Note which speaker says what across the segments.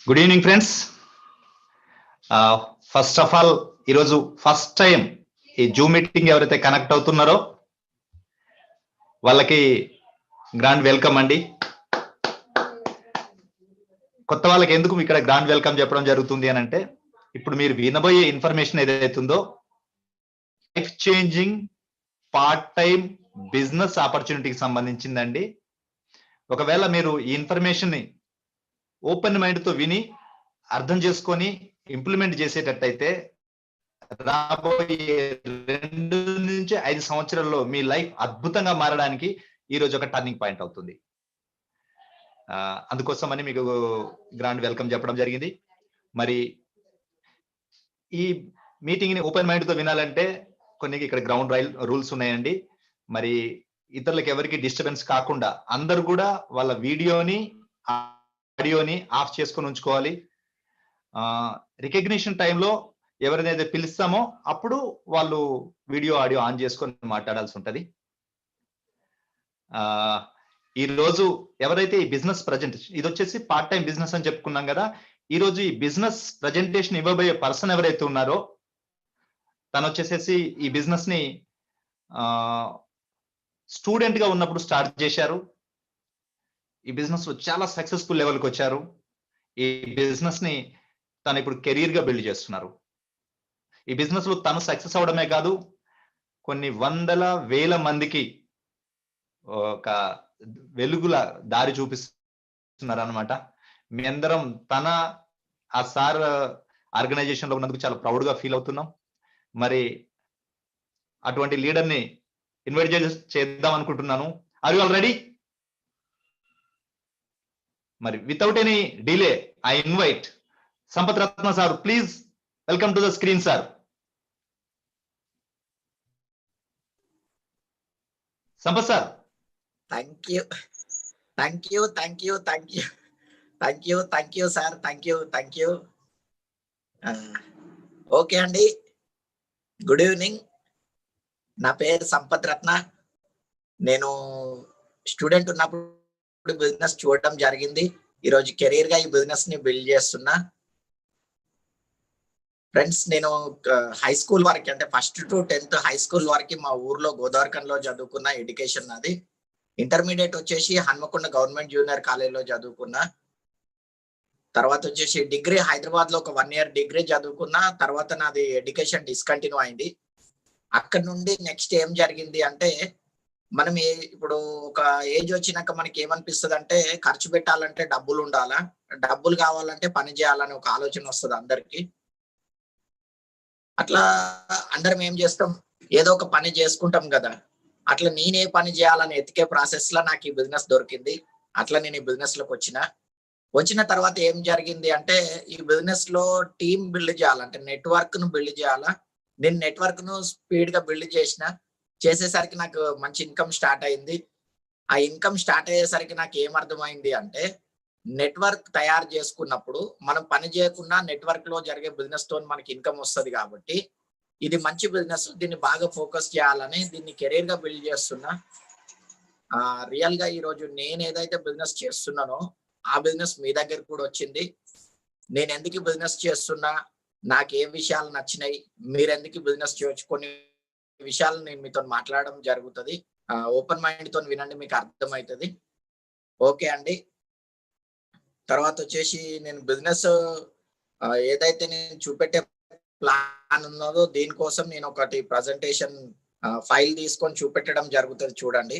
Speaker 1: Good evening friends. First of all ఈరోజు first time ఈ Zoom meeting ఎవరైతే connect అవుతున్నారో వాళ్ళకి గ్రాండ్ వెల్కమ్ అండి. కొత్త వాళ్ళకి ఎందుకు ఇక్కడ గ్రాండ్ వెల్కమ్ చెప్పడం జరుగుతుంది అని అంటే, ఇప్పుడు మీరు వినబోయే ఇన్ఫర్మేషన్ ఏదైతుందో life changing part time business ఆపర్చునిటీకి సంబంధించిందండి. ఒకవేళ మీరు ఈ ఇన్ఫర్మేషన్ ని ఓపెన్ మైండ్ తో విని అర్థం చేసుకొని ఇంప్లిమెంట్ చేసేటట్టయితే రాబోయే 2 నుంచి 5 సంవత్సరాల్లో మీ లైఫ్ అద్భుతంగా మారడానికి ఈ రోజు ఒక టర్నింగ్ పాయింట్ అవుతుంది. అందుకోసమని మీకు గ్రాండ్ వెల్కమ్ చెప్పడం జరిగింది. మరి ఈ మీటింగ్ ని ఓపెన్ మైండ్ తో వినాలంటే కొన్ని ఇక్కడ గ్రౌండ్ రూల్స్ ఉన్నాయండి. మరి ఇతరులకు ఎవరికి డిస్టర్బెన్స్ కాకుండా అందరు కూడా వాళ్ళ వీడియోని ఆడియోని ఆఫ్ చేసుకొని ఉంచుకోవాలి. రికగ్నిషన్ టైంలో ఎవరినైతే పిలుస్తామో అప్పుడు వాళ్ళు వీడియో ఆడియో ఆన్ చేసుకొని మాట్లాడాల్సి ఉంటది. ఈ రోజు ఎవరైతే ఈ బిజినెస్ ప్రజెంటేషన్, ఇది వచ్చేసి పార్ట్ టైం బిజినెస్ అని చెప్పుకున్నాం కదా, ఈ రోజు ఈ బిజినెస్ ప్రజెంటేషన్ ఇవ్వబోయే పర్సన్ ఎవరైతే ఉన్నారో తను వచ్చేసేసి ఈ బిజినెస్ ని స్టూడెంట్ గా ఉన్నప్పుడు స్టార్ట్ చేశారు. ఈ బిజినెస్ లో చాలా సక్సెస్ఫుల్ లెవెల్కి వచ్చారు. ఈ బిజినెస్ ని తను ఇప్పుడు కెరీర్ గా బిల్డ్ చేస్తున్నారు. ఈ బిజినెస్ లో తను సక్సెస్ అవడమే కాదు, కొన్ని వందల వేల మందికి ఒక వెలుగుల దారి చూపిస్తున్నారు అనమాట. మీ అందరం తన ఆ సార్ ఆర్గనైజేషన్ లో ఉన్నందుకు చాలా ప్రౌడ్ గా ఫీల్ అవుతున్నాం. మరి అటువంటి లీడర్ ని ఇన్వైట్ చేద్దాం అనుకుంటున్నాను. Are you all ready? మరి without any delay I invite Sampath Ratna sir. Please welcome to the screen sir. Sampath sir.
Speaker 2: Thank you sir. Thank you. Okay అండి, గుడ్ ఈవినింగ్. నా పేరు సంపత్ రత్న. నేను స్టూడెంట్ ఉన్నప్పుడు బిజినెస్ చూడటం జరిగింది. ఈరోజు కెరీర్ గా ఈ బిజినెస్ ని బిల్డ్ చేస్తున్నా. ఫ్రెండ్స్, నేను హై స్కూల్ వరకు, అంటే 1st to 10th high school వరకు మా ఊర్లో గోదావరిఖండ్లో చదువుకున్న ఎడ్యుకేషన్ నాది. ఇంటర్మీడియట్ వచ్చేసి హన్మకొండ గవర్నమెంట్ జూనియర్ కాలేజ్లో చదువుకున్నా. తర్వాత వచ్చేసి డిగ్రీ హైదరాబాద్ లో ఒక 1 year డిగ్రీ చదువుకున్నా. తర్వాత నాది ఎడ్యుకేషన్ డిస్కంటిన్యూ అయింది. అక్కడ నుండి నెక్స్ట్ ఏం జరిగింది అంటే, మనం ఇప్పుడు ఒక ఏజ్ వచ్చినాక మనకి ఏమనిపిస్తుంది అంటే, ఖర్చు పెట్టాలంటే డబ్బులు ఉండాలా, డబ్బులు కావాలంటే పని చేయాలని ఒక ఆలోచన వస్తుంది అందరికి. అట్లా అందరం ఏం చేస్తాం, ఏదో ఒక పని చేసుకుంటాం కదా. అట్లా నేనే పని చేయాలని ఎతికే ప్రాసెస్ లో నాకు ఈ బిజినెస్ దొరికింది. అట్లా నేను ఈ బిజినెస్ లోకి వచ్చిన తర్వాత ఏం జరిగింది అంటే, ఈ బిజినెస్ లో టీమ్ బిల్డ్ చేయాలంటే నెట్వర్క్ ను బిల్డ్ చేయాలా. నేను నెట్వర్క్ ను స్పీడ్ గా బిల్డ్ చేసేసరికి నాకు మంచి ఇన్కమ్ స్టార్ట్ అయింది. ఆ ఇన్కమ్ స్టార్ట్ అయ్యేసరికి నాకు ఏమర్థమైంది అంటే, నెట్వర్క్ తయారు చేసుకున్నప్పుడు మనం పని చేయకుండా నెట్వర్క్ లో జరిగే బిజినెస్ తో మనకి ఇన్కమ్ వస్తుంది. కాబట్టి ఇది మంచి బిజినెస్, దీన్ని బాగా ఫోకస్ చేయాలని దీన్ని కెరీర్ గా బిల్డ్ చేస్తున్నా. రియల్ గా ఈ రోజు నేను ఏదైతే బిజినెస్ చేస్తున్నానో ఆ బిజినెస్ మీ దగ్గర కూడా వచ్చింది. నేను ఎందుకు బిజినెస్ చేస్తున్నా, నాకు ఏ విషయాలు నచ్చినాయి, మీరు ఎందుకు బిజినెస్ చేయొచ్చు, కొన్ని విషయాలు నేను మీతో మాట్లాడడం జరుగుతుంది. ఓపెన్ మైండ్ తో వినండి, మీకు అర్థమవుతుంది. ఓకే అండి. తర్వాత వచ్చేసి నేను బిజినెస్ ఏదైతే నేను చూపెట్టే ప్లాన్ ఉన్నదో దీనికోసం నేను ఒకటి ప్రజెంటేషన్ ఫైల్ తీసుకొని చూపెట్టడం జరుగుతుంది. చూడండి.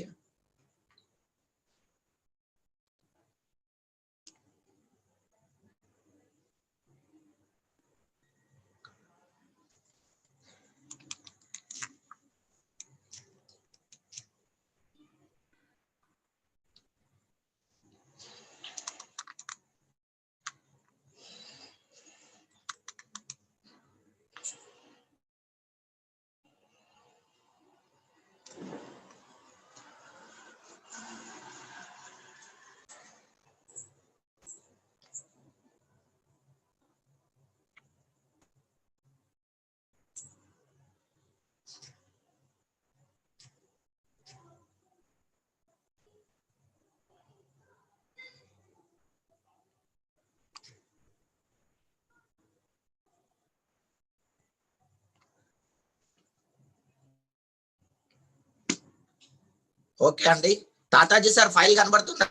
Speaker 2: ఓకే అండి. తాతాజీ సార్ ఫైల్ కనబడుతుందా?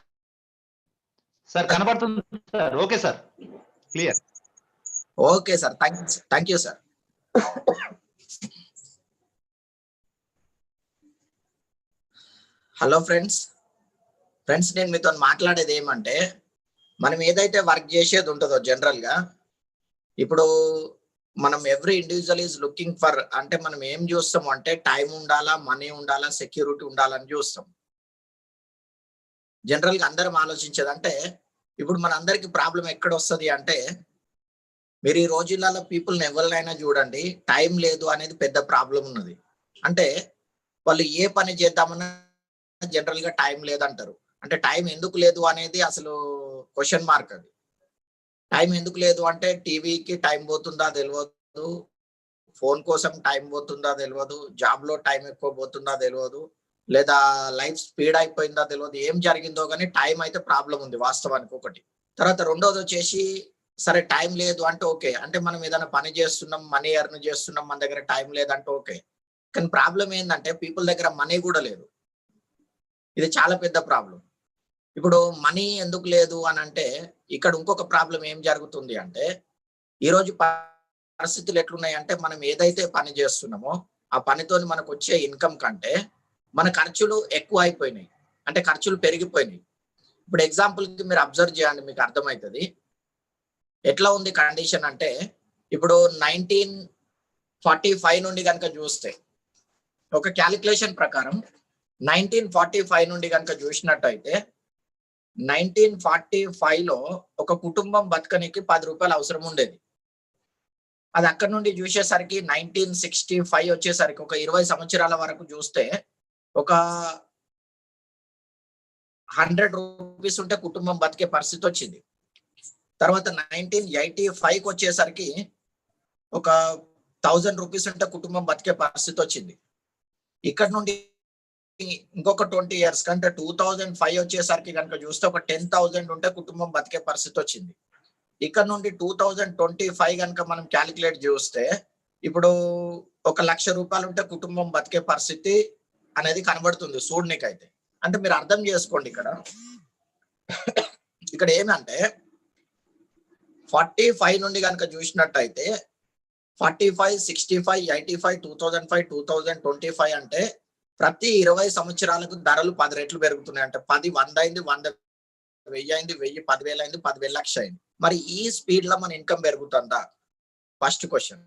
Speaker 1: సార్ కనబడుతుంది sir. Okay sir, clear.
Speaker 2: Okay sir, thank you sir. Hello friends, నేను మీతో మాట్లాడేది ఏమంటే, మనం ఏదైతే వర్క్ చేసేది ఉంటుందో జనరల్ గా, ఇప్పుడు మనం every individual is looking for, అంటే మనం ఏం చూస్తాం అంటే టైం ఉండాలా, మనీ ఉండాలా, సెక్యూరిటీ ఉండాలని చూస్తాం. జనరల్ గా అందరం ఆలోచించేది అంటే, ఇప్పుడు మన అందరికి ప్రాబ్లం ఎక్కడ వస్తుంది అంటే, మీరు ఈ రోజులలో పీపుల్ని ఎవరినైనా చూడండి, టైం లేదు అనేది పెద్ద ప్రాబ్లం ఉన్నది. అంటే వాళ్ళు ఏ పని చేద్దామన్నా జనరల్ గా టైం లేదంటారు. అంటే టైం ఎందుకు లేదు అనేది అసలు క్వశ్చన్ మార్క్ అది. టైం ఎందుకు లేదు అంటే టీవీకి టైం పోతుందా తెలియదు, ఫోన్ కోసం టైం పోతుందా తెలియదు, జాబ్ లో టైం ఎక్కువ పోతుందా తెలియదు, లేదా లైఫ్ స్పీడ్ అయిపోయిందా తెలియదు, ఏం జరిగిందో కానీ టైం అయితే ప్రాబ్లం ఉంది వాస్తవానికి ఒకటి. తర్వాత రెండోది వచ్చేసి, సరే టైం లేదు అంటే ఓకే, అంటే మనం ఏదైనా పని చేస్తున్నాం, మనీ ఎర్న్ చేస్తున్నాం, మన దగ్గర టైం లేదంటే ఓకే. కానీ ప్రాబ్లం ఏంటంటే పీపుల్ దగ్గర మనీ కూడా లేదు. ఇది చాలా పెద్ద ప్రాబ్లం. ఇప్పుడు మనీ ఎందుకు లేదు అని అంటే, ఇక్కడ ఇంకొక ప్రాబ్లం ఏం జరుగుతుంది అంటే, ఈరోజు పరిస్థితులు ఎట్లున్నాయి అంటే, మనం ఏదైతే పని చేస్తున్నామో ఆ పనితో మనకు వచ్చే ఇన్కమ్ కంటే మన ఖర్చులు ఎక్కువ అయిపోయినాయి, అంటే ఖర్చులు పెరిగిపోయినాయి. ఇప్పుడు ఎగ్జాంపుల్ కి మీరు అబ్జర్వ్ చేయండి, మీకు అర్థమవుతుంది ఎట్లా ఉంది కండిషన్ అంటే, ఇప్పుడు 1945 నుండి కనుక చూస్తే, ఒక క్యాలిక్యులేషన్ ప్రకారం 1945 నుండి కనుక చూసినట్టయితే 1945 లో ఒక కుటుంబం బతకనికి 10 రూపాయలు అవసరం ఉండేది. అది అక్కడ నుండి చూసేసరికి 1965 వచ్చేసరికి ఒక 20 సంవత్సరాల వరకు చూస్తే ఒక 100 రూపీస్ ఉంటే కుటుంబం బతికే పరిస్థితి వచ్చింది. తర్వాత 1985కి వచ్చేసరికి ఒక 1000 రూపీస్ ఉంటే కుటుంబం బతికే పరిస్థితి వచ్చింది. ఇక్కడ నుండి ఇంకొక 20 ఇయర్స్ కంటే 2005 వచ్చేసరికి కనుక చూస్తే ఒక 10,000 ఉంటే కుటుంబం బతికే పరిస్థితి వచ్చింది. ఇక్కడ నుండి 2025 కనుక మనం క్యాలిక్యులేట్ చేస్తే ఇప్పుడు 1,00,000 రూపాయలు ఉంటే కుటుంబం బతికే పరిస్థితి అనేది కనబడుతుంది చూడనికైతే. అంటే మీరు అర్థం చేసుకోండి, ఇక్కడ ఏమంటే 45 నుండి కనుక చూసినట్టయితే 45, 65, 85, 2005, 2025 అంటే ప్రతి 20 సంవత్సరాలకు ధరలు 10 రెట్లు పెరుగుతున్నాయి. అంటే 10 100 అయింది, 100 1000 అయింది, 1000 10,000 అయింది, 10,000 లక్ష అయింది. మరి ఈ స్పీడ్ లో మన ఇన్కమ్ పెరుగుతుందా? First question.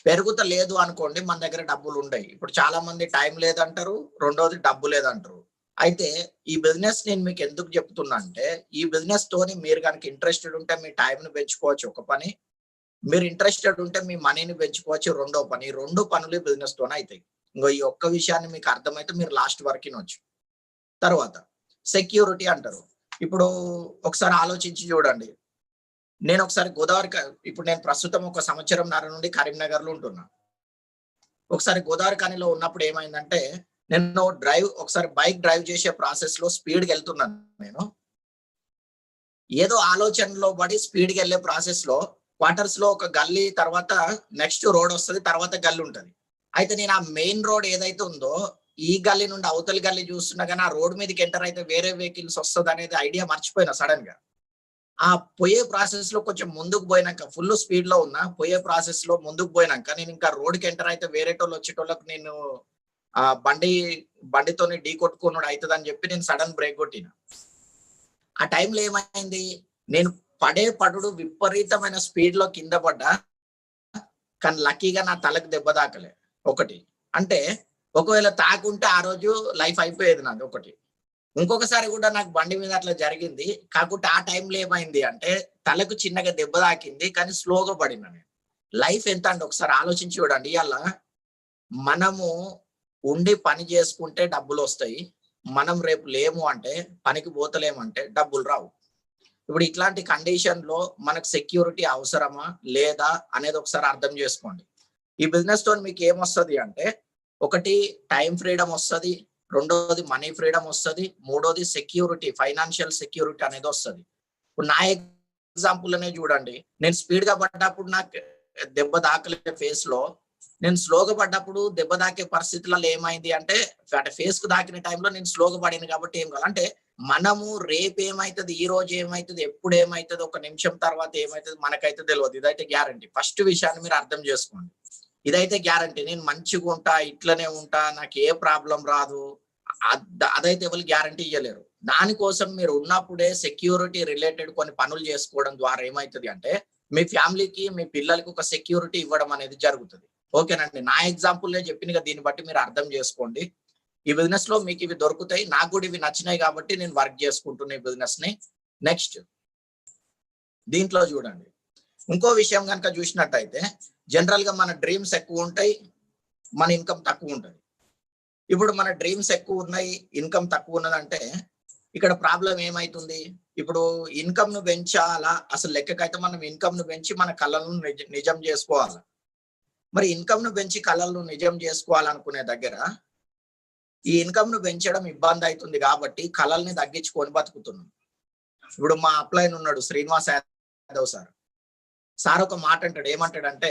Speaker 2: పెరుగుతలేదు అనుకోండి, మన దగ్గర డబ్బులు ఉంటాయి. ఇప్పుడు చాలా మంది టైం లేదంటారు, రెండోది డబ్బు లేదంటారు. అయితే ఈ బిజినెస్ నేను మీకు ఎందుకు చెప్తున్నా అంటే, ఈ బిజినెస్ తోని మీరు కనుక ఇంట్రెస్టెడ్ ఉంటే మీ టైంని పెంచుకోవచ్చు ఒక పని, మీరు ఇంట్రెస్టెడ్ ఉంటే మీ మనీని పెంచుకోవచ్చు రెండో పని. ఈ రెండు పనులు బిజినెస్ తోనే అవుతాయి. ఇంకో ఈ ఒక్క విషయాన్ని మీకు అర్థమైతే మీరు లాస్ట్ వరకు వినొచ్చు. తర్వాత సెక్యూరిటీ అంటారు. ఇప్పుడు ఒకసారి ఆలోచించి చూడండి, నేను ఒకసారి ఇప్పుడు నేను ప్రస్తుతం 1 సంవత్సరంన్నర నుండి కరీంనగర్ లో ఉంటున్నా. ఒకసారి గోదావరి ఖనిలో ఉన్నప్పుడు ఏమైందంటే, నేను ఒకసారి బైక్ డ్రైవ్ చేసే ప్రాసెస్ లో స్పీడ్కి వెళ్తున్నాను. నేను ఏదో ఆలోచనలో పడి స్పీడ్కి వెళ్ళే ప్రాసెస్ లో క్వార్టర్స్ లో ఒక గల్లీ, తర్వాత నెక్స్ట్ రోడ్ వస్తుంది, తర్వాత గల్లీ ఉంటది. అయితే నేను ఆ మెయిన్ రోడ్ ఏదైతే ఉందో ఈ గల్లీ నుండి అవతలి గల్లీ చూస్తున్నా కానీ ఆ రోడ్ మీదకి ఎంటర్ అయితే వేరే వెహికల్స్ వస్తుంది అనేది ఐడియా మర్చిపోయినా సడన్ గా. ఆ పోయే ప్రాసెస్ లో కొంచెం ముందుకు పోయినాక, ఫుల్ స్పీడ్ లో ఉన్నా, పోయే ప్రాసెస్ లో ముందుకు పోయినాక నేను ఇంకా రోడ్కి ఎంటర్ అయితే వేరేటోళ్ళు వచ్చేటోళ్ళకి నేను ఆ బండితోని ఢీ కొట్టుకున్నాడు అవుతుంది అని చెప్పి నేను సడన్ బ్రేక్ కొట్టిన. ఆ టైంలో ఏమైంది, నేను పడుడు విపరీతమైన స్పీడ్ లో కింద పడ్డా, కానీ లక్కీగా నా తలకు దెబ్బ తాకలే. ఒకటి అంటే ఒకవేళ తాకుంటే ఆ రోజు లైఫ్ అయిపోయేది నాది ఒకటి. ఇంకొకసారి కూడా నాకు బండి మీద అట్లా జరిగింది, కాకుంటే ఆ టైంలో ఏమైంది అంటే తలకు చిన్నగా దెబ్బ తాకింది, కానీ స్లోగా పడినా నేను. లైఫ్ ఎంత అంటే ఒకసారి ఆలోచించి చూడండి, ఇవాళ మనము ఉండి పని చేసుకుంటే డబ్బులు వస్తాయి, మనం రేపు లేము అంటే, పనికి పోతలేమంటే డబ్బులు రావు. ఇప్పుడు ఇట్లాంటి కండిషన్ లో మనకు సెక్యూరిటీ అవసరమా లేదా అనేది ఒకసారి అర్థం చేసుకోండి. ఈ బిజినెస్ తో మీకు ఏమొస్తుంది అంటే, ఒకటి టైం ఫ్రీడమ్ వస్తుంది, రెండోది మనీ ఫ్రీడమ్ వస్తుంది, మూడోది సెక్యూరిటీ, ఫైనాన్షియల్ సెక్యూరిటీ అనేది వస్తుంది. ఇప్పుడు నా ఎగ్జాంపుల్ అనే చూడండి, నేను స్పీడ్ గా పడ్డప్పుడు నాకు దెబ్బ దాకలే ఫేస్ లో, నేను స్లోగా పడ్డప్పుడు దెబ్బ తాకే పరిస్థితులలో ఏమైంది అంటే ఫేస్ కు తాకిన టైంలో నేను స్లోగా పడింది కాబట్టి ఏం కాదు. అంటే మనము రేపు ఏమైతది, ఈ రోజు ఏమైతది, ఎప్పుడు ఏమైతది, ఒక నిమిషం తర్వాత ఏమైతది మనకైతే తెలియదు. ఇదైతే గ్యారంటీ. ఫస్ట్ విషయాన్ని మీరు అర్థం చేసుకోండి. ఇదైతే గ్యారంటీ. నేను మంచిగా ఉంటా, ఇట్లనే ఉంటా, నాకు ఏ ప్రాబ్లం రాదు, అదైతే ఎవరు గ్యారంటీ ఇవ్వలేరు. దానికోసం మీరు ఉన్నప్పుడే సెక్యూరిటీ రిలేటెడ్ కొన్ని పనులు చేసుకోవడం ద్వారా ఏమైతది అంటే మీ ఫ్యామిలీకి, మీ పిల్లలకి ఒక సెక్యూరిటీ ఇవ్వడం అనేది జరుగుతుంది. ఓకేనండి. నా ఎగ్జాంపుల్ చెప్పిన దీన్ని బట్టి మీరు అర్థం చేసుకోండి. ఈ బిజినెస్ లో మీకు ఇవి దొరుకుతాయి. నాకు కూడా ఇవి నచ్చినాయి కాబట్టి నేను వర్క్ చేసుకుంటున్నా ఈ బిజినెస్ ని. నెక్స్ట్ దీంట్లో చూడండి. ఇంకో విషయం కనుక చూసినట్టయితే జనరల్ గా మన డ్రీమ్స్ ఎక్కువ ఉంటాయి, మన ఇన్కమ్ తక్కువ ఉంటుంది. ఇప్పుడు మన డ్రీమ్స్ ఎక్కువ ఉన్నాయి, ఇన్కమ్ తక్కువ ఉన్నదంటే ఇక్కడ ప్రాబ్లం ఏమైతుంది? ఇప్పుడు ఇన్కమ్ ను పెంచాలా? అసలు లెక్కకైతే మనం ఇన్కమ్ ను పెంచి మన కళలను నిజం చేసుకోవాలి. మరి ఇన్కమ్ ను పెంచి కళలను నిజం చేసుకోవాలనుకునే దగ్గర ఈ ఇన్కమ్ ను పెంచడం ఇబ్బంది అవుతుంది కాబట్టి కళల్ని తగ్గించుకొని బతుకుతున్నాం. ఇప్పుడు మా అప్లైన్ ఉన్నాడు శ్రీనివాస్ యాదవ్ సార్. సార్ ఒక మాట అంటాడు, ఏమంటాడంటే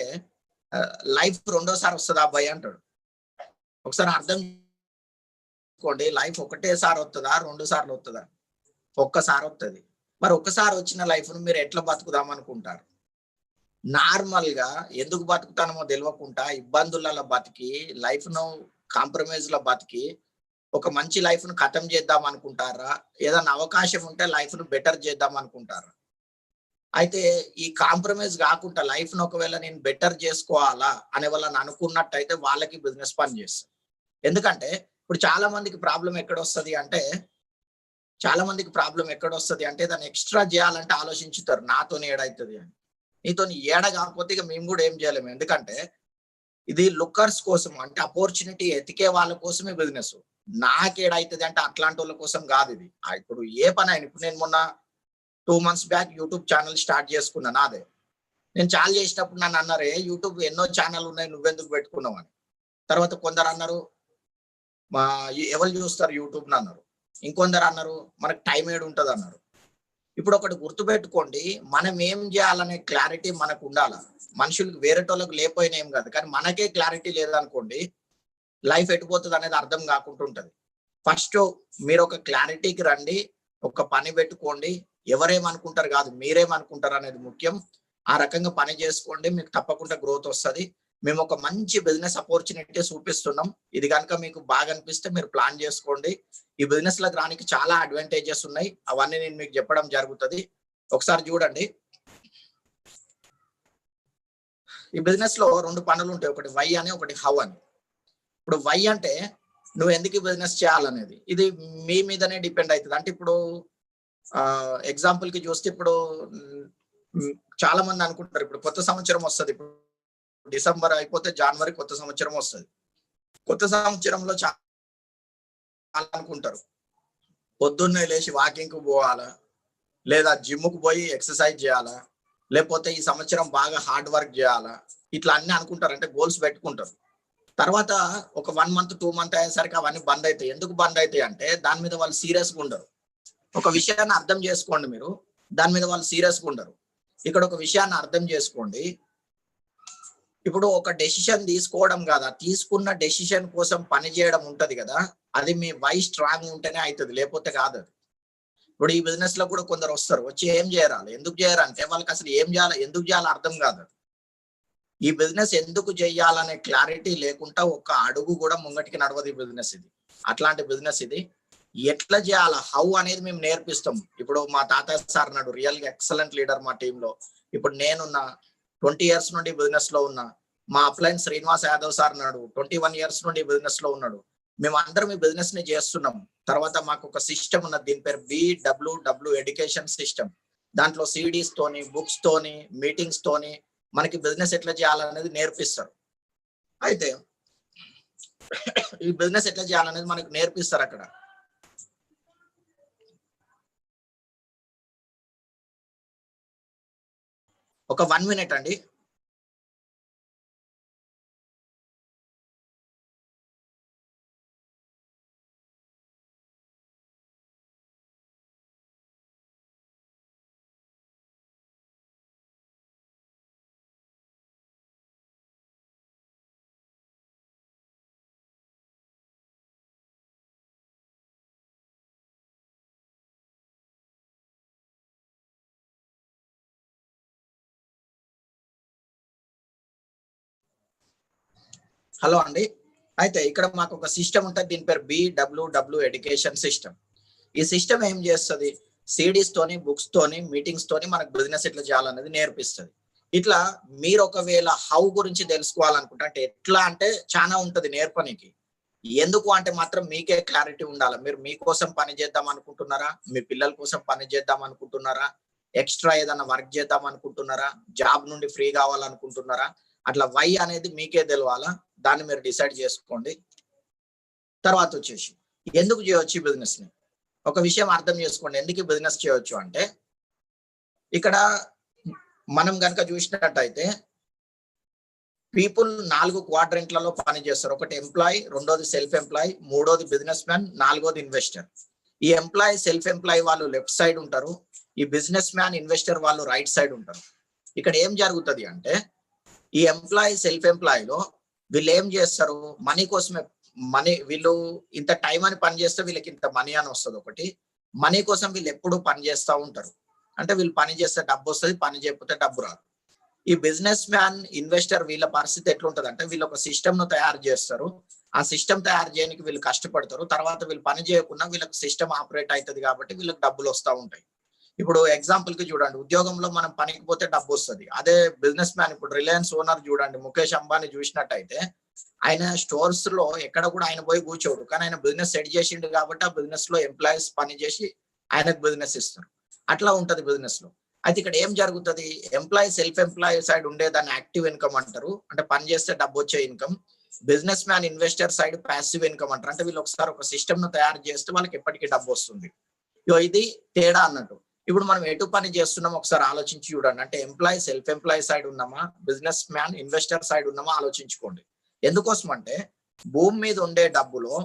Speaker 2: లైఫ్ రెండోసారి వస్తుందా అబ్బాయి అంటాడు. ఒకసారి అర్థం చేసుకోండి, లైఫ్ ఒకటేసారి వస్తుందా, 2 సార్లు వస్తుందా? ఒక్కసారి వస్తుంది. మరి ఒక్కసారి వచ్చిన లైఫ్ ను మీరు ఎట్లా బతుకుదాం అనుకుంటారు? నార్మల్ గా ఎందుకు బతుకుతానమో తెలియకుండా ఇబ్బందులలో బతికి, లైఫ్ ను కాంప్రమైజ్ లో బతికి ఒక మంచి లైఫ్ ను ఖతం చేద్దాం అనుకుంటారా? ఏదైనా అవకాశం ఉంటే లైఫ్ ను బెటర్ చేద్దాం అనుకుంటారా? అయితే ఈ కాంప్రమైజ్ కాకుండా లైఫ్ ను ఒకవేళ నేను బెటర్ చేసుకోవాలా అనే వాళ్ళని అనుకున్నట్టయితే వాళ్ళకి బిజినెస్ పని చేస్తుంది. ఎందుకంటే ఇప్పుడు చాలా మందికి ప్రాబ్లం ఎక్కడొస్తుంది అంటే దాన్ని ఎక్స్ట్రా చేయాలంటే ఆలోచించుతారు, నాతోని ఏడవుతుంది అని. నీతోని ఏడ కాకపోతే ఇక మేము కూడా ఏం చేయలేము. ఎందుకంటే ఇది లుక్కర్స్ కోసం, అంటే ఆపర్చునిటీ ఎతికే వాళ్ళ కోసమే బిజినెస్. నాకేడైతుంది అంటే అట్లాంటి వాళ్ళ కోసం కాదు ఇది. ఇప్పుడు ఏ పని అయినా, ఇప్పుడు నేను మొన్న 2 months back YouTube channel start చేసుకున్నాను నాదే. నేను చాలా చేసినప్పుడు నన్ను అన్నారు, యూట్యూబ్ ఎన్నో ఛానల్ ఉన్నాయి, నువ్వెందుకు పెట్టుకున్నావు అని. తర్వాత కొందరు అన్నారు, మా ఎవరు చూస్తారు యూట్యూబ్ అన్నారు. ఇంకొందరు అన్నారు, మనకు టైం ఏడు ఉంటుంది అన్నారు. ఇప్పుడు ఒకటి గుర్తుపెట్టుకోండి, మనం ఏం చేయాలనే క్లారిటీ మనకు ఉండాల. మనుషులకు వేరేటోళ్ళకు లేకపోయినా ఏం కాదు, కానీ మనకే క్లారిటీ లేదనుకోండి లైఫ్ ఎటుపోతుంది అనేది అర్థం కాకుండా ఉంటది. ఫస్ట్ మీరు ఒక క్లారిటీకి రండి, ఒక పని పెట్టుకోండి. ఎవరేమనుకుంటారు కాదు, మీరేమనుకుంటారు అనేది ముఖ్యం. ఆ రకంగా పని చేసుకోండి, మీకు తప్పకుండా గ్రోత్ వస్తుంది. మేము ఒక మంచి బిజినెస్ ఆపర్చునిటీ చూపిస్తున్నాం. ఇది కనుక మీకు బాగా అనిపిస్తే మీరు ప్లాన్ చేసుకోండి. ఈ బిజినెస్ లకు రానికి చాలా అడ్వాంటేజెస్ ఉన్నాయి, అవన్నీ నేను మీకు చెప్పడం జరుగుతుంది. ఒకసారి చూడండి. ఈ బిజినెస్ లో 2 పనులు ఉంటాయి, ఒకటి వై అని, ఒకటి హౌ అని. ఇప్పుడు వై అంటే నువ్వు ఎందుకు బిజినెస్ చేయాలనేది, ఇది మీ మీదనే డిపెండ్ అవుతుంది. అంటే ఇప్పుడు ఎగ్జాంపుల్ కి చూస్తే ఇప్పుడు చాలా మంది అనుకుంటారు, ఇప్పుడు కొత్త సంవత్సరం వస్తుంది, ఇప్పుడు డిసెంబర్ అయిపోతే జనవరి కొత్త సంవత్సరం వస్తుంది. కొత్త సంవత్సరంలో చాలా అనుకుంటారు, పొద్దున్నే లేచి వాకింగ్ కు పోవాలా, లేదా జిమ్ కు పోయి ఎక్సర్సైజ్ చేయాలా, లేకపోతే ఈ సంవత్సరం బాగా హార్డ్ వర్క్ చేయాలా, ఇట్లా అన్ని అనుకుంటారు, అంటే గోల్స్ పెట్టుకుంటారు. తర్వాత ఒక 1 month 2 month అయ్యేసరికి అవన్నీ బంద్ అవుతాయి. ఎందుకు బంద్ అవుతాయి అంటే దాని మీద వాళ్ళు సీరియస్ గా ఉండరు. ఒక విషయాన్ని అర్థం చేసుకోండి మీరు, దాని మీద వాళ్ళు సీరియస్ గా ఉండరు. ఇక్కడ ఒక విషయాన్ని అర్థం చేసుకోండి, ఇప్పుడు ఒక డెసిషన్ తీసుకోవడం కదా, తీసుకున్న డెసిషన్ కోసం పని చేయడం ఉంటది కదా, అది మీ వై స్ట్రాంగ్ ఉంటేనే అవుతుంది, లేకపోతే కాదు అది. ఇప్పుడు ఈ బిజినెస్ లో కూడా కొందరు వస్తారు, వచ్చి ఏం చేయరాలి, ఎందుకు చేయరంటే వాళ్ళకి అసలు ఏం చేయాలి, ఎందుకు చేయాలో అర్థం కాదు. ఈ బిజినెస్ ఎందుకు చేయాలనే క్లారిటీ లేకుండా ఒక్క అడుగు కూడా ముంగటికి నడవదు ఈ బిజినెస్. ఇది అట్లాంటి బిజినెస్. ఇది ఎట్లా చేయాలా, హౌ అనేది మేము నేర్పిస్తాం. ఇప్పుడు మా తాత సార్ నాడు రియల్ గా ఎక్సలెంట్ లీడర్ మా టీంలో. ఇప్పుడు నేనున్న 20 years నుండి బిజినెస్ లో ఉన్నా. మా అప్లైన్ శ్రీనివాస్ యాదవ్ సార్ నాడు 21 years నుండి బిజినెస్ లో ఉన్నాడు. మేమందరం ఈ బిజినెస్ ని చేస్తున్నాం. తర్వాత మాకు ఒక సిస్టమ్ ఉన్నది, దీని పేరు BWW ఎడ్యుకేషన్ సిస్టమ్. దాంట్లో సిడీస్ తోని, బుక్స్ తోని, మీటింగ్స్ తోని మనకి బిజినెస్ ఎట్లా చేయాలనేది నేర్పిస్తారు. అయితే ఈ బిజినెస్ ఎట్లా చేయాలనేది మనకు నేర్పిస్తారు అక్కడ. ఒక 1 minute అండి. హలో అండి. అయితే ఇక్కడ మాకు ఒక సిస్టమ్ ఉంటుంది. దీని పేరు BWW ఎడ్యుకేషన్ సిస్టమ్. ఈ సిస్టమ్ ఏం చేస్తది? సీడీస్ తోని, బుక్స్ తోని, మీటింగ్స్ తోని మనకు బిజినెస్ ఎట్లా చేయాలనేది నేర్పిస్తది. ఇట్లా మీరు ఒకవేళ హౌ గురించి తెలుసుకోవాలనుకుంటే, అంటే ఎట్లా అంటే చాలా ఉంటది నేర్పనికి. ఎందుకు అంటే మాత్రం మీకే క్లారిటీ ఉండాలి. మీరు మీకోసం పని చేద్దాం అనుకుంటున్నారా? మీ పిల్లల కోసం పని చేద్దాం అనుకుంటున్నారా? ఎక్స్ట్రా ఏదైనా వర్క్ చేద్దాం అనుకుంటున్నారా? జాబ్ నుండి ఫ్రీ కావాలనుకుంటున్నారా? అట్లా వై అనేది మీకే తెలవాలా. దాన్ని మీరు డిసైడ్ చేసుకోండి. తర్వాత వచ్చేసి ఎందుకు చేయొచ్చు ఈ బిజినెస్ ని? ఒక విషయం అర్థం చేసుకోండి. ఎందుకు ఈ బిజినెస్ చేయొచ్చు అంటే, ఇక్కడ మనం గనక చూసినట్టయితే పీపుల్ 4 క్వాడ్రంట్లలో పని చేస్తారు. ఒకటి ఎంప్లాయీ, రెండోది సెల్ఫ్ ఎంప్లాయీ, మూడోది బిజినెస్ మ్యాన్, నాలుగోది ఇన్వెస్టర్. ఈ ఎంప్లాయీ, సెల్ఫ్ ఎంప్లాయీ వాళ్ళు లెఫ్ట్ సైడ్ ఉంటారు. ఈ బిజినెస్ మ్యాన్, ఇన్వెస్టర్ వాళ్ళు రైట్ సైడ్ ఉంటారు. ఇక్కడ ఏం జరుగుతుంది అంటే, ఈ ఎంప్లాయీ, సెల్ఫ్ ఎంప్లాయీలో వీళ్ళు ఏం చేస్తారు? మనీ కోసమే. మనీ, వీళ్ళు ఇంత టైం అని పని చేస్తే వీళ్ళకి ఇంత మనీ అని వస్తుంది ఒకటి. మనీ కోసం వీళ్ళు ఎప్పుడు పని చేస్తూ ఉంటారు. అంటే వీళ్ళు పని చేస్తే డబ్బు వస్తుంది, పని చేయకపోతే డబ్బు రాదు. ఈ బిజినెస్ మ్యాన్, ఇన్వెస్టర్ వీళ్ళ పరిస్థితి ఎట్లుంటది అంటే, వీళ్ళు ఒక సిస్టమ్ ను తయారు చేస్తారు. ఆ సిస్టమ్ తయారు చేయడానికి వీళ్ళు కష్టపడతారు. తర్వాత వీళ్ళు పని చేయకుండా వీళ్ళకి సిస్టమ్ ఆపరేట్ అవుతుంది కాబట్టి వీళ్ళకి డబ్బులు వస్తూ ఉంటాయి. ఇప్పుడు ఎగ్జాంపుల్ కి చూడండి, ఉద్యోగంలో మనం పనికి పోతే డబ్బు వస్తుంది. అదే బిజినెస్ మ్యాన్, ఇప్పుడు రిలయన్స్ ఓనర్ చూడండి, ముఖేష్ అంబానీ చూసినట్టయితే ఆయన స్టోర్స్ లో ఎక్కడ కూడా ఆయన పోయి కూర్చోడు. కానీ ఆయన బిజినెస్ సెట్ చేసిండు కాబట్టి ఆ బిజినెస్ లో ఎంప్లాయీస్ పని చేసి ఆయనకు బిజినెస్ ఇస్తారు. అట్లా ఉంటది బిజినెస్ లో. అయితే ఇక్కడ ఏం జరుగుతుంది? ఎంప్లాయీ, సెల్ఫ్ ఎంప్లాయీ సైడ్ ఉండే దాన్ని యాక్టివ్ ఇన్కమ్ అంటారు. అంటే పని చేస్తే డబ్బు వచ్చే income. Business man, investor side passive income అంటారు. అంటే వీళ్ళు ఒకసారి ఒక సిస్టమ్ ను తయారు చేస్తే వాళ్ళకి ఎప్పటికీ డబ్బు వస్తుంది. ఇది తేడా అన్నట్టు. ఇప్పుడు మనం ఎటు పని చేస్తున్నాం ఒకసారి ఆలోచించి చూడండి. అంటే ఎంప్లాయీ, సెల్ఫ్ ఎంప్లాయీ సైడ్ ఉన్నామా, బిజినెస్ మ్యాన్, ఇన్వెస్టర్ సైడ్ ఉన్నామా ఆలోచించుకోండి. ఎందుకోసం అంటే, భూమి మీద ఉండే డబ్బులో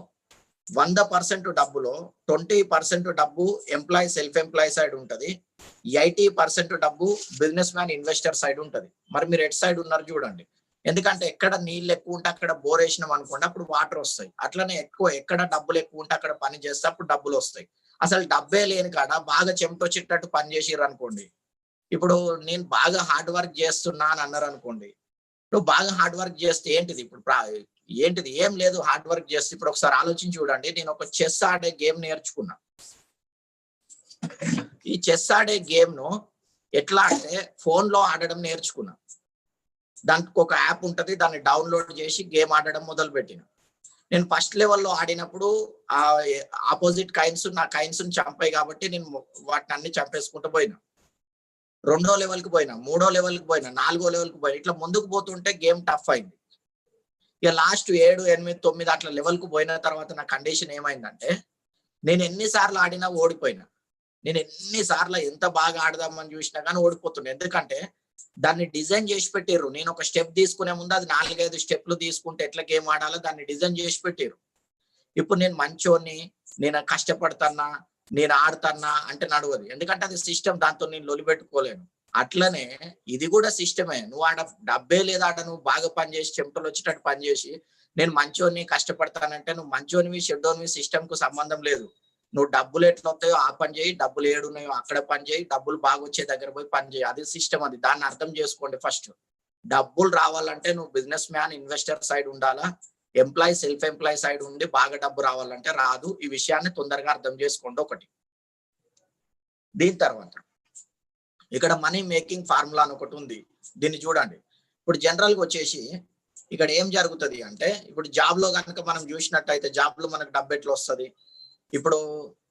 Speaker 2: 100% డబ్బులో 20% డబ్బు ఎంప్లాయీ, సెల్ఫ్ ఎంప్లాయీ సైడ్ ఉంటది. 80% డబ్బు బిజినెస్ మ్యాన్, ఇన్వెస్టర్ సైడ్ ఉంటది. మరి మీరు ఎటు సైడ్ ఉన్నారు చూడండి. ఎందుకంటే ఎక్కడ నీళ్ళు ఎక్కువ ఉంటే అక్కడ బోర్ వేసినాం అనుకోండి, అప్పుడు వాటర్ వస్తాయి. అట్లనే ఎక్కడ డబ్బులు ఎక్కువ ఉంటే అక్కడ పని చేస్తే అప్పుడు డబ్బులు వస్తాయి. అసలు డబ్బే లేని కాడ బాగా చెమటొచ్చేటట్టు పని చేసిర్రు అనుకోండి. ఇప్పుడు నేను బాగా హార్డ్ వర్క్ చేస్తున్నా అని అన్నారు అనుకోండి. నువ్వు బాగా హార్డ్ వర్క్ చేస్తే ఏంటిది? ఇప్పుడు ఏంటిది? ఏం లేదు హార్డ్ వర్క్ చేస్తే. ఇప్పుడు ఒకసారి ఆలోచించి చూడండి. నేను ఒక చెస్ ఆడే గేమ్ నేర్చుకున్నా. ఈ చెస్ ఆడే గేమ్ ను ఎట్లా అంటే ఫోన్ లో ఆడడం నేర్చుకున్నా. దానికి ఒక యాప్ ఉంటది, దాన్ని డౌన్లోడ్ చేసి గేమ్ ఆడడం మొదలు పెట్టిన. నేను ఫస్ట్ లెవెల్లో ఆడినప్పుడు ఆ ఆపోజిట్ కైన్స్ నా కైన్స్ చంపాయి కాబట్టి నేను వాటిని అన్ని చంపేసుకుంటూ పోయినా. 2వ లెవెల్కి పోయినా, 3వ లెవెల్కి పోయినా, 4వ లెవెల్కి పోయినా. ఇట్లా ముందుకు పోతుంటే గేమ్ టఫ్ అయింది. ఇక లాస్ట్ 7, 8, 9 అట్లా లెవెల్కు పోయిన తర్వాత నా కండిషన్ ఏమైందంటే, నేను ఎన్నిసార్లు ఆడినా ఓడిపోయినా. నేను ఎన్నిసార్లు ఎంత బాగా ఆడదామని చూసినా కానీ ఓడిపోతున్నా. ఎందుకంటే దాన్ని డిజైన్ చేసి పెట్టిర్రు. నేను ఒక స్టెప్ తీసుకునే ముందు అది 4-5 స్టెప్లు తీసుకుంటే ఎట్లా గేమ్ ఆడాలో దాన్ని డిజైన్ చేసి పెట్టిర్రు. ఇప్పుడు నేను మంచోని, నేను కష్టపడతానా, నేను ఆడతానా అంటే నడవదు. ఎందుకంటే అది సిస్టమ్, దాంతో నేను లొలిపెట్టుకోలేను. అట్లనే ఇది కూడా సిస్టమే. నువ్వు ఆడ డబ్బే లేదా, ఆడ నువ్వు బాగా పని చేసి చెమటలు వచ్చేటట్టు పని చేసి నేను మంచోని కష్టపడతానంటే నువ్వు మంచోనివి, చెడ్డోనివి సిస్టమ్ కు సంబంధం లేదు. నువ్వు డబ్బులు ఎట్లా వస్తాయో ఆ పని చేయి, డబ్బులు ఏడున్నాయో అక్కడ పని చేయి, డబ్బులు బాగా వచ్చే దగ్గర పోయి పని చేయి. అది సిస్టమ్. అది దాన్ని అర్థం చేసుకోండి. ఫస్ట్ డబ్బులు రావాలంటే నువ్వు బిజినెస్ మ్యాన్, ఇన్వెస్టర్ సైడ్ ఉండాలా. ఎంప్లాయీ, సెల్ఫ్ ఎంప్లాయీ సైడ్ ఉండి బాగా డబ్బు రావాలంటే రాదు. ఈ విషయాన్ని తొందరగా అర్థం చేసుకోండి ఒకటి. దీని తర్వాత ఇక్కడ మనీ మేకింగ్ ఫార్ములా అని ఒకటి ఉంది. దీన్ని చూడండి. ఇప్పుడు జనరల్ గా వచ్చేసి ఇక్కడ ఏం జరుగుతుంది అంటే, ఇప్పుడు జాబ్ లో కనుక మనం చూసినట్టయితే జాబ్ లో మనకు డబ్బు ఎట్లా వస్తుంది? ఇప్పుడు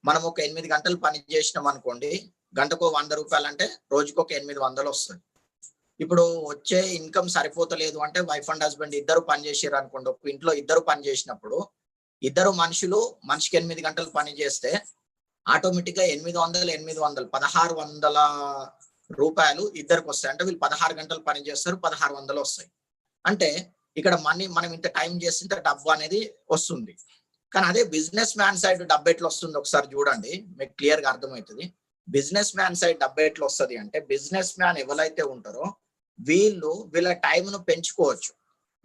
Speaker 2: మనం ఒక 8 గంటలు పని చేసినాం అనుకోండి, గంటకు 100 రూపాయలు అంటే రోజుకు ఒక 800 వస్తుంది. ఇప్పుడు వచ్చే ఇన్కమ్ సరిపోతలేదు అంటే వైఫ్ అండ్ హస్బెండ్ ఇద్దరు పని చేసారు అనుకోండి. ఒక ఇంట్లో ఇద్దరు పని చేసినప్పుడు, ఇద్దరు మనుషులు మనిషికి 8 గంటలు పని చేస్తే ఆటోమేటిక్ గా 800 1600 రూపాయలు ఇద్దరికి వస్తాయి. అంటే వీళ్ళు 16 గంటలు పని చేస్తారు, 1600 వస్తాయి. అంటే ఇక్కడ మనీ మనం ఇంత టైం చేస్తే డబ్బు అనేది వస్తుంది. కానీ అదే బిజినెస్ మ్యాన్ సైడ్ డబ్బు ఎట్లా వస్తుంది ఒకసారి చూడండి, మీకు క్లియర్ గా అర్థమవుతుంది. బిజినెస్ మ్యాన్ సైడ్ డబ్బు ఎట్లా వస్తుంది అంటే, బిజినెస్ మ్యాన్ ఎవరైతే ఉంటారో వీళ్ళ టైంను పెంచుకోవచ్చు.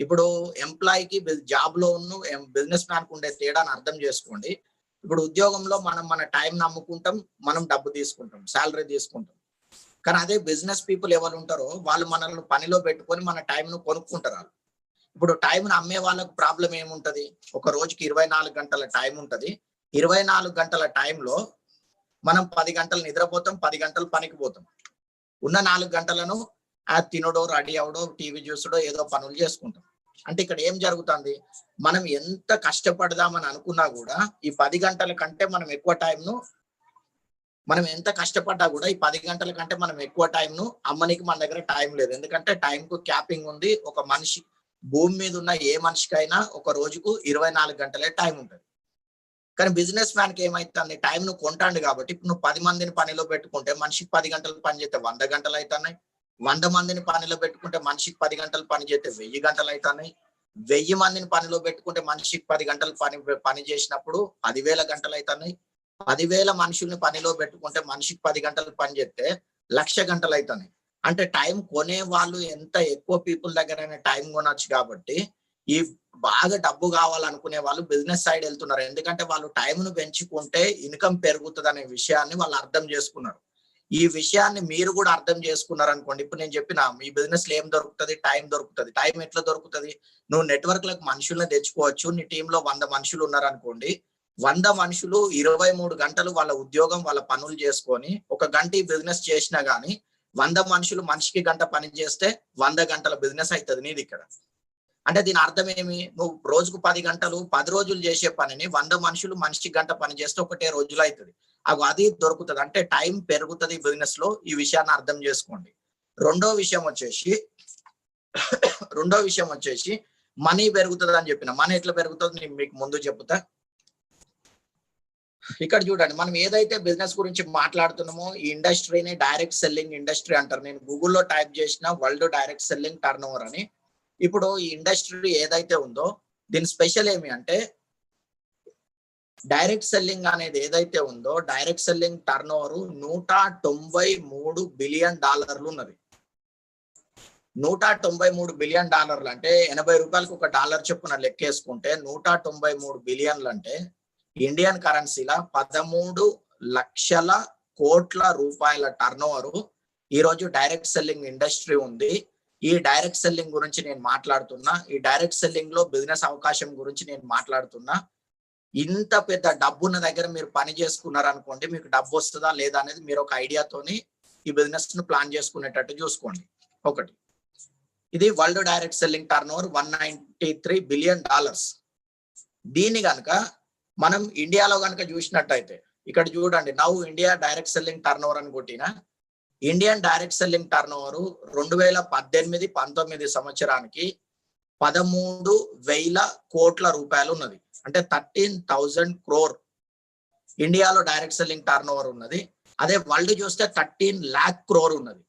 Speaker 2: ఇప్పుడు ఎంప్లాయీకి జాబ్ లో ఉన్న బిజినెస్ మ్యాన్ కు ఉండే తేడాను అర్థం చేసుకోండి. ఇప్పుడు ఉద్యోగంలో మనం మన టైం నమ్ముకుంటాం, మనం డబ్బు తీసుకుంటాం, శాలరీ తీసుకుంటాం. కానీ అదే బిజినెస్ పీపుల్ ఎవరు ఉంటారో వాళ్ళు మనల్ని పనిలో పెట్టుకొని మన టైంను కొనుక్కుంటారు. ఇప్పుడు టైంను అమ్మే వాళ్ళకు ప్రాబ్లం ఏముంటది? ఒక రోజుకి 24 గంటల టైం ఉంటది. 24 గంటల టైంలో మనం 10 గంటలు నిద్రపోతాం, 10 గంటలు పనికి పోతాం. ఉన్న 4 గంటలను తినుడో, రెడీ అవ్వడో, టీవీ చూసుడో ఏదో పనులు చేసుకుంటాం. అంటే ఇక్కడ ఏం జరుగుతుంది? మనం ఎంత కష్టపడదామని అనుకున్నా కూడా ఈ 10 గంటల కంటే మనం ఎంత కష్టపడ్డా కూడా ఈ 10 గంటల కంటే మనం ఎక్కువ టైంను అమ్మనికి మన దగ్గర టైం లేదు. ఎందుకంటే టైంకు క్యాపింగ్ ఉంది. ఒక మనిషి భూమి మీద ఉన్న ఏ మనిషికైనా ఒక రోజుకు 24 గంటలే టైం ఉంటుంది. కానీ బిజినెస్ మ్యాన్ కి ఏమైతుంది? టైం ను కొంటాడు కాబట్టి ఇప్పుడు నువ్వు 10 మందిని పనిలో పెట్టుకుంటే మనిషికి 10 గంటలు పని చేస్తే 100 గంటలు అవుతున్నాయి. 100 మందిని పనిలో పెట్టుకుంటే మనిషికి 10 గంటలు పని చేస్తే 1000 గంటలు అవుతున్నాయి. 1000 మందిని పనిలో పెట్టుకుంటే మనిషికి 10 గంటలు పని చేసినప్పుడు 10,000 గంటలు అవుతున్నాయి. 10,000 మనుషుల్ని పనిలో పెట్టుకుంటే మనిషికి 10 గంటలు పని చేస్తే 1,00,000 గంటలు అవుతున్నాయి. అంటే టైం కొనే వాళ్ళు ఎంత ఎక్కువ పీపుల్ దగ్గరైనా టైం కొనొచ్చు కాబట్టి ఈ బాగా డబ్బు కావాలనుకునే వాళ్ళు బిజినెస్ సైడ్ వెళ్తున్నారు. ఎందుకంటే వాళ్ళు టైంను పెంచుకుంటే ఇన్కమ్ పెరుగుతుంది అనే విషయాన్ని వాళ్ళు అర్థం చేసుకున్నారు. ఈ విషయాన్ని మీరు కూడా అర్థం చేసుకున్నారు అనుకోండి. ఇప్పుడు నేను చెప్పిన మీ బిజినెస్ లో ఏం దొరుకుతుంది? టైం దొరుకుతుంది. టైం ఎట్లా దొరుకుతుంది? నువ్వు నెట్వర్క్ లకు మనుషుల్ని తెచ్చుకోవచ్చు. నీ టీంలో 100 మనుషులు ఉన్నారు అనుకోండి. 100 మనుషులు 23 గంటలు వాళ్ళ ఉద్యోగం, వాళ్ళ పనులు చేసుకొని ఒక గంట ఈ బిజినెస్ చేసినా గానీ 100 మనుషులు మనిషికి గంట పని చేస్తే 100 గంటల బిజినెస్ అవుతుంది నీది ఇక్కడ. అంటే దీని అర్థం ఏమి? నువ్వు రోజుకు 10 గంటలు 10 రోజులు చేసే పనిని 100 మనుషులు మనిషికి గంట పని చేస్తే ఒకటే రోజులో అవుతుంది. అది దొరుకుతుంది. అంటే టైం పెరుగుతుంది బిజినెస్ లో. ఈ విషయాన్ని అర్థం చేసుకోండి. రెండో విషయం వచ్చేసి మనీ పెరుగుతుంది అని చెప్పిన. మనీ ఎట్లా పెరుగుతుంది నేను మీకు ముందు చెప్తా. ఇక్కడ చూడండి, మనం ఏదైతే బిజినెస్ గురించి మాట్లాడుతున్నామో ఈ ఇండస్ట్రీని డైరెక్ట్ సెల్లింగ్ ఇండస్ట్రీ అంటారు. నేను గూగుల్లో టైప్ చేసిన world direct selling turn over అని. ఇప్పుడు ఈ ఇండస్ట్రీ ఏదైతే ఉందో దీని స్పెషల్ ఏమి అంటే డైరెక్ట్ సెల్లింగ్ అనేది ఏదైతే ఉందో direct selling turn over $193 billion ఉన్నది. $193 బిలియన్ అంటే 80 రూపాయలకు ఒక డాలర్ చొప్పున లెక్కేసుకుంటే 193 బిలియన్లు అంటే ఇండియన్ కరెన్సీలా 13 లక్షల కోట్ల రూపాయల టర్న్ ఓవర్ ఈ రోజు డైరెక్ట్ సెల్లింగ్ ఇండస్ట్రీ ఉంది. ఈ డైరెక్ట్ సెల్లింగ్ గురించి నేను మాట్లాడుతున్నా. ఈ డైరెక్ట్ సెల్లింగ్ లో బిజినెస్ అవకాశం గురించి నేను మాట్లాడుతున్నా. ఇంత పెద్ద డబ్బున్న దగ్గర మీరు పని చేసుకున్నారు అనుకోండి, మీకు డబ్బు వస్తుందా లేదా అనేది మీరు ఒక ఐడియాతోని ఈ బిజినెస్ ను ప్లాన్ చేసుకునేటట్టు చూసుకోండి. ఒకటి, ఇది world direct selling turn over $193 billion. దీన్ని కనుక మనం ఇండియాలో కనుక చూసినట్టయితే ఇక్కడ చూడండి, now India direct selling turn over అని కొట్టిన Indian direct selling turn over 2018-19 సంవత్సరానికి 13,000 కోట్ల రూపాయలు ఉన్నది. అంటే 13,000 crore ఇండియాలో డైరెక్ట్ సెల్లింగ్ టర్న్ ఓవర్ ఉన్నది. అదే వరల్డ్ చూస్తే 13 lakh crore ఉన్నది.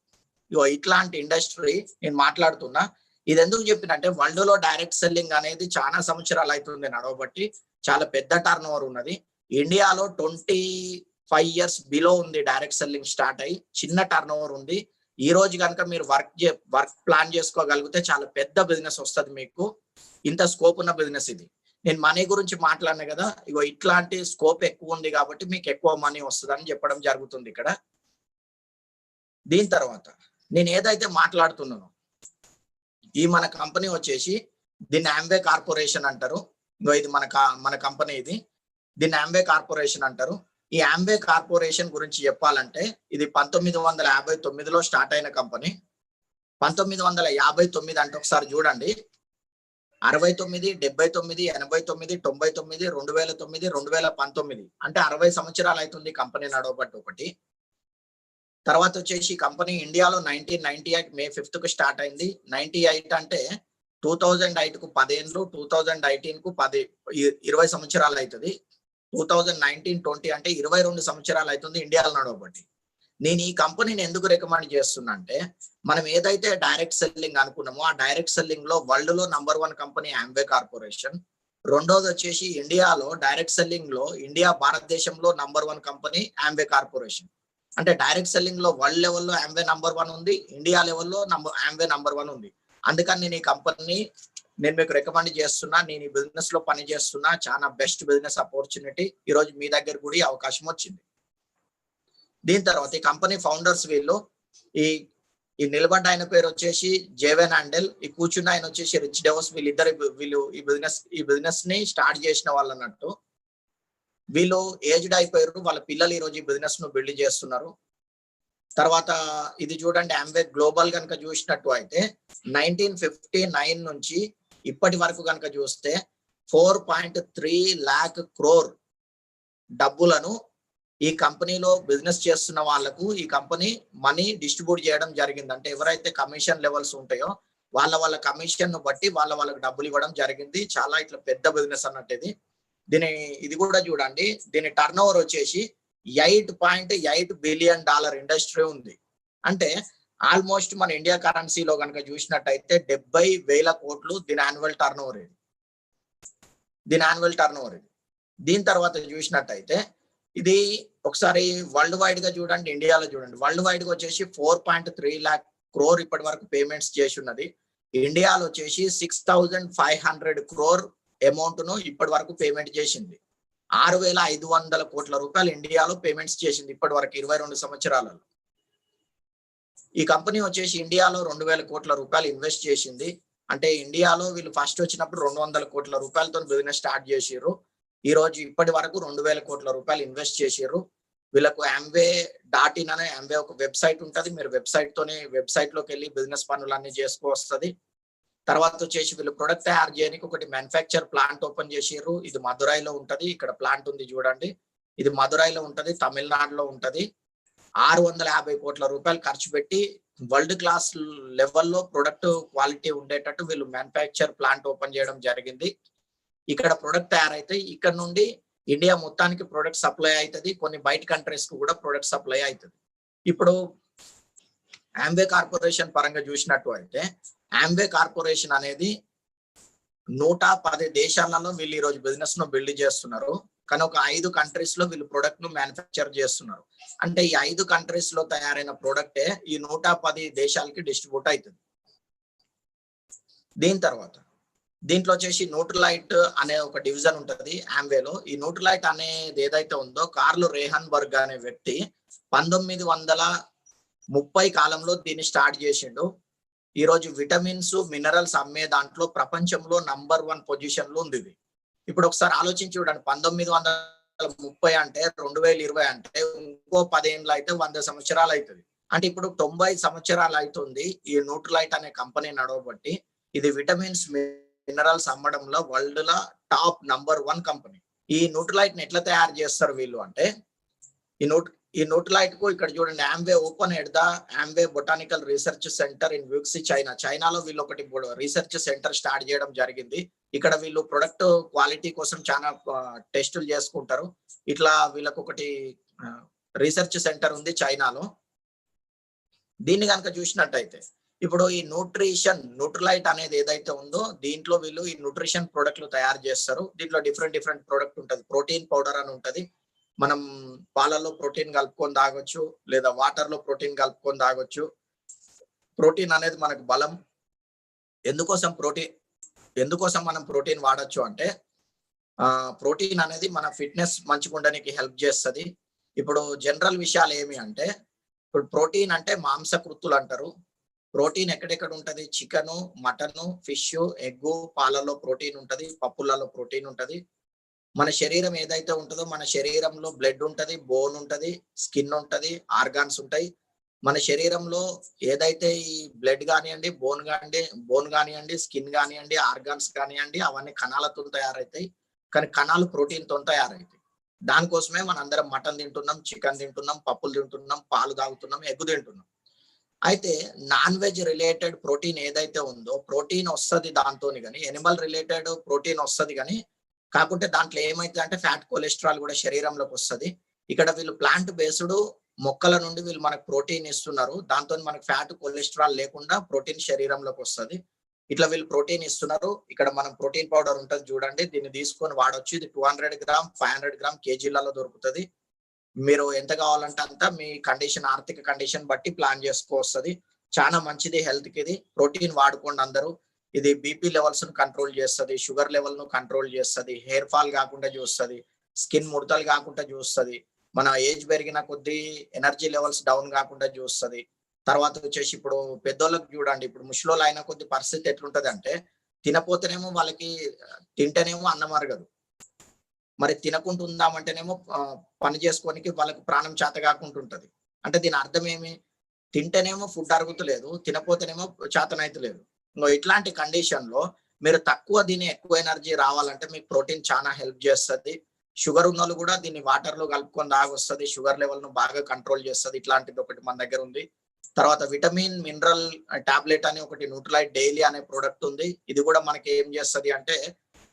Speaker 2: ఇట్లాంటి ఇండస్ట్రీ నేను మాట్లాడుతున్నా. ఇది ఎందుకు చెప్పినంటే వరల్డ్ లో డైరెక్ట్ సెల్లింగ్ అనేది చాలా సంవత్సరాలు అవుతుంది నడవబట్టి, చాలా పెద్ద టర్న్ ఓవర్ ఉన్నది. ఇండియాలో 25 years బిలో ఉంది డైరెక్ట్ సెల్లింగ్ స్టార్ట్ అయ్యి, చిన్న టర్న్ ఓవర్ ఉంది. ఈ రోజు కనుక మీరు వర్క్ ప్లాన్ చేసుకోగలిగితే చాలా పెద్ద బిజినెస్ వస్తుంది మీకు. ఇంత స్కోప్ ఉన్న బిజినెస్ ఇది. నేను మనీ గురించి మాట్లాడినా కదా, ఇట్లాంటి స్కోప్ ఎక్కువ ఉంది కాబట్టి మీకు ఎక్కువ మనీ వస్తుంది అని చెప్పడం జరుగుతుంది ఇక్కడ. దీని తర్వాత నేను ఏదైతే మాట్లాడుతున్నానో ఈ మన కంపెనీ వచ్చేసి దీన్ని ఆంబే కార్పొరేషన్ అంటారు. ఇది మన కంపెనీ ఇది. దీన్ని ఆంబే కార్పొరేషన్ అంటారు. ఈ ఆంబే కార్పొరేషన్ గురించి చెప్పాలంటే ఇది 1959లో స్టార్ట్ అయిన కంపెనీ. 1959 అంటే ఒకసారి చూడండి, 69, 79, 89, 99, 2009, 2019 అంటే 60 సంవత్సరాలు అవుతుంది కంపెనీ నడవబట్టి ఒకటి. తర్వాత వచ్చేసి కంపెనీ ఇండియాలో 1998 May 5th కు స్టార్ట్ అయింది. 98 అంటే 2008 కు 10 ఏళ్ళు, 2018 కు 20 సంవత్సరాలు అవుతుంది. 2019-20 అంటే 22 సంవత్సరాలు అవుతుంది ఇండియాలో నడవబట్టి. నేను ఈ కంపెనీని ఎందుకు రికమెండ్ చేస్తున్నా అంటే, మనం ఏదైతే డైరెక్ట్ సెల్లింగ్ అనుకున్నామో ఆ డైరెక్ట్ సెల్లింగ్ లో వరల్డ్ లో నంబర్ 1 కంపెనీ ఆంబే కార్పొరేషన్. రెండోది వచ్చేసి ఇండియాలో డైరెక్ట్ సెల్లింగ్ లో భారతదేశంలో నంబర్ 1 కంపెనీ ఆంబే కార్పొరేషన్. అంటే డైరెక్ట్ సెల్లింగ్ లో వరల్డ్ లెవెల్లో ఆంబే నంబర్ 1 ఉంది, ఇండియా లెవెల్లో ఆంబే నంబర్ 1 ఉంది. అందుకని నేను ఈ కంపెనీ మీకు రికమెండ్ చేస్తున్నా. నేను ఈ బిజినెస్ లో పని చేస్తున్నా. చాలా బెస్ట్ బిజినెస్ ఆపర్చునిటీ. ఈ రోజు మీ దగ్గర కూడా ఈ అవకాశం వచ్చింది. దీని తర్వాత ఈ కంపెనీ ఫౌండర్స్ వీళ్ళు ఈ నిలబడ్డ ఆయన పేరు వచ్చేసి జేవెన్ ఆండెల్, ఈ కూర్చున్న ఆయన వచ్చేసి రిచ్ డెవోస్. వీళ్ళు ఈ బిజినెస్ ని స్టార్ట్ చేసిన వాళ్ళు అన్నట్టు. వీళ్ళు ఏజ్డ్ అయిపోయారు, వాళ్ళ పిల్లలు ఈ రోజు ఈ బిజినెస్ ను బిల్డ్ చేస్తున్నారు. తర్వాత ఇది చూడండి, అంబే గ్లోబల్ కనుక చూసినట్టు అయితే 1959 నుంచి ఇప్పటి వరకు కనుక చూస్తే 4.3 lakh crore డబ్బులను ఈ కంపెనీలో బిజినెస్ చేస్తున్న వాళ్ళకు ఈ కంపెనీ మనీ డిస్ట్రిబ్యూట్ చేయడం జరిగింది. అంటే ఎవరైతే కమిషన్ లెవెల్స్ ఉంటాయో వాళ్ళ కమిషన్ ను బట్టి వాళ్ళకి డబ్బులు ఇవ్వడం జరిగింది. చాలా ఇట్లా పెద్ద బిజినెస్ అన్నట్టు ఇది కూడా చూడండి, దీని టర్న్ ఓవర్ వచ్చేసి $8.8 బిలియన్ ఇండస్ట్రీ ఉంది. అంటే ఆల్మోస్ట్ మన ఇండియా కరెన్సీలో కనుక చూసినట్టయితే 70,000 కోట్లు దీని యాన్యువల్ టర్న్ ఓవర్ ఇది. దీని తర్వాత చూసినట్టయితే ఇది ఒకసారి వరల్డ్ వైడ్ గా చూడండి, ఇండియాలో చూడండి. వరల్డ్ వైడ్ గా వచ్చేసి 4.3 lakh crore ఇప్పటి వరకు పేమెంట్స్ చేసి ఉన్నది. ఇండియాలో వచ్చేసి 6,500 crore అమౌంట్ ను ఇప్పటి వరకు పేమెంట్ చేసింది. 6,500 కోట్ల రూపాయలు ఇండియాలో పేమెంట్స్ చేసింది ఇప్పటి వరకు 22 సంవత్సరాలలో. ఈ కంపెనీ వచ్చేసి ఇండియాలో 2,000 కోట్ల రూపాయలు ఇన్వెస్ట్ చేసింది. అంటే ఇండియాలో వీళ్ళు ఫస్ట్ వచ్చినప్పుడు 200 కోట్ల రూపాయలతో బిజినెస్ స్టార్ట్ చేసిర్రు. ఈ రోజు ఇప్పటి వరకు 2,000 కోట్ల రూపాయలు ఇన్వెస్ట్ చేసిర్రు. వీళ్ళకు amway.in అనే amway ఒక వెబ్సైట్ ఉంటది. మీరు వెబ్సైట్ లోకి వెళ్ళి బిజినెస్ పనులన్నీ చేసుకోవస్తుంది. తర్వాత వచ్చేసి వీళ్ళు ప్రొడక్ట్ తయారు చేయడానికి ఒకటి మ్యానుఫ్యాక్చర్ ప్లాంట్ ఓపెన్ చేసిర్రు. ఇది మదురైలో ఉంటది. ఇక్కడ ప్లాంట్ ఉంది చూడండి, ఇది మదురైలో ఉంటది, తమిళనాడులో ఉంటది. 650 కోట్ల రూపాయలు ఖర్చు పెట్టి వరల్డ్ క్లాస్ లెవెల్లో ప్రొడక్ట్ క్వాలిటీ ఉండేటట్టు వీళ్ళు మ్యానుఫ్యాక్చర్ ప్లాంట్ ఓపెన్ చేయడం జరిగింది. ఇక్కడ ప్రొడక్ట్ తయారైతే ఇక్కడ నుండి ఇండియా మొత్తానికి ప్రొడక్ట్ సప్లై అవుతుంది. కొన్ని బయట కంట్రీస్ కు కూడా ప్రొడక్ట్ సప్లై అవుతుంది. ఇప్పుడు ఆంబే కార్పొరేషన్ పరంగా చూసినట్టు అయితే ఆంబే కార్పొరేషన్ అనేది 110 దేశాలలో వీళ్ళు ఈ రోజు బిజినెస్ ను బిల్డ్ చేస్తున్నారు. కానీ ఒక 5 కంట్రీస్ లో వీళ్ళు ప్రొడక్ట్ ను మ్యానుఫ్యాక్చర్ చేస్తున్నారు. అంటే ఈ 5 కంట్రీస్ లో తయారైన ప్రొడక్టే ఈ 110 దేశాలకి డిస్ట్రిబ్యూట్ అవుతుంది. దీని తర్వాత దీంట్లో వచ్చేసి న్యూట్రిలైట్ అనే ఒక డివిజన్ ఉంటది ఆంబేలో. ఈ న్యూట్రిలైట్ అనేది ఏదైతే ఉందో కార్ల్ రేహన్బర్గ్ అనే వ్యక్తి 1930 కాలంలో దీన్ని స్టార్ట్ చేసిండు. ఈ రోజు విటమిన్స్ మినరల్స్ అమ్మే దాంట్లో ప్రపంచంలో నంబర్ 1 పొజిషన్ లో ఉంది ఇది. ఇప్పుడు ఒకసారి ఆలోచించి చూడండి, 1930 అంటే 2020 అంటే ఇంకో 10 ఏళ్ళు అయితే 100 సంవత్సరాలు అవుతుంది. అంటే ఇప్పుడు 90 సంవత్సరాలు అవుతుంది ఈ న్యూట్రిలైట్ అనే కంపెనీ నడవబట్టి. ఇది విటమిన్స్ మినరల్స్ అమ్మడంలో వరల్డ్ టాప్ నంబర్ 1 కంపెనీ. ఈ న్యూట్రిలైట్ ని ఎట్లా తయారు చేస్తారు వీళ్ళు అంటే, ఈ న్యూట్రిలైట్ కు ఇక్కడ చూడండి, Amway open at the Amway botanical research centre in Wuxi చైనాలో వీళ్ళు ఒకటి రీసెర్చ్ సెంటర్ స్టార్ట్ చేయడం జరిగింది. ఇక్కడ వీళ్ళు ప్రొడక్ట్ క్వాలిటీ కోసం చాలా టెస్టులు చేసుకుంటారు. ఇట్లా వీళ్ళకు ఒకటి రీసెర్చ్ సెంటర్ ఉంది చైనాలో. దీన్ని కనుక చూసినట్టయితే ఇప్పుడు ఈ న్యూట్రిలైట్ అనేది ఏదైతే ఉందో దీంట్లో వీళ్ళు ఈ న్యూట్రిషన్ ప్రొడక్ట్లు తయారు చేస్తారు. దీంట్లో డిఫరెంట్ ప్రొడక్ట్ ఉంటుంది. ప్రోటీన్ పౌడర్ అని ఉంటది. మనం పాలల్లో ప్రోటీన్ కలుపుకొని తాగొచ్చు, లేదా వాటర్ లో ప్రోటీన్ కలుపుకొని తాగొచ్చు. ప్రోటీన్ అనేది మనకు బలం. ఎందుకోసం మనం ప్రోటీన్ వాడచ్చు అంటే ప్రోటీన్ అనేది మన ఫిట్నెస్ మంచిగా ఉండడానికి హెల్ప్ చేస్తుంది. ఇప్పుడు జనరల్ విషయాలు ఏమి అంటే, ఇప్పుడు ప్రోటీన్ అంటే మాంసకృత్తులు అంటారు. ప్రోటీన్ ఎక్కడెక్కడ ఉంటది? చికెన్, మటన్, ఫిష్, ఎగ్, పాలలో ప్రోటీన్ ఉంటది, పప్పులలో ప్రోటీన్ ఉంటది. మన శరీరం ఏదైతే ఉంటుందో మన శరీరంలో బ్లడ్ ఉంటది, బోన్ ఉంటది, స్కిన్ ఉంటది, ఆర్గాన్స్ ఉంటాయి. మన శరీరంలో ఏదైతే ఈ బ్లడ్ కానివ్వండి, బోన్ కానివ్వండి, స్కిన్ కానివ్వండి, ఆర్గాన్స్ కానివ్వండి, అవన్నీ కణాలతో తయారవుతాయి. కానీ కణాలు ప్రోటీన్ తో తయారవుతాయి. దానికోసమే మన అందరం మటన్ తింటున్నాం, చికెన్ తింటున్నాం, పప్పులు తింటున్నాం, పాలు తాగుతున్నాం, ఎగ్గు తింటున్నాం. అయితే నాన్ వెజ్ రిలేటెడ్ ప్రోటీన్ ఏదైతే ఉందో ప్రోటీన్ వస్తుంది దాంతోని, కానీ ఎనిమల్ రిలేటెడ్ ప్రోటీన్ వస్తుంది. కానీ కాకుంటే దాంట్లో ఏమైతే అంటే ఫ్యాట్ కొలెస్ట్రాల్ కూడా శరీరంలోకి వస్తుంది. ఇక్కడ వీళ్ళు ప్లాంట్ బేస్డ్ మొక్కల నుండి వీళ్ళు మనకు ప్రోటీన్ ఇస్తున్నారు. దాంతో మనకు ఫ్యాట్ కొలెస్ట్రాల్ లేకుండా ప్రోటీన్ శరీరంలోకి వస్తుంది. ఇట్లా వీళ్ళు ప్రోటీన్ ఇస్తున్నారు. ఇక్కడ మనం ప్రోటీన్ పౌడర్ ఉంటుంది చూడండి, దీన్ని తీసుకొని వాడొచ్చు. ఇది 200 గ్రామ్ 500 గ్రామ్ కేజీలలో దొరుకుతుంది. మీరు ఎంత కావాలంటే అంత మీ కండిషన్, ఆర్థిక కండిషన్ బట్టి ప్లాన్ చేసుకోవస్తుంది. చాలా మంచిది హెల్త్ కి. ఇది ప్రోటీన్ వాడుకోండి అందరూ. ఇది బీపీ లెవెల్స్ ను కంట్రోల్ చేస్తుంది, షుగర్ లెవెల్ ను కంట్రోల్ చేస్తుంది, హెయిర్ ఫాల్ కాకుండా చూస్తుంది, స్కిన్ ముడతలు కాకుండా చూస్తుంది, మన ఏజ్ పెరిగిన కొద్దీ ఎనర్జీ లెవెల్స్ డౌన్ కాకుండా చూస్తుంది. తర్వాత వచ్చేసి ఇప్పుడు పెద్దోళ్ళకి చూడండి, ఇప్పుడు ముసలోళ్ళు అయిన కొద్ది పరిస్థితి ఎట్లుంటది అంటే, తినపోతేనేమో వాళ్ళకి తింటేనేమో అన్నం అరగదు. మరి తినకుండా ఉందామంటేనేమో పని చేసుకోనికి వాళ్ళకి ప్రాణం చేత కాకుంటుంటది. అంటే దీని అర్థం ఏమి? తింటేనేమో ఫుడ్ అరుగుతలేదు, తినపోతేనేమో చేతనైతలేదు. ఇట్లాంటి కండిషన్‌లో మీరు తక్కువ తిని ఎక్కువ ఎనర్జీ రావాలంటే మీకు ప్రోటీన్ చానా హెల్ప్ చేస్తది. షుగర్ ఉన్నోళ్ళు కూడా దీన్ని వాటర్‌లో కలుపుకొని తాగొస్తది. షుగర్ లెవెల్‌ను బాగా కంట్రోల్ చేస్తది. ఇట్లాంటిది ఒకటి మన దగ్గర ఉంది. తర్వాత విటమిన్, మినరల్ టాబ్లెట్ అని ఒకటి న్యూట్రిలైట్ డైలీ అనే ప్రొడక్ట్ ఉంది. ఇది కూడా మనకి ఏం చేస్తది అంటే,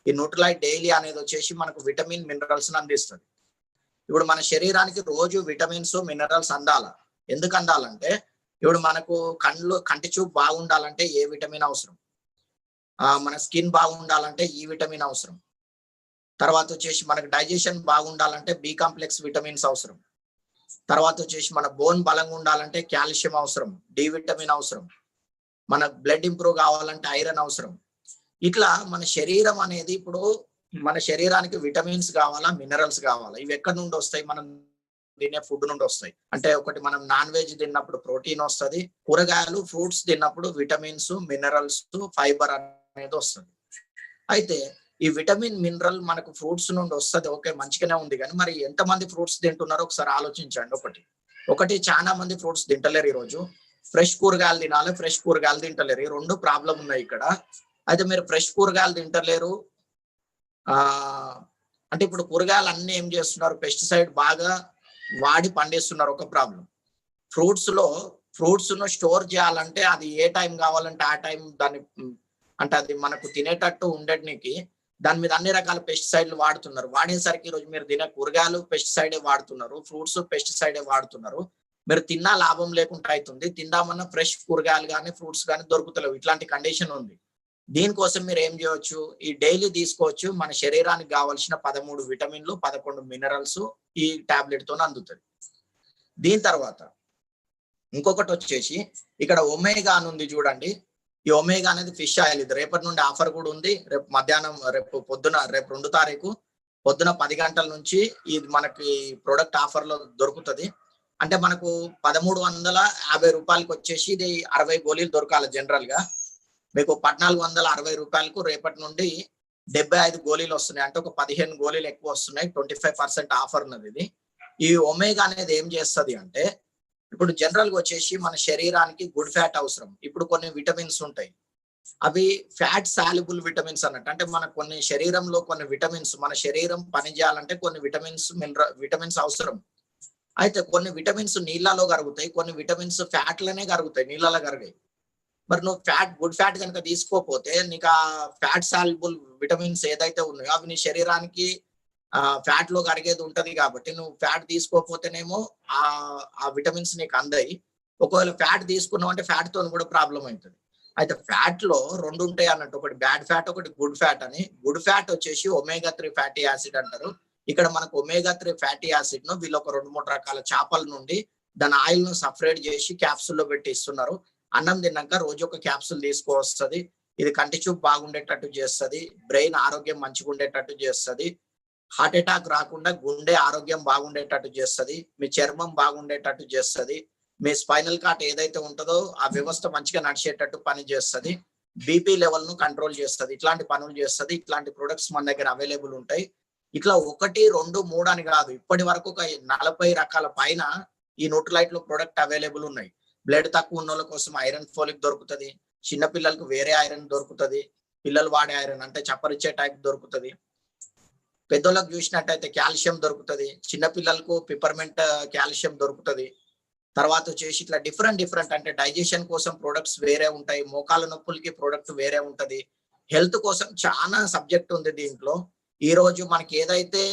Speaker 2: ఈ న్యూట్రిలైట్ డైలీ అనేది వచ్చేసి మనకు విటమిన్, మినరల్స్‌ని అందిస్తది. ఇప్పుడు మన శరీరానికి రోజు విటమిన్స్, మినరల్స్ అందాల. ఎందుకు అందాలంటే, ఇప్పుడు మనకు కంటి చూపు బాగుండాలంటే ఏ విటమిన్ అవసరం. మన స్కిన్ బాగుండాలంటే ఈ విటమిన్ అవసరం. తర్వాత వచ్చేసి మనకు డైజెషన్ బాగుండాలంటే బి కాంప్లెక్స్ విటమిన్స్ అవసరం. తర్వాత వచ్చేసి మన బోన్ బలంగా ఉండాలంటే కాల్షియం అవసరం, డి విటమిన్ అవసరం. మన బ్లడ్ ఇంప్రూవ్ కావాలంటే ఐరన్ అవసరం. ఇట్లా మన శరీరం అనేది ఇప్పుడు మన శరీరానికి విటమిన్స్ కావాలా, మినరల్స్ కావాలా. ఇవి ఎక్కడి నుండి వస్తాయి? మనం తినే ఫుడ్ నుండి వస్తాయి. అంటే ఒకటి మనం నాన్ వెజ్ తిన్నప్పుడు ప్రోటీన్ వస్తది. కూరగాయలు, ఫ్రూట్స్ తిన్నప్పుడు విటమిన్స్, మినరల్స్, ఫైబర్ అనేది వస్తది. అయితే ఈ విటమిన్, మినరల్ మనకు ఫ్రూట్స్ నుండి వస్తది. ఓకే, మంచిగానే ఉంది కానీ మరి ఎంతమంది ఫ్రూట్స్ తింటున్నారో ఒకసారి ఆలోచించండి. ఒకటి చాలా మంది ఫ్రూట్స్ తింటలేరు ఈరోజు. ఫ్రెష్ కూరగాయలు తినాలి, ఫ్రెష్ కూరగాయలు తింటలేరు. ఈ 2 ప్రాబ్లం ఉన్నాయి ఇక్కడ. అయితే మీరు ఫ్రెష్ కూరగాయలు తింటలేరు. అంటే ఇప్పుడు కూరగాయలు అన్ని ఏం చేస్తున్నారు? పెస్టిసైడ్ బాగా వాడి పండిస్తున్నారు, ఒక ప్రాబ్లం. ఫ్రూట్స్ ను స్టోర్ చేయాలంటే అది ఏ టైం కావాలంటే ఆ టైం దాన్ని అంటే అది మనకు తినేటట్టు ఉండడానికి దాని మీద అన్ని రకాల పెస్టిసైడ్లు వాడుతున్నారు. వాడేసరికి ఈరోజు మీరు తినే కూరగాయలు పెస్టిసైడే వాడుతున్నారు, ఫ్రూట్స్ పెస్టిసైడే వాడుతున్నారు. మీరు తిన్నా లాభం లేకుండా అవుతుంది. తిందామన్నా ఫ్రెష్ కూరగాయలు కానీ ఫ్రూట్స్ కానీ దొరుకుతలేవు. ఇట్లాంటి కండిషన్ ఉంది. దీనికోసం మీరు ఏం చేయవచ్చు? ఈ డైలీ తీసుకోవచ్చు. మన శరీరానికి కావాల్సిన 13 విటమిన్లు, 11 మినరల్స్ ఈ టాబ్లెట్ తో అందుతుంది. దీని తర్వాత ఇంకొకటి వచ్చేసి ఇక్కడ ఒమేగా అని ఉంది చూడండి. ఈ ఒమేగా అనేది ఫిష్ ఆయిల్. ఇది రేపటి నుండి ఆఫర్ కూడా ఉంది. రేపు 2 తారీఖు పొద్దున 10 గంటల నుంచి ఇది మనకి ప్రొడక్ట్ ఆఫర్ లో దొరుకుతుంది. అంటే మనకు 1350 రూపాయలకి వచ్చేసి ఇది 60 గోళీలు దొరకాలి. జనరల్ గా మీకు 1460 రూపాయలకు రేపటి నుండి 75 గోళీలు వస్తున్నాయి. అంటే ఒక 15 గోళీలు ఎక్కువ వస్తున్నాయి. 25% ఆఫర్ ఉన్నది ఇది. ఈ ఒమేగా అనేది ఏం చేస్తుంది అంటే, ఇప్పుడు జనరల్ గా వచ్చేసి మన శరీరానికి గుడ్ ఫ్యాట్ అవసరం. ఇప్పుడు కొన్ని విటమిన్స్ ఉంటాయి, అవి ఫ్యాట్ సాల్యుబుల్ విటమిన్స్ అన్నట్టు. అంటే మన కొన్ని శరీరంలో కొన్ని విటమిన్స్, మన శరీరం పనిచేయాలంటే కొన్ని విటమిన్స్ అవసరం. అయితే కొన్ని విటమిన్స్ నీళ్ళలో కరుగుతాయి, కొన్ని విటమిన్స్ ఫ్యాట్లనే కరుగుతాయి, నీళ్ళలో కరిగాయి. మరి నువ్వు గుడ్ ఫ్యాట్ కనుక తీసుకోకపోతే నీకు ఆ ఫ్యాట్ సాల్యుబుల్ విటమిన్స్ ఏదైతే ఉన్నాయో అవి నీ శరీరానికి ఫ్యాట్ లో కరిగేది ఉంటది. కాబట్టి నువ్వు ఫ్యాట్ తీసుకోకపోతేనేమో ఆ విటమిన్స్ నీకు అందాయి. ఒకవేళ ఫ్యాట్ తీసుకున్నావు అంటే ఫ్యాట్ తో కూడా ప్రాబ్లం అవుతుంది. అయితే ఫ్యాట్ లో 2 ఉంటాయి అన్నట్టు, ఒకటి బ్యాడ్ ఫ్యాట్, ఒకటి గుడ్ ఫ్యాట్ అని. గుడ్ ఫ్యాట్ వచ్చేసి ఒమేగా 3 ఫ్యాటీ యాసిడ్ అంటారు. ఇక్కడ మనకు ఒమేగా 3 ఫ్యాటీ యాసిడ్ ను వీళ్ళు ఒక 2-3 రకాల చేపల నుండి దాని ఆయిల్ ను సపరేట్ చేసి క్యాప్సూల్లో పెట్టి ఇస్తున్నారు. అన్నం తిన్నాక రోజు ఒక క్యాప్సూల్ తీసుకొస్తుంది. ఇది కంటి చూపు బాగుండేటట్టు చేస్తుంది, బ్రెయిన్ ఆరోగ్యం మంచిగా ఉండేటట్టు చేస్తుంది, హార్ట్ అటాక్ రాకుండా గుండె ఆరోగ్యం బాగుండేటట్టు చేస్తుంది, మీ చర్మం బాగుండేటట్టు చేస్తుంది, మీ స్పైనల్ కార్డ్ ఏదైతే ఉంటుందో ఆ వ్యవస్థ మంచిగా నడిచేటట్టు పని చేస్తుంది, బీపీ లెవెల్ ను కంట్రోల్ చేస్తుంది. ఇట్లాంటి పనులు చేస్తుంది. ఇట్లాంటి ప్రొడక్ట్స్ మన దగ్గర అవైలబుల్ ఉంటాయి. ఇట్లా 1, 2, 3 అని కాదు, ఇప్పటి వరకు ఒక 40 రకాల పైన ఈ న్యూట్రిలైట్ లో ప్రొడక్ట్ అవైలబుల్ ఉన్నాయి. బ్లడ్ తక్కువ ఉన్న వాళ్ళ కోసం ఐరన్ ఫోలిక్ దొరుకుతుంది. చిన్న పిల్లలకు వేరే ఐరన్ దొరుకుతుంది. పిల్లలు వాడే ఐరన్ అంటే చప్పరిచ్చే టైప్ దొరుకుతుంది. పెద్దోళ్ళకు చూసినట్టయితే కాల్షియం దొరుకుతుంది. చిన్న పిల్లలకు పిపర్మెంట్ కాల్షియం దొరుకుతుంది. తర్వాత వచ్చేసి ఇట్లా డిఫరెంట్ అంటే డైజెషన్ కోసం ప్రొడక్ట్స్ వేరే ఉంటాయి, మోకాల నొప్పులకి ప్రొడక్ట్ వేరే ఉంటది, హెల్త్ కోసం చాలా సబ్జెక్ట్ ఉంది దీంట్లో. ఈ రోజు మనకి ఏదైతే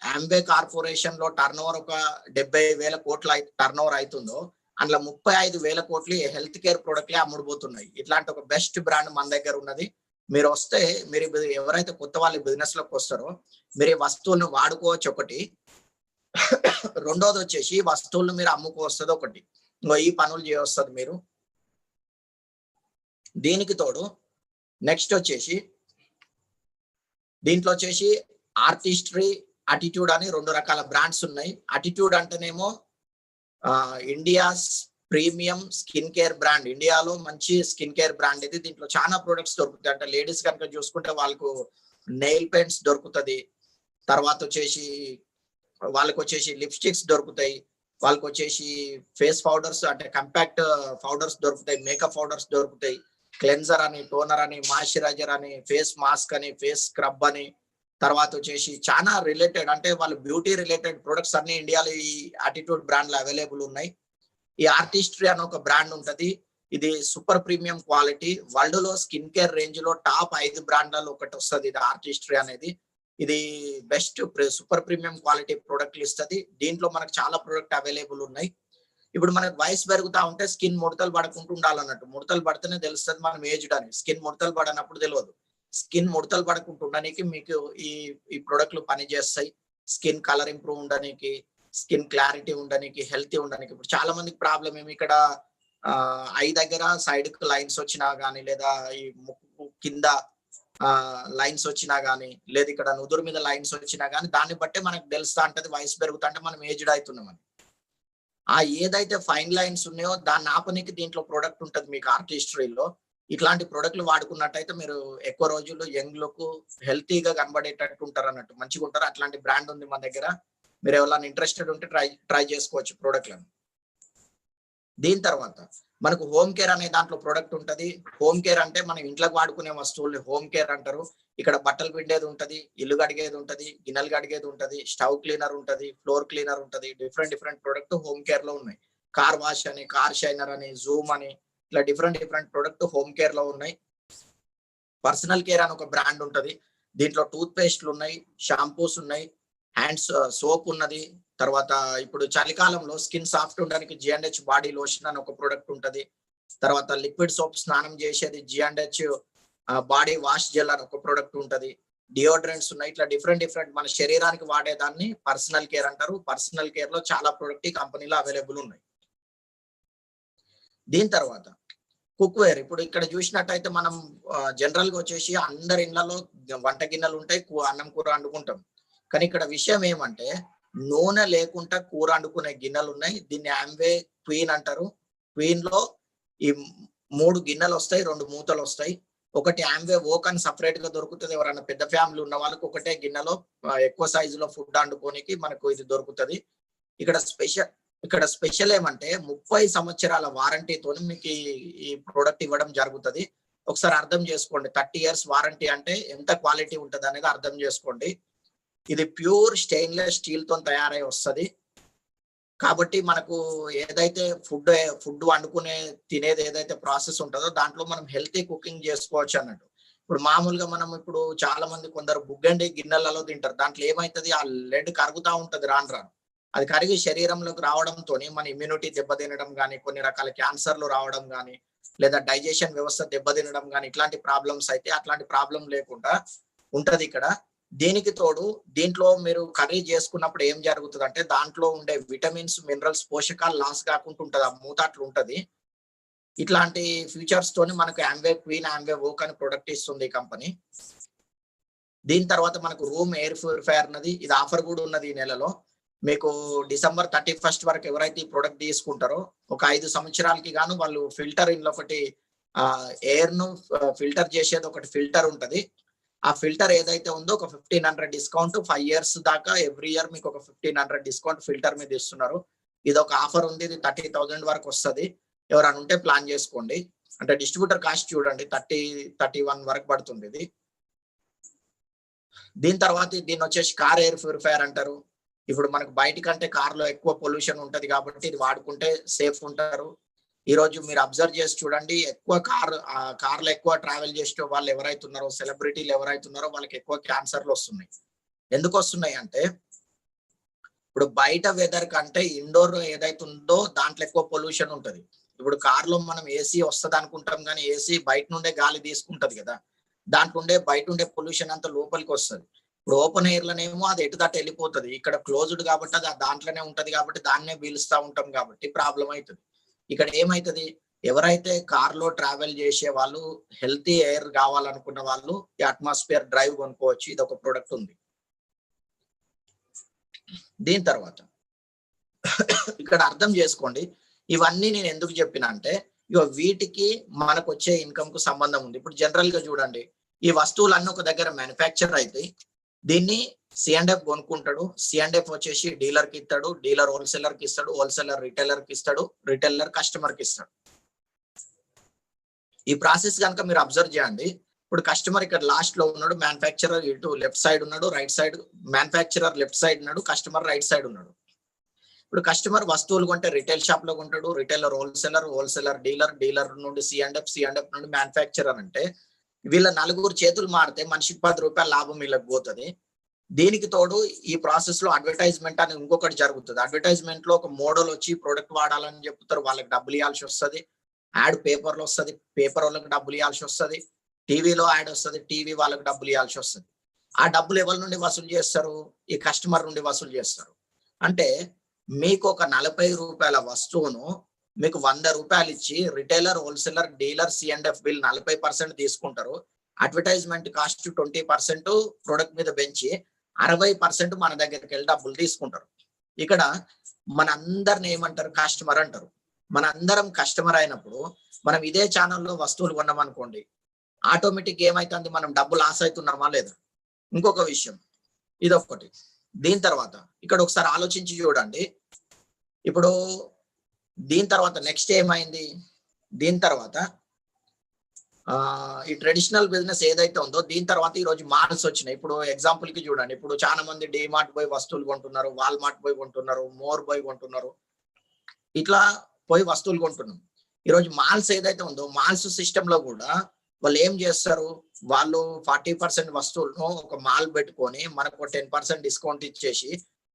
Speaker 2: ఆంబే కార్పొరేషన్ లో టర్న్ ఓవర్ ఒక 70,000 కోట్ల టర్న్ ఓవర్ అవుతుందో అందులో 35,000 కోట్లు హెల్త్ కేర్ ప్రొడక్ట్లే అమ్ముడుపోతున్నాయి. ఇట్లాంటి ఒక బెస్ట్ బ్రాండ్ మన దగ్గర ఉన్నది. మీరు వస్తే, మీరు ఎవరైతే కొత్త వాళ్ళు బిజినెస్ లోకి వస్తారో మీరు ఈ వస్తువులను వాడుకోవచ్చు. ఒకటి. రెండోది వచ్చేసి వస్తువులను మీరు అమ్ముకోవస్తుంది. ఒకటి. ఈ పనులు చేయొస్తుంది మీరు. దీనికి తోడు నెక్స్ట్ వచ్చేసి దీంట్లో వచ్చేసి ఆర్టిస్ట్రీ, అటిట్యూడ్ అని 2 రకాల బ్రాండ్స్ ఉన్నాయి. అటిట్యూడ్ అంటేనేమో India's premium skin care brand. ఇండియాలో మంచి స్కిన్ కేర్ బ్రాండ్ ఇది. దీంట్లో చాలా ప్రొడక్ట్స్ దొరుకుతాయి. అంటే లేడీస్ కనుక చూసుకుంటే వాళ్ళకు నెయిల్ పెయింట్స్ దొరుకుతుంది, తర్వాత వాళ్ళకి వచ్చేసి లిప్స్టిక్స్ దొరుకుతాయి, వాళ్ళకి వచ్చేసి ఫేస్ పౌడర్స్ అంటే కంపాక్ట్ పౌడర్స్ దొరుకుతాయి, మేకప్ పౌడర్స్ దొరుకుతాయి, క్లెన్జర్ అని, టోనర్ అని, మాయిశ్చరైజర్ అని, ఫేస్ మాస్క్ అని, ఫేస్ స్క్రబ్ అని, తర్వాత వచ్చేసి చాలా రిలేటెడ్ అంటే వాళ్ళు బ్యూటీ రిలేటెడ్ ప్రొడక్ట్స్ అన్ని ఇండియాలో ఈ యాటిట్యూడ్ బ్రాండ్ లో అవైలబుల్ ఉన్నాయి. ఈ ఆర్టిస్ట్రీ అని ఒక బ్రాండ్ ఉంటది. ఇది సూపర్ ప్రీమియం క్వాలిటీ. వరల్డ్ లో స్కిన్ కేర్ రేంజ్ లో టాప్ 5 బ్రాండ్లలో ఒకటి వస్తుంది ఇది ఆర్టిస్ట్రీ అనేది. ఇది బెస్ట్ సూపర్ ప్రీమియం క్వాలిటీ ప్రొడక్ట్లు ఇస్తుంది. దీంట్లో మనకు చాలా ప్రొడక్ట్ అవైలబుల్ ఉన్నాయి. ఇప్పుడు మనకు వయసు పెరుగుతా ఉంటే స్కిన్ ముడతలు పడకుండా ఉండాలన్నట్టు. ముడతలు పడితేనే తెలుస్తుంది మనం ఏజ్డ్ అని. స్కిన్ ముడతలు పడనప్పుడు తెలియదు. స్కిన్ ముడతలు పడకుండా ఉండడానికి మీకు ఈ ప్రొడక్ట్లు పనిచేస్తాయి. స్కిన్ కలర్ ఇంప్రూవ్ ఉండడానికి, స్కిన్ క్లారిటీ ఉండడానికి, హెల్తీ ఉండడానికి. ఇప్పుడు చాలా మందికి ప్రాబ్లం ఏమి, ఇక్కడ ఐ దగ్గర సైడ్ కు లైన్స్ వచ్చినా గానీ, లేదా ఈ ముక్కు కింద లైన్స్ వచ్చినా గానీ, లేదా ఇక్కడ నుదురు మీద లైన్స్ వచ్చినా గానీ, దాన్ని బట్టే మనకు తెలుస్తా ఉంటది వయసు పెరుగుతా అంటే మనం ఏజ్డ్ అవుతున్నామని. ఏదైతే ఫైన్ లైన్స్ ఉన్నాయో దాన్ని ఆపనికి దీంట్లో ప్రొడక్ట్ ఉంటది మీకు ఆర్టిస్ట్రీలో. ఇట్లాంటి ప్రొడక్ట్లు వాడుకున్నట్టయితే మీరు ఎక్కువ రోజులు యంగ్ లుక్ హెల్తీగా కనబడేటట్టు ఉంటారు అన్నట్టు, మంచిగా ఉంటారు. అట్లాంటి బ్రాండ్ ఉంది మన దగ్గర. మీరు ఎవరైనా ఇంట్రెస్టెడ్ ఉంటే ట్రై చేసుకోవచ్చు ప్రొడక్ట్లను. దీని తర్వాత మనకు హోమ్ కేర్ అనే దాంట్లో ప్రొడక్ట్ ఉంటది. హోమ్ కేర్ అంటే మనం ఇంట్లోకి వాడుకునే వస్తువుల్ని హోమ్ కేర్ అంటారు. ఇక్కడ బట్టలు పిండేది ఉంటది, ఇల్లు కడిగేది ఉంటది, గిన్నెలు కడిగేది ఉంటది, స్టవ్ క్లీనర్ ఉంటది, ఫ్లోర్ క్లీనర్ ఉంటది. డిఫరెంట్ ప్రొడక్ట్ హోమ్ కేర్ లో ఉన్నాయి. కార్ వాష్ అని, కార్ షైనర్ అని, జూమ్ అని, ఇట్లా డిఫరెంట్ ప్రొడక్ట్ హోమ్ కేర్ లో ఉన్నాయి. పర్సనల్ కేర్ అని ఒక బ్రాండ్ ఉంటది. దీంట్లో టూత్ పేస్ట్లు ఉన్నాయి, షాంపూస్ ఉన్నాయి, హ్యాండ్స్ సోప్ ఉన్నది. తర్వాత ఇప్పుడు చలికాలంలో స్కిన్ సాఫ్ట్ ఉండడానికి G&H బాడీ లోషన్ అని ఒక ప్రొడక్ట్ ఉంటది. తర్వాత లిక్విడ్ సోప్ స్నానం చేసేది G&H బాడీ వాష్ జెల్ అని ఒక ప్రొడక్ట్ ఉంటది. డియోడ్రెంట్స్ ఉన్నాయి. ఇట్లా డిఫరెంట్ మన శరీరానికి వాడేదాన్ని పర్సనల్ కేర్ అంటారు. పర్సనల్ కేర్ లో చాలా ప్రొడక్ట్ ఈ కంపెనీలో అవైలబుల్ ఉన్నాయి. దీని తర్వాత కుక్ వేర్. ఇప్పుడు ఇక్కడ చూసినట్టయితే మనం జనరల్ గా వచ్చేసి అందరి ఇళ్లలో వంట గిన్నెలు ఉంటాయి, అన్నం కూర వండుకుంటాం. కానీ ఇక్కడ విషయం ఏమంటే నూనె లేకుండా కూర వండుకునే గిన్నెలు ఉన్నాయి. దీన్ని ఆమ్వే క్వీన్ అంటారు. క్వీన్ లో ఈ 3 గిన్నెలు వస్తాయి, 2 మూతలు వస్తాయి. ఒకటి ఆమ్వే ఓక్ అని సపరేట్ గా దొరుకుతుంది. ఎవరైనా పెద్ద ఫ్యామిలీ ఉన్న వాళ్ళకి ఒకటే గిన్నెలో ఎక్కువ సైజులో ఫుడ్ వండుకోనికి మనకు ఇది దొరుకుతుంది. ఇక్కడ స్పెషల్ ఏమంటే 30 సంవత్సరాల వారంటీతో మీకు ఈ ప్రోడక్ట్ ఇవ్వడం జరుగుతుంది. ఒకసారి అర్థం చేసుకోండి. 30 years వారంటీ అంటే ఎంత క్వాలిటీ ఉంటది అనేది అర్థం చేసుకోండి. ఇది ప్యూర్ స్టెయిన్లెస్ స్టీల్ తో తయారై వస్తుంది. కాబట్టి మనకు ఏదైతే ఫుడ్ వండుకునే తినేది ఏదైతే ప్రాసెస్ ఉంటుందో దాంట్లో మనం హెల్తీ కుకింగ్ చేసుకోవచ్చు అన్నట్టు. ఇప్పుడు మామూలుగా మనం ఇప్పుడు చాలా మంది కొందరు బుగ్గండి గిన్నెలలో తింటారు. దాంట్లో ఏమైతుంది, ఆ లెడ్ కరుగుతా ఉంటది రాను. అది కరిగి శరీరంలోకి రావడంతో మన ఇమ్యూనిటీ దెబ్బతినడం కానీ, కొన్ని రకాల క్యాన్సర్లు రావడం కానీ, లేదా డైజెషన్ వ్యవస్థ దెబ్బతినడం కానీ, ఇట్లాంటి ప్రాబ్లమ్స్ అయితే అట్లాంటి ప్రాబ్లం లేకుండా ఉంటది ఇక్కడ. దీనికి తోడు దీంట్లో మీరు కర్రీ చేసుకున్నప్పుడు ఏం జరుగుతుంది అంటే దాంట్లో ఉండే విటమిన్స్, మినరల్స్, పోషకాలు లాస్ కాకుండా ఉంటది. ఆ మూత అట్లా ఉంటది. ఇట్లాంటి ఫీచర్స్ తోని మనకు ఆమ్వే క్వీన్, ఆమ్వే ఓక్ అని ప్రొడక్ట్ ఇస్తుంది ఈ కంపెనీ. దీని తర్వాత మనకు రూమ్ ఎయిర్ ప్యూరిఫైయర్ ఉన్నది. ఇది ఆఫర్ కూడా ఉన్నది ఈ నెలలో. మీకు December 31st వరకు ఎవరైతే ఈ ప్రొడక్ట్ తీసుకుంటారో ఒక 5 సంవత్సరాలకి గాను వాళ్ళు ఫిల్టర్ ఇంట్లో ఒకటి ఎయిర్ ను ఫిల్టర్ చేసేది ఒకటి ఫిల్టర్ ఉంటది. ఆ ఫిల్టర్ ఏదైతే ఉందో ఒక 1500 డిస్కౌంట్ 5 years దాకా ఎవ్రీ ఇయర్ మీకు ఒక 1500 డిస్కౌంట్ ఫిల్టర్ మీద ఇస్తున్నారు. ఇది ఒక ఆఫర్ ఉంది. ఇది 30,000 వరకు వస్తుంది. ఎవరైనా ఉంటే ప్లాన్ చేసుకోండి. అంటే డిస్ట్రిబ్యూటర్ కాస్ట్ చూడండి 31 వరకు పడుతుంది ఇది. దీని తర్వాత దీన్ని వచ్చేసి కార్ ఎయిర్ ప్యూరిఫైయర్ అంటారు. ఇప్పుడు మనకు బయట కంటే కార్లో ఎక్కువ పొల్యూషన్ ఉంటది కాబట్టి ఇది వాడుకుంటే సేఫ్ ఉంటారు. ఈ రోజు మీరు అబ్జర్వ్ చేసి చూడండి, ఎక్కువ కార్లో ఎక్కువ ట్రావెల్ చేసే వాళ్ళు ఎవరైతే ఉన్నారో, సెలబ్రిటీలు ఎవరైతే ఉన్నారో వాళ్ళకి ఎక్కువ క్యాన్సర్లు వస్తున్నాయి. ఎందుకు వస్తున్నాయి అంటే ఇప్పుడు బయట వెదర్ కంటే ఇండోర్ ఏదైతే ఉందో దాంట్లో ఎక్కువ పొల్యూషన్ ఉంటది. ఇప్పుడు కార్లో మనం ఏసీ వస్తుంది అనుకుంటాం కానీ ఏసీ బయట నుండే గాలి తీసుకుంటది కదా, దాంట్లో ఉండే బయట ఉండే పొల్యూషన్ అంతా లోపలికి వస్తుంది. ఇప్పుడు ఓపెన్ ఎయిర్ లోనేమో అది ఎటు దాటి వెళ్ళిపోతుంది. ఇక్కడ క్లోజ్డ్ కాబట్టి అది దాంట్లోనే ఉంటది కాబట్టి దాన్నే పీలుస్తూ ఉంటాం కాబట్టి ప్రాబ్లం అవుతుంది. ఇక్కడ ఏమైతుంది, ఎవరైతే కార్లో ట్రావెల్ చేసే వాళ్ళు హెల్తీ ఎయిర్ కావాలనుకున్న వాళ్ళు ఈ అట్మాస్ఫియర్ డ్రైవ్ కొనుక్కోవచ్చు. ఇది ఒక ప్రొడక్ట్ ఉంది. దీని తర్వాత ఇక్కడ అర్థం చేసుకోండి, ఇవన్నీ నేను ఎందుకు చెప్పినా అంటే ఇక వీటికి మనకు వచ్చే ఇన్కమ్ కు సంబంధం ఉంది. ఇప్పుడు జనరల్ గా చూడండి, ఈ వస్తువులన్నీ ఒక దగ్గర మ్యానుఫ్యాక్చర్ అవుతాయి. దీన్ని C&F కొనుక్కుంటాడు. C&F వచ్చేసి డీలర్ కి ఇస్తాడు, డీలర్ హోల్సేలర్ కి ఇస్తాడు, హోల్సేలర్ రిటైలర్ కి ఇస్తాడు, రిటైలర్ కస్టమర్ కి ఇస్తాడు. ఈ ప్రాసెస్ కనుక మీరు అబ్జర్వ్ చేయండి. ఇప్పుడు కస్టమర్ ఇక్కడ లాస్ట్ లో ఉన్నాడు, మ్యానుఫ్యాక్చరర్ ఇటు లెఫ్ట్ సైడ్ ఉన్నాడు, right side manufacturer left side ఉన్నాడు, కస్టమర్ రైట్ సైడ్ ఉన్నాడు. ఇప్పుడు కస్టమర్ వస్తువులు కొంటే రిటైల్ షాప్ లో కొంటాడు, retailer wholesaler, wholesaler dealer, dealer నుండి C&F నుండి మ్యానుఫ్యాక్చరర్. అంటే వీళ్ళ నలుగురు చేతులు మారితే మనిషికి 10 రూపాయల లాభం వీళ్ళకి పోతుంది. దీనికి తోడు ఈ ప్రాసెస్ లో అడ్వర్టైజ్మెంట్ అని ఇంకొకటి జరుగుతుంది. అడ్వర్టైజ్మెంట్ లో ఒక మోడల్ వచ్చి ప్రొడక్ట్ వాడాలని చెప్తారు, వాళ్ళకి డబ్బులు ఇవ్వాల్సి వస్తుంది. యాడ్ పేపర్ లో వస్తుంది, పేపర్ వాళ్ళకి డబ్బులు ఇవ్వాల్సి వస్తుంది. టీవీలో యాడ్ వస్తుంది, టీవీ వాళ్ళకి డబ్బులు ఇవ్వాల్సి వస్తుంది. ఆ డబ్బులు ఎవరి నుండి వసూలు చేస్తారు? ఈ కస్టమర్ నుండి వసూలు చేస్తారు. అంటే మీకు ఒక 40 రూపాయల వస్తువును మీకు 100 రూపాయలు ఇచ్చి retailer, wholesaler, dealer, C&F bill 40% తీసుకుంటారు. అడ్వర్టైజ్మెంట్ కాస్ట్ 20% ప్రొడక్ట్ మీద పెంచి 60% మన దగ్గరికి వెళ్ళి డబ్బులు తీసుకుంటారు. ఇక్కడ మన అందరిని ఏమంటారు? కస్టమర్ అంటారు. మన అందరం కస్టమర్ అయినప్పుడు మనం ఇదే ఛానల్లో వస్తువులు కొన్నాం అనుకోండి, ఆటోమేటిక్ ఏమైతుంది? మనం డబ్బు లాస్ అవుతున్నామా లేదా? ఇంకొక విషయం ఇదొక్కటి. దీని తర్వాత ఇక్కడ ఒకసారి ఆలోచించి చూడండి. ఇప్పుడు దీని తర్వాత నెక్స్ట్ ఏమైంది? దీని తర్వాత ఈ ట్రెడిషనల్ బిజినెస్ ఏదైతే ఉందో దీని తర్వాత ఈ రోజు మాల్స్ వచ్చినాయి. ఇప్పుడు ఎగ్జాంపుల్ కి చూడండి, ఇప్పుడు చాలా మంది డిమార్ట్ పోయి వస్తువులు కొంటున్నారు, వాల్మార్ట్ పోయి కొంటున్నారు, మోర్ పోయి కొంటున్నారు. ఇట్లా పోయి వస్తువులు కొంటున్నాం. ఈ రోజు మాల్స్ ఏదైతే ఉందో మాల్స్ సిస్టమ్ లో కూడా వాళ్ళు ఏం చేస్తారు? వాళ్ళు 40% వస్తువులను ఒక మాల్ పెట్టుకొని మనకు 10% డిస్కౌంట్ ఇచ్చేసి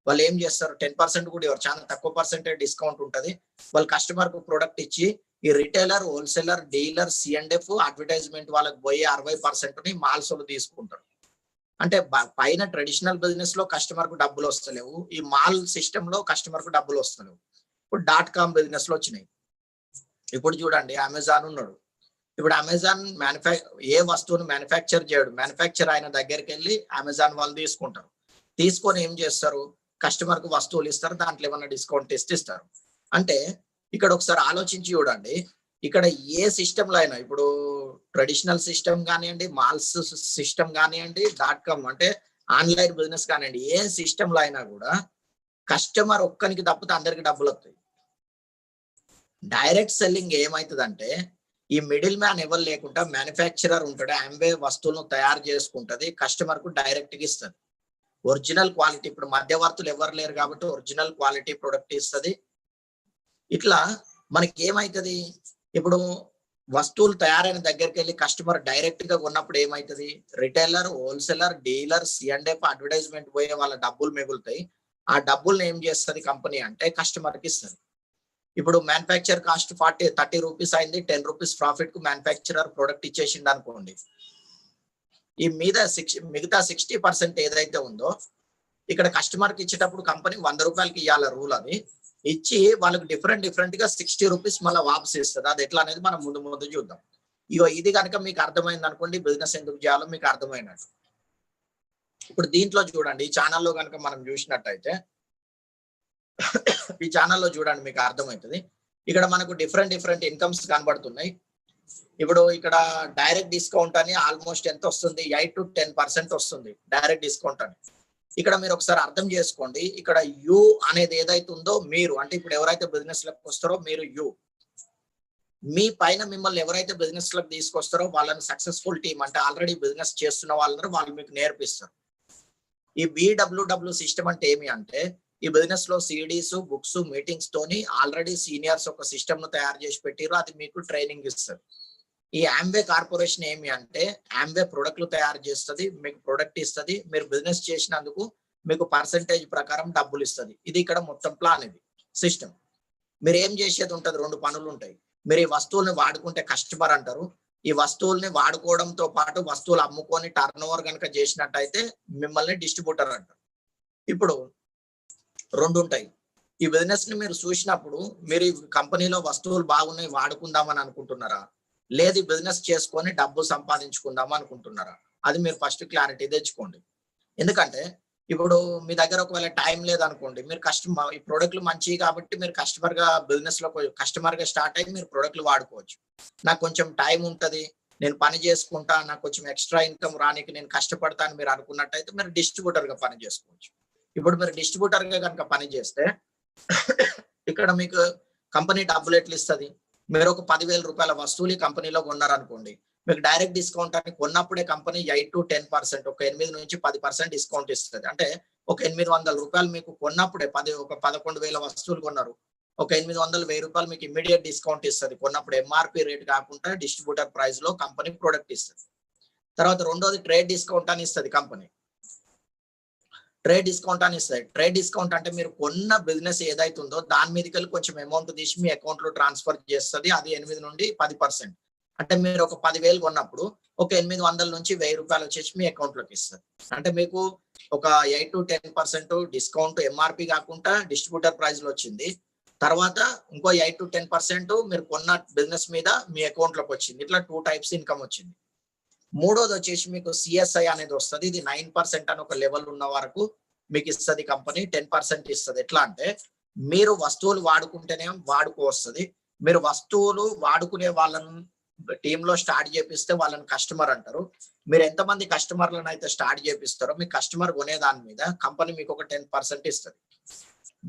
Speaker 2: వాళ్ళు ఏం చేస్తారు? 10% కూడా ఎవరు చాలా తక్కువ పర్సెంటేజ్ డిస్కౌంట్ ఉంటది. వాళ్ళు కస్టమర్ కు ప్రొడక్ట్ ఇచ్చి ఈ retailer, wholesaler, dealer, C&F advertisement వాళ్ళకి పోయి 60% మాల్స్ వాళ్ళు తీసుకుంటారు. అంటే పైన ట్రెడిషనల్ బిజినెస్ లో కస్టమర్ కు డబ్బులు వస్తలేవు, ఈ మాల్ సిస్టమ్ లో కస్టమర్ కు డబ్బులు వస్తలేవు. ఇప్పుడు .com బిజినెస్ లో వచ్చినాయి. ఇప్పుడు చూడండి, అమెజాన్ ఉన్నాడు. ఇప్పుడు అమెజాన్ ఏ వస్తువును మ్యానుఫ్యాక్చర్ చేయడు, మ్యానుఫ్యాక్చర్ ఆయన దగ్గరికి వెళ్ళి అమెజాన్ వాళ్ళు తీసుకుంటారు. తీసుకొని ఏం చేస్తారు? కస్టమర్ కు వస్తువులు ఇస్తారు, దాంట్లో ఏమన్నా డిస్కౌంట్ ఇస్తారు. అంటే ఇక్కడ ఒకసారి ఆలోచించి చూడండి, ఇక్కడ ఏ సిస్టమ్ లో అయినా, ఇప్పుడు ట్రెడిషనల్ సిస్టమ్ కానివ్వండి, మాల్స్ సిస్టమ్ కానివ్వండి, .com అంటే ఆన్లైన్ బిజినెస్ కానివ్వండి, ఏ సిస్టమ్ లో అయినా కూడా కస్టమర్ ఒక్కనికి తప్పితే అందరికి డబ్బులు వస్తాయి. డైరెక్ట్ సెల్లింగ్ ఏమైతుందంటే ఈ మిడిల్ మ్యాన్ ఎవరు లేకుండా మ్యానుఫ్యాక్చరర్ ఉంటాడు, ఆంబే వస్తువులను తయారు చేసుకుంటది, కస్టమర్ కు డైరెక్ట్ గా ఇస్తుంది. ఒరిజినల్ క్వాలిటీ, ఇప్పుడు మధ్యవర్తులు ఎవరు లేరు కాబట్టి ఒరిజినల్ క్వాలిటీ ప్రొడక్ట్ ఇస్తుంది. ఇట్లా మనకి ఏమైతుంది? ఇప్పుడు వస్తువులు తయారైన దగ్గరికి వెళ్ళి కస్టమర్ డైరెక్ట్ గా కొన్నప్పుడు ఏమైతుంది? Retailer, wholesaler, dealer, C&F advertisement పోయే వాళ్ళ డబ్బులు మిగులుతాయి. ఆ డబ్బుల్ని ఏం చేస్తుంది కంపెనీ అంటే కస్టమర్ కి ఇస్తుంది. ఇప్పుడు మ్యానుఫ్యాక్చర్ కాస్ట్ 30 రూపీస్ అయింది, 10 రూపీస్ ప్రాఫిట్ కు మ్యానుఫ్యాక్చరర్ ప్రొడక్ట్ ఇచ్చేసింది అనుకోండి. ఈ మిగతా 60% ఏదైతే ఉందో ఇక్కడ కస్టమర్ కి ఇచ్చేటప్పుడు కంపెనీ 100 రూపాయలకి ఇవ్వాలి, రూల్ అది ఇచ్చి వాళ్ళకి డిఫరెంట్ గా 60 రూపీస్ మళ్ళీ వాపస్ ఇస్తుంది. అది ఎట్లా అనేది మనం ముందు చూద్దాం. ఇగో ఇది కనుక మీకు అర్థమైంది అనుకోండి, బిజినెస్ ఎందుకు చేయాలో మీకు అర్థమైనట్టు. ఇప్పుడు దీంట్లో చూడండి, ఈ ఛానల్లో కనుక మనం చూసినట్టయితే ఈ ఛానల్లో చూడండి మీకు అర్థమవుతుంది. ఇక్కడ మనకు డిఫరెంట్ ఇన్కమ్స్ కనబడుతున్నాయి. ఇప్పుడు ఇక్కడ డైరెక్ట్ డిస్కౌంట్ అని ఆల్మోస్ట్ ఎంత వస్తుంది? 8 to 10% వస్తుంది డైరెక్ట్ డిస్కౌంట్ అని. ఇక్కడ మీరు ఒకసారి అర్థం చేసుకోండి, ఇక్కడ యు అనేది ఏదైతే ఉందో మీరు, అంటే ఇప్పుడు ఎవరైతే బిజినెస్ లకు వస్తారో మీరు యు, మీ పైన మిమ్మల్ని ఎవరైతే బిజినెస్ లకు తీసుకొస్తారో వాళ్ళని సక్సెస్ఫుల్ టీమ్, అంటే ఆల్రెడీ బిజినెస్ చేస్తున్న వాళ్ళందరూ వాళ్ళు మీకు నేర్పిస్తారు. ఈ BWW సిస్టమ్ అంటే ఏమి అంటే ఈ బిజినెస్ లో CDs, బుక్స్, మీటింగ్స్ తోని ఆల్రెడీ సీనియర్స్ ఒక సిస్టమ్ ను తయారు చేసి పెట్టిరు, అది మీకు ట్రైనింగ్ ఇస్తారు. ఈ ఆంబే కార్పొరేషన్ ఏమి అంటే ఆంబే ప్రొడక్ట్లు తయారు చేస్తుంది, మీకు ప్రొడక్ట్ ఇస్తుంది, మీరు బిజినెస్ చేసినందుకు మీకు పర్సెంటేజ్ ప్రకారం డబ్బులు ఇస్తుంది. ఇది ఇక్కడ మొత్తం ప్లాన్, ఇది సిస్టమ్. మీరు ఏం చేసేది ఉంటుంది? 2 పనులు ఉంటాయి. మీరు ఈ వస్తువుల్ని వాడుకుంటే కస్టమర్ అంటారు, ఈ వస్తువుల్ని వాడుకోవడంతో పాటు వస్తువులు అమ్ముకొని టర్న్ ఓవర్ కనుక చేసినట్టయితే మిమ్మల్ని డిస్ట్రిబ్యూటర్ అంటారు. ఇప్పుడు 2 ఉంటాయి. ఈ బిజినెస్ ని మీరు చూసినప్పుడు మీరు ఈ కంపెనీలో వస్తువులు బాగున్నాయి వాడుకుందామని అనుకుంటున్నారా, లేదు బిజినెస్ చేసుకొని డబ్బు సంపాదించుకుందాం అనుకుంటున్నారా? అది మీరు ఫస్ట్ క్లారిటీ తెచ్చుకోండి. ఎందుకంటే ఇప్పుడు మీ దగ్గర ఒకవేళ టైం లేదనుకోండి, మీరు ఈ ప్రొడక్ట్లు మంచివి కాబట్టి మీరు కస్టమర్ గా స్టార్ట్ అయ్యి మీరు ప్రొడక్ట్లు వాడుకోవచ్చు. నాకు కొంచెం టైం ఉంటది, నేను పని చేసుకుంటా, నాకు కొంచెం ఎక్స్ట్రా ఇన్కమ్ రానికి నేను కష్టపడతా అని మీరు అనుకున్నట్టయితే మీరు డిస్ట్రిబ్యూటర్ గా పని చేసుకోవచ్చు. ఇప్పుడు మీరు డిస్ట్రిబ్యూటర్ గా కనుక పని చేస్తే ఇక్కడ మీకు కంపెనీ డబ్బులు ఎట్లా ఇస్తుంది? మీరు ఒక 10,000 రూపాయల వస్తువులు ఈ కంపెనీలో కొన్నారనుకోండి, మీకు డైరెక్ట్ డిస్కౌంట్ అని కొన్నప్పుడే కంపెనీ 8 to 10%, ఒక 8 నుంచి 10% డిస్కౌంట్ ఇస్తుంది. అంటే ఒక 800 రూపాయలు మీకు కొన్నప్పుడే ఒక 11,000 వస్తువులు కొన్నారు, ఒక 800 1000 రూపాయలు మీకు ఇమ్మీడియట్ డిస్కౌంట్ ఇస్తుంది కొన్నప్పుడు. ఎంఆర్పి రేట్ కాకుండా డిస్ట్రిబ్యూటర్ ప్రైస్ లో కంపెనీ ప్రొడక్ట్ ఇస్తుంది. తర్వాత రెండోది ట్రేడ్ డిస్కౌంట్ అని ఇస్తుంది కంపెనీ. ట్రేడ్ డిస్కౌంట్ అని ఇస్తుంది. ట్రేడ్ డిస్కౌంట్ అంటే మీరు కొన్న బిజినెస్ ఏదైతుందో దాని మీదకి వెళ్ళి కొంచెం అమౌంట్ తీసి మీ అకౌంట్ లో ట్రాన్స్ఫర్ చేస్తుంది. అది 8 నుండి 10%. అంటే మీరు ఒక 10,000 కొన్నప్పుడు ఒక 800 నుంచి 1,000 రూపాయలు వచ్చేసి మీ అకౌంట్ లోకి ఇస్తుంది. అంటే మీకు ఒక 8 to 10% డిస్కౌంట్ ఎంఆర్పి కాకుండా డిస్ట్రిబ్యూటర్ ప్రైస్ లో వచ్చింది. తర్వాత ఇంకో 8 to 10% మీరు కొన్న బిజినెస్ మీద మీ అకౌంట్ లోకి వచ్చింది. ఇట్లా 2 టైప్స్ ఇన్కమ్ వచ్చింది. మూడోది వచ్చేసి మీకు సిఎస్ఐ అనేది వస్తుంది. ఇది 9% అని ఒక లెవెల్ ఉన్న వరకు మీకు ఇస్తుంది కంపెనీ. 10% ఇస్తుంది. ఎట్లా అంటే మీరు వస్తువులు వాడుకుంటేనే వస్తుంది. మీరు వస్తువులు వాడుకునే వాళ్ళను టీమ్ లో స్టార్ట్ చేపిస్తే వాళ్ళని కస్టమర్ అంటారు. మీరు ఎంతమంది కస్టమర్లను అయితే స్టార్ట్ చేపిస్తారో మీ కస్టమర్ కొనే దాని మీద కంపెనీ మీకు ఒక 10% ఇస్తుంది.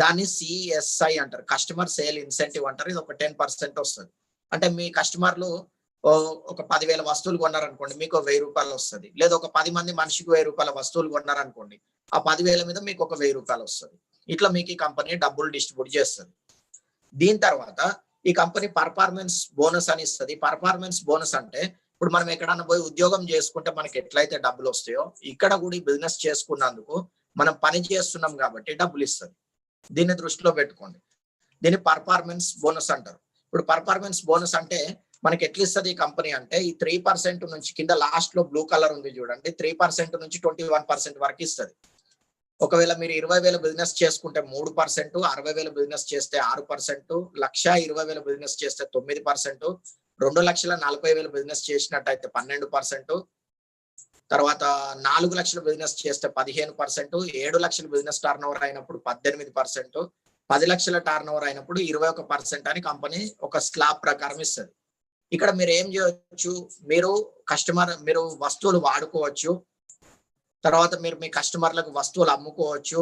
Speaker 2: దాన్ని సిఎస్ఐ అంటారు, కస్టమర్ సేల్ ఇన్సెంటివ్ అంటారు. ఇది ఒక 10% వస్తుంది. అంటే మీ కస్టమర్లు ఒక 10,000 వస్తువులు కొన్నారనుకోండి, మీకు 1,000 రూపాయలు వస్తుంది. లేదా ఒక 10 మంది మనిషికి 1,000 రూపాయల వస్తువులు కొన్నారనుకోండి, ఆ 10,000 మీద మీకు ఒక 1,000 రూపాయలు వస్తుంది. ఇట్లా మీకు ఈ కంపెనీ డబ్బులు డిస్ట్రిబ్యూట్ చేస్తుంది. దీని తర్వాత ఈ కంపెనీ పర్ఫార్మెన్స్ బోనస్ అని ఇస్తుంది. పర్ఫార్మెన్స్ బోనస్ అంటే ఇప్పుడు మనం ఎక్కడన్నా పోయి ఉద్యోగం చేసుకుంటే మనకి ఎట్లయితే డబ్బులు వస్తాయో, ఇక్కడ కూడా ఈ బిజినెస్ చేసుకున్నందుకు మనం పని చేస్తున్నాం కాబట్టి డబ్బులు ఇస్తుంది. దీన్ని దృష్టిలో పెట్టుకోండి. దీన్ని పర్ఫార్మెన్స్ బోనస్ అంటారు. ఇప్పుడు పర్ఫార్మెన్స్ బోనస్ అంటే మనకి ఎట్లా ఇస్తుంది ఈ కంపెనీ అంటే, ఈ 3% నుంచి కింద లాస్ట్ లో బ్లూ కలర్ ఉంది చూడండి, 3% నుంచి 21% వరకు ఇస్తుంది. ఒకవేళ మీరు 20,000 బిజినెస్ చేసుకుంటే 3%, 60,000 బిజినెస్ చేస్తే 6%, 1,20,000 బిజినెస్ చేస్తే 9%, 2,40,000 బిజినెస్ చేసినట్టయితే 12%, తర్వాత 4 లక్షల బిజినెస్ చేస్తే 15%, 7 లక్షల బిజినెస్ టర్న్ ఓవర్ అయినప్పుడు 18%, 10 లక్షల టర్న్ ఓవర్ అయినప్పుడు 21% అని కంపెనీ ఒక స్లాబ్ ప్రకారం ఇస్తుంది. ఇక్కడ మీరు ఏం చేయవచ్చు, మీరు వస్తువులు వాడుకోవచ్చు. తర్వాత మీరు మీ కస్టమర్లకు వస్తువులు అమ్ముకోవచ్చు.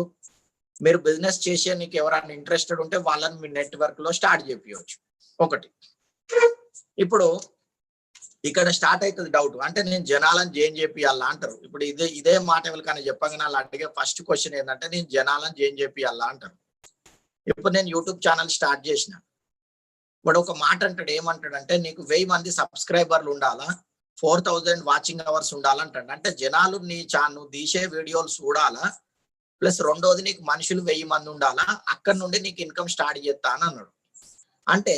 Speaker 2: మీరు బిజినెస్ చేసే నీకు ఎవరైనా ఇంట్రెస్టెడ్ ఉంటే వాళ్ళని మీ నెట్వర్క్ లో స్టార్ట్ చేపించవచ్చు. ఒకటి. ఇప్పుడు ఇక్కడ స్టార్ట్ అవుతుంది డౌట్, అంటే నేను జనాలను జాయిన్ చేపియాలా అంటారు. ఇప్పుడు ఇదే మాట ఎవరికైనా చెప్పగానే అలా అడిగే ఫస్ట్ క్వశ్చన్ ఏంటంటే, నేను జనాలను జాయిన్ చేపియాలా అంటారు. ఇప్పుడు నేను యూట్యూబ్ ఛానల్ స్టార్ట్ చేసిన, వాడు ఒక మాట అంటాడు, ఏమంటాడంటే నీకు 1000 మంది సబ్స్క్రైబర్లు ఉండాలా, 4,000 వాచింగ్ అవర్స్ ఉండాలంటాడు. అంటే జనాలు నువ్వు తీసే వీడియోలు చూడాలా, ప్లస్ రెండోది నీకు మనుషులు 1000 మంది ఉండాలా, అక్కడ నుండి నీకు ఇన్కమ్ స్టార్ట్ చేస్తా అని అన్నాడు. అంటే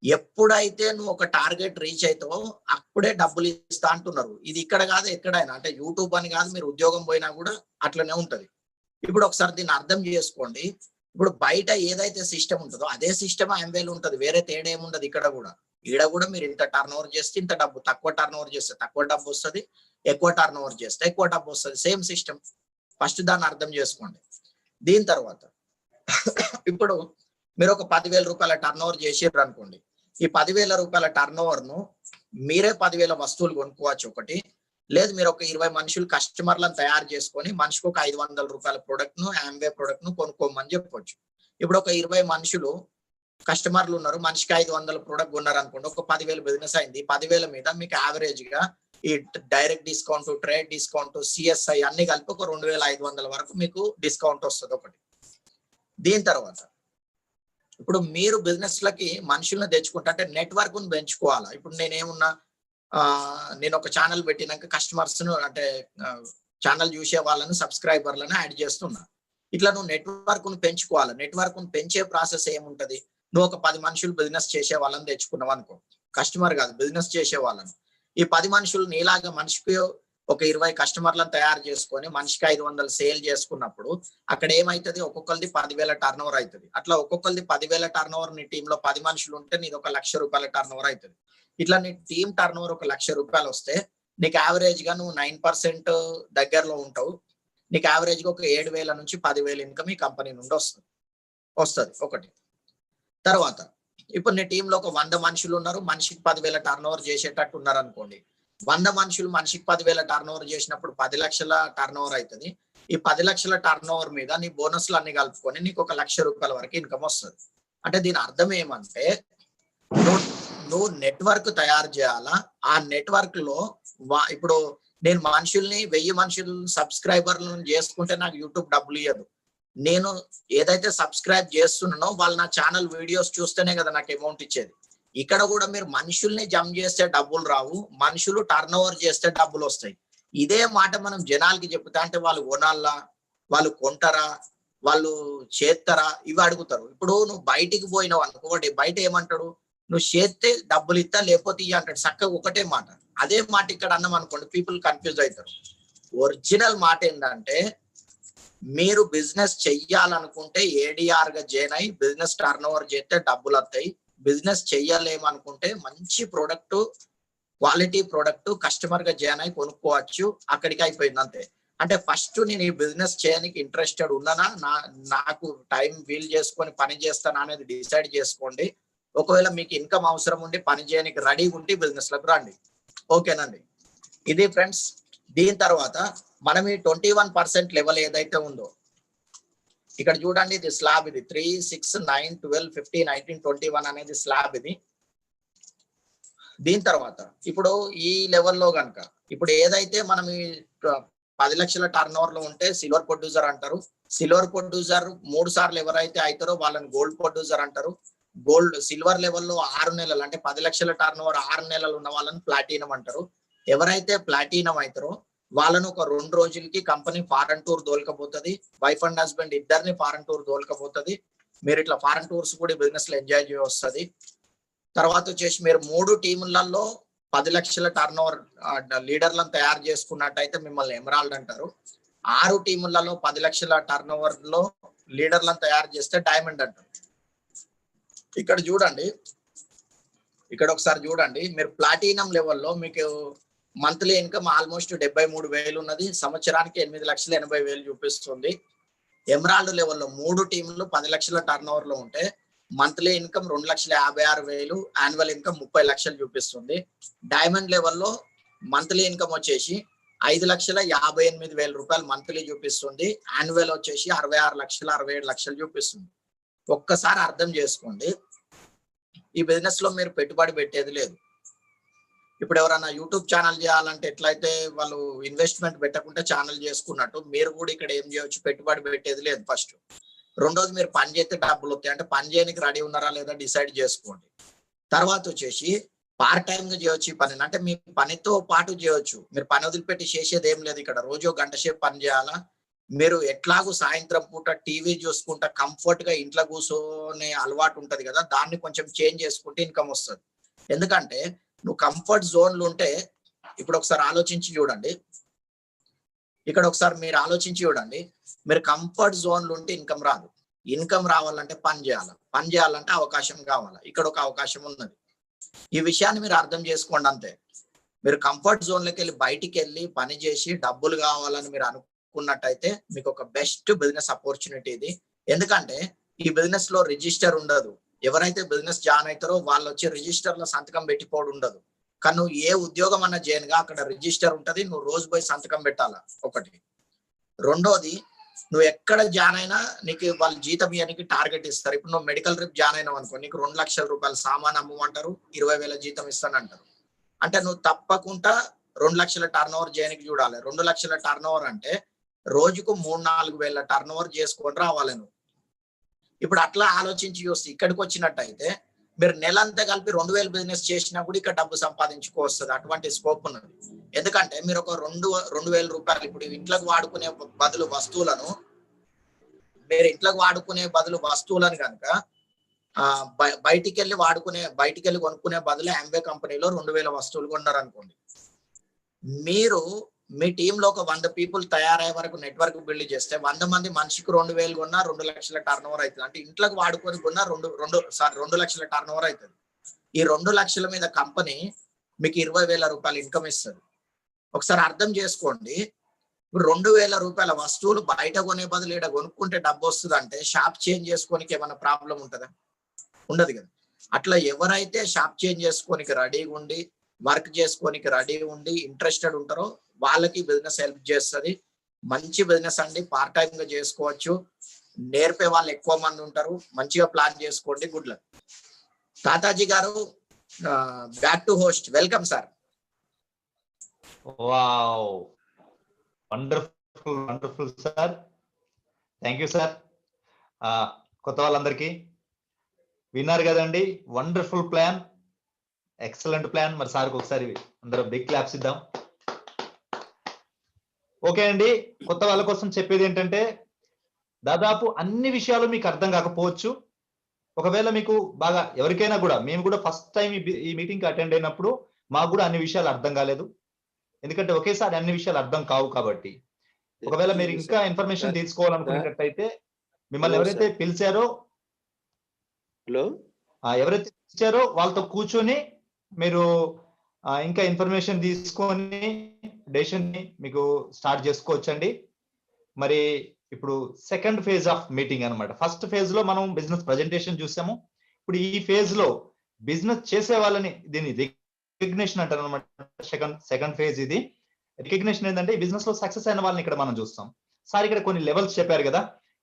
Speaker 2: ఎప్పుడైతే నువ్వు ఒక టార్గెట్ రీచ్ అవుతావో అప్పుడే డబ్బులు ఇస్తా అంటున్నారు. ఇది ఇక్కడ కాదు ఎక్కడైనా, అంటే యూట్యూబ్ అని కాదు, మీరు ఉద్యోగం పోయినా కూడా అట్లనే ఉంటది. ఇప్పుడు ఒకసారి దీన్ని అర్థం చేసుకోండి. ఇప్పుడు బయట ఏదైతే సిస్టమ్ ఉంటుందో అదే సిస్టమ్ ఎంవేలు ఉంటది, వేరే తేడా ఏముండదు. ఇక్కడ కూడా మీరు ఇంత టర్న్ ఓవర్ చేస్తే ఇంత డబ్బు, తక్కువ టర్న్ ఓవర్ చేస్తే తక్కువ డబ్బు వస్తుంది, ఎక్కువ టర్న్ ఓవర్ చేస్తే ఎక్కువ డబ్బు వస్తుంది. Same system. ఫస్ట్ దాన్ని అర్థం చేసుకోండి. దీని తర్వాత ఇప్పుడు మీరు ఒక 10,000 రూపాయల టర్న్ ఓవర్ చేసారు అనుకోండి, ఈ 10,000 రూపాయల టర్న్ ఓవర్ ను మీరే 10,000 వస్తువులు కొనుక్కోవచ్చు ఒకటి. లేదు మీరు ఒక 20 మనుషులు కస్టమర్లను తయారు చేసుకొని మనిషికి ఒక 500 రూపాయల ప్రొడక్ట్ ను, ఆంబే ప్రొడక్ట్ ను కొనుక్కోమని చెప్పొచ్చు. ఇప్పుడు ఒక 20 మనుషులు కస్టమర్లు ఉన్నారు, మనిషికి 500 ప్రొడక్ట్ కొన్నారు అనుకోండి, ఒక 10,000 బిజినెస్ అయింది. 10,000 మీద మీకు యావరేజ్ గా ఈ direct discount, trade discount, CSI అన్ని కలిపి ఒక 2,500 వరకు మీకు డిస్కౌంట్ వస్తుంది ఒకటి. దీని తర్వాత ఇప్పుడు మీరు బిజినెస్ లకి మనుషులను తెచ్చుకుంటా అంటే నెట్వర్క్ ను పెంచుకోవాలా. ఇప్పుడు నేను ఒక ఛానల్ పెట్టినాక కస్టమర్స్ ను, అంటే ఛానల్ చూసే వాళ్ళను, సబ్స్క్రైబర్లను యాడ్ చేస్తున్నా. ఇట్లా నువ్వు నెట్వర్క్ ను పెంచుకోవాలి. నెట్వర్క్ ను పెంచే ప్రాసెస్ ఏముంటది, నువ్వు ఒక 10 మనుషులు బిజినెస్ చేసే వాళ్ళని తెచ్చుకున్నావు అనుకో, కస్టమర్ కాదు బిజినెస్ చేసే వాళ్ళను. ఈ 10 మనుషులు నీలాగా మనిషికి ఒక 20 కస్టమర్లను తయారు చేసుకొని మనిషికి 500 సేల్ చేసుకున్నప్పుడు అక్కడ ఏమైతుంది, ఒక్కొక్కరిది 10,000 టర్న్ ఓవర్ అవుతుంది. అట్లా ఒక్కొక్కరిది 10,000 టర్న్ ఓవర్, నీ టీమ్ లో 10 మనుషులు ఉంటే నీది 1,00,000 రూపాయల టర్న్ ఓవర్ అవుతుంది. ఇట్లా నీ టీమ్ టర్న్ ఓవర్ 1,00,000 రూపాయలు వస్తే నీకు యావరేజ్ గా నువ్వు 9% దగ్గరలో ఉంటావు. నీకు యావరేజ్ గా ఒక 7,000 నుంచి 10,000 ఇన్కమ్ ఈ కంపెనీ నుండి వస్తుంది ఒకటి. తర్వాత ఇప్పుడు నీ టీంలో ఒక 100 మనుషులు ఉన్నారు, మనిషికి 10,000 టర్న్ ఓవర్ చేసేటట్టు ఉన్నారు అనుకోండి. 100 మనుషులు మనిషికి 10,000 టర్న్ ఓవర్ చేసినప్పుడు 10 లక్షల టర్న్ ఓవర్ అవుతుంది. ఈ 10 లక్షల టర్న్ ఓవర్ మీద నీ బోనస్లు అన్ని కలుపుకొని నీకు 1 లక్ష రూపాయల వరకు ఇన్కమ్ వస్తుంది. అంటే దీని అర్థం ఏమంటే నువ్వు నెట్వర్క్ తయారు చేయాలా. ఆ నెట్వర్క్ లో ఇప్పుడు నేను మనుషుల్ని 1000 మనుషులు సబ్స్క్రైబర్లను చేసుకుంటే నాకు యూట్యూబ్ డబ్బులు ఇవ్వదు. నేను ఏదైతే సబ్స్క్రైబ్ చేస్తున్నానో వాళ్ళు నా ఛానల్ వీడియోస్ చూస్తేనే కదా నాకు అమౌంట్ ఇచ్చేది. ఇక్కడ కూడా మీరు మనుషుల్ని జమ చేస్తే డబ్బులు రావు, మనుషులు టర్న్ ఓవర్ చేస్తే డబ్బులు వస్తాయి. ఇదే మాట మనం జనాలకి చెప్తా అంటే వాళ్ళు కొనాలా, వాళ్ళు కొంటారా, వాళ్ళు చేస్తారా ఇవి అడుగుతారు. ఇప్పుడు నువ్వు బయటికి పోయినావు అనుకోండి, బయట ఏమంటాడు, నువ్వు చేస్తే డబ్బులు ఇస్తా లేకపోతే ఇయ్య అంటాడు. చక్కగా ఒకటే మాట. అదే మాట ఇక్కడ అన్నాం అనుకోండి, పీపుల్ కన్ఫ్యూజ్ అవుతారు. ఒరిజినల్ మాట ఏంటంటే మీరు బిజినెస్ చెయ్యాలనుకుంటే ఏడిఆర్ గా జాయిన్ అయ్యి బిజినెస్ టర్న్ ఓవర్ చేస్తే డబ్బులు వస్తాయి. బిజినెస్ చెయ్యలేమనుకుంటే మంచి ప్రోడక్ట్, క్వాలిటీ ప్రోడక్ట్ కస్టమర్ గా జాయిన్ అయి కొనుక్కోవచ్చు. అక్కడికి అయిపోయింది అంతే. అంటే ఫస్ట్ నేను ఈ బిజినెస్ చేయడానికి ఇంట్రెస్టెడ్ ఉన్నానా, నాకు టైం వీల్ చేసుకొని పని చేస్తానా అనేది డిసైడ్ చేసుకోండి. ఒకవేళ మీకు ఇన్కమ్ అవసరం ఉండి పని చేయడానికి రెడీగా ఉంటే బిజినెస్ లకు రండి. ఓకేనండి, ఇది ఫ్రెండ్స్. దీని తర్వాత మనం ఈ 21% లెవెల్ ఏదైతే ఉందో ఇక్కడ చూడండి, ఇది స్లాబ్. ఇది 3, 6, 9, 12, 15, 19, 21 అనేది స్లాబ్ ఇది. దీని తర్వాత ఇప్పుడు ఈ లెవెల్లో కనుక ఇప్పుడు ఏదైతే మనం ఈ 10 లక్షల టర్న్ ఓవర్ లో ఉంటే సిల్వర్ ప్రొడ్యూసర్ అంటారు. సిల్వర్ ప్రొడ్యూసర్ 3 సార్లు ఎవరైతే అవుతారో వాళ్ళని గోల్డ్ ప్రొడ్యూసర్ అంటారు. సిల్వర్ లెవెల్లో 6 నెలలు అంటే 10 లక్షల టర్న్ ఓవర్ 6 నెలలు ఉన్న వాళ్ళని ప్లాటినం అంటారు. ఎవరైతే ప్లాటినం అవుతారో వాళ్ళను ఒక 2 రోజులకి కంపెనీ ఫారెన్ టూర్ దోల్కపోతుంది. వైఫ్ అండ్ హస్బెండ్ ఇద్దరిని ఫారెన్ టూర్ దోల్కపోతుంది. మీరు ఇట్లా ఫారెన్ టూర్స్ కూడా బిజినెస్ లో ఎంజాయ్ చేయొస్తుంది. తర్వాత వచ్చేసి మీరు 3 టీములలో 10 లక్షల టర్న్ ఓవర్ లీడర్లను తయారు చేసుకున్నట్టయితే మిమ్మల్ని ఎమరాల్డ్ అంటారు. 6 టీములలో 10 లక్షల టర్న్ ఓవర్ లో లీడర్లను తయారు చేస్తే డైమండ్ అంటారు. ఇక్కడ చూడండి, ఇక్కడ ఒకసారి చూడండి, మీరు ప్లాటినం లెవెల్లో మీకు మంత్లీ ఇన్కమ్ ఆల్మోస్ట్ 73,000 ఉన్నది. సంవత్సరానికి 8,80,000 చూపిస్తుంది. ఎమరాల్డ్ లెవెల్లో 3 టీంలు 10 లక్షల టర్న్ ఓవర్ లో ఉంటే మంత్లీ ఇన్కమ్ 2,56,000, యాన్యువల్ ఇన్కమ్ 30 లక్షలు చూపిస్తుంది. డైమండ్ లెవెల్లో మంత్లీ ఇన్కమ్ వచ్చేసి 5,58,000 రూపాయలు మంత్లీ చూపిస్తుంది. యాన్యువల్ వచ్చేసి 66 లక్షలు 67 లక్షలు చూపిస్తుంది. ఒక్కసారి అర్థం చేసుకోండి, ఈ బిజినెస్ లో మీరు పెట్టుబడి పెట్టేది లేదు. ఇప్పుడు ఎవరైనా యూట్యూబ్ ఛానల్ చేయాలంటే ఎట్లయితే వాళ్ళు ఇన్వెస్ట్మెంట్ పెట్టకుండా ఛానల్ చేసుకున్నట్టు మీరు కూడా ఇక్కడ ఏం చేయొచ్చు, పెట్టుబడి పెట్టేది లేదు. ఫస్ట్. రెండోది, మీరు పని చేస్తే డబ్బులు వస్తాయి. అంటే పని చేయడానికి రెడీ ఉన్నారా లేదా డిసైడ్ చేసుకోండి. తర్వాత వచ్చేసి పార్ట్ టైం గా చేయొచ్చు ఈ పని. అంటే మీ పనితో పాటు చేయొచ్చు. మీరు పని వదిలిపెట్టి చేసేది ఏం లేదు. ఇక్కడ రోజు 1 గంట సేపు పని చేయాలా. మీరు ఎట్లాగూ సాయంత్రం పూట టీవీ చూసుకుంటా కంఫర్ట్ గా ఇంట్లో కూర్చొని అలవాటు ఉంటది కదా, దాన్ని కొంచెం చేంజ్ చేసుకుంటే ఇన్కమ్ వస్తుంది. ఎందుకంటే నువ్వు కంఫర్ట్ జోన్లు ఉంటే, ఇప్పుడు ఒకసారి ఆలోచించి చూడండి, ఇక్కడ ఒకసారి మీరు ఆలోచించి చూడండి, మీరు కంఫర్ట్ జోన్లు ఉంటే ఇన్కమ్ రాదు. ఇన్కమ్ రావాలంటే పని చేయాలి, పని చేయాలంటే అవకాశం కావాలి. ఇక్కడ ఒక అవకాశం ఉన్నది. ఈ విషయాన్ని మీరు అర్థం చేసుకోండి అంతే. మీరు కంఫర్ట్ జోన్లోకి వెళ్ళి బయటికి వెళ్ళి పని చేసి డబ్బులు కావాలని మీరు అనుకున్నట్టయితే మీకు ఒక బెస్ట్ బిజినెస్ ఆపర్చునిటీ ఇది. ఎందుకంటే ఈ బిజినెస్ లో రిజిస్టర్ ఉండదు. ఎవరైతే బిజినెస్ జాయిన్ అవుతారో వాళ్ళు వచ్చి రిజిస్టర్ లో సంతకం పెట్టిపోవడం ఉండదు. కానీ నువ్వు ఏ ఉద్యోగం అన్న చేయనుగా అక్కడ రిజిస్టర్ ఉంటది, నువ్వు రోజు పోయి సంతకం పెట్టాలా ఒకటి. రెండోది, నువ్వు ఎక్కడ జాయిన్ అయినా నీకు వాళ్ళు జీతం ఇవ్వడానికి టార్గెట్ ఇస్తారు. ఇప్పుడు నువ్వు మెడికల్ రిప్ జాయిన్ అయినావు అనుకో, నీకు 2 లక్షల రూపాయలు సామాన్ అమ్మంటారు, 20,000 జీతం ఇస్తానంటారు. అంటే నువ్వు తప్పకుండా 2 లక్షల టర్న్ ఓవర్ చేయడానికి చూడాలి. 2 లక్షల టర్న్ ఓవర్ అంటే రోజుకు 3-4 వేల టర్న్ ఓవర్ చేసుకొని రావాలి నువ్వు. ఇప్పుడు అట్లా ఆలోచించి చూస్తే ఇక్కడికి వచ్చినట్టయితే మీరు నెలంతా కలిపి 2,000 బిజినెస్ చేసినా కూడా ఇక్కడ డబ్బు సంపాదించుకోవస్తుంది. అటువంటి స్కోప్ ఉన్నది. ఎందుకంటే మీరు ఒక 2,000 రూపాయలు ఇప్పుడు ఇంట్లోకి వాడుకునే బదులు వస్తువులను, మీరు ఇంట్లోకి వాడుకునే బదులు వస్తువులను కనుక బయటికి వెళ్ళి కొనుక్కునే బదులు అంబే కంపెనీలో 2,000 వస్తువులు కొన్నారు అనుకోండి, మీరు మీ టీంలో ఒక 100 పీపుల్ తయారయ్యే వరకు నెట్వర్క్ బిల్డ్ చేస్తే 100 మంది మనిషికి 2,000 కొన్నా 2 లక్షల టర్న్ ఓవర్ అవుతుంది. అంటే ఇంట్లోకి వాడుకొని కొన్నా 2 లక్షల టర్న్ ఓవర్ అవుతుంది. ఈ 2 లక్షల మీద కంపెనీ మీకు 20,000 రూపాయలు ఇన్కమ్ ఇస్తుంది. ఒకసారి అర్థం చేసుకోండి, ఇప్పుడు 2,000 రూపాయల వస్తువులు బయట కొనే బదులు ఈడ కొనుక్కుంటే డబ్బు వస్తుంది అంటే షాప్ చేంజ్ చేసుకోనికి ఏమైనా ప్రాబ్లం ఉంటుందా? ఉండదు కదా. అట్లా ఎవరైతే షాప్ చేంజ్ చేసుకోనికి రెడీగా ఉండి వర్క్ చేసుకోనికి రెడీ ఉండి ఇంట్రెస్టెడ్ ఉంటారో వాళ్ళకి బిజినెస్ హెల్ప్ చేస్తుంది. మంచి బిజినెస్ అండి, పార్ట్ టైం గా చేసుకోవచ్చు. నేర్పే వాళ్ళు ఎక్కువ మంది ఉంటారు. మంచిగా ప్లాన్ చేసుకోండి. Good luck. తాతాజీ గారు back to host. Welcome sir.
Speaker 1: Wow, wonderful wonderful sir, thank you sir. కొత్త వాళ్ళందరికీ విన్నారు కదండి, వండర్ఫుల్ ప్లాన్, ఎక్సలెంట్ ప్లాన్. మరి సార్కి ఒకసారి అందరూ బిగ్ క్లాప్స్ ఇద్దాం. ఓకే అండి, కొత్త వాళ్ళ కోసం చెప్పేది ఏంటంటే దాదాపు అన్ని విషయాలు మీకు అర్థం కాకపోవచ్చు. ఒకవేళ మీకు బాగా ఎవరికైనా కూడా, మేము కూడా ఫస్ట్ టైం ఈ మీటింగ్ అటెండ్ అయినప్పుడు మాకు కూడా అన్ని విషయాలు అర్థం కాలేదు. ఎందుకంటే ఒకేసారి అన్ని విషయాలు అర్థం కావు కాబట్టి. ఒకవేళ మీరు ఇంకా ఇన్ఫర్మేషన్ తీసుకోవాలనుకునేటట్టయితే మిమ్మల్ని ఎవరైతే పిలిచారో ఎవరైతే పిలిచారో వాళ్ళతో కూర్చొని మీరు ఇంకా ఇన్ఫర్మేషన్ తీసుకొని డెసిషన్ ని మీకు స్టార్ట్ చేసుకోవచ్చండి. మరి ఇప్పుడు సెకండ్ ఫేజ్ ఆఫ్ మీటింగ్ అన్నమాట. ఫస్ట్ ఫేజ్ లో మనం బిజినెస్ ప్రజెంటేషన్ చూసాము. ఇప్పుడు ఈ ఫేజ్ లో బిజినెస్ చేసే వాళ్ళని, దీన్ని రికగ్నిషన్ అంటారు అనమాట. సెకండ్ ఫేజ్ ఇది. రికగ్నిషన్ ఏంటంటే ఈ బిజినెస్ లో సక్సెస్ అయిన వాళ్ళని ఇక్కడ మనం చూస్తాం. సార్ ఇక్కడ కొన్ని లెవెల్స్ చెప్పారు కదా.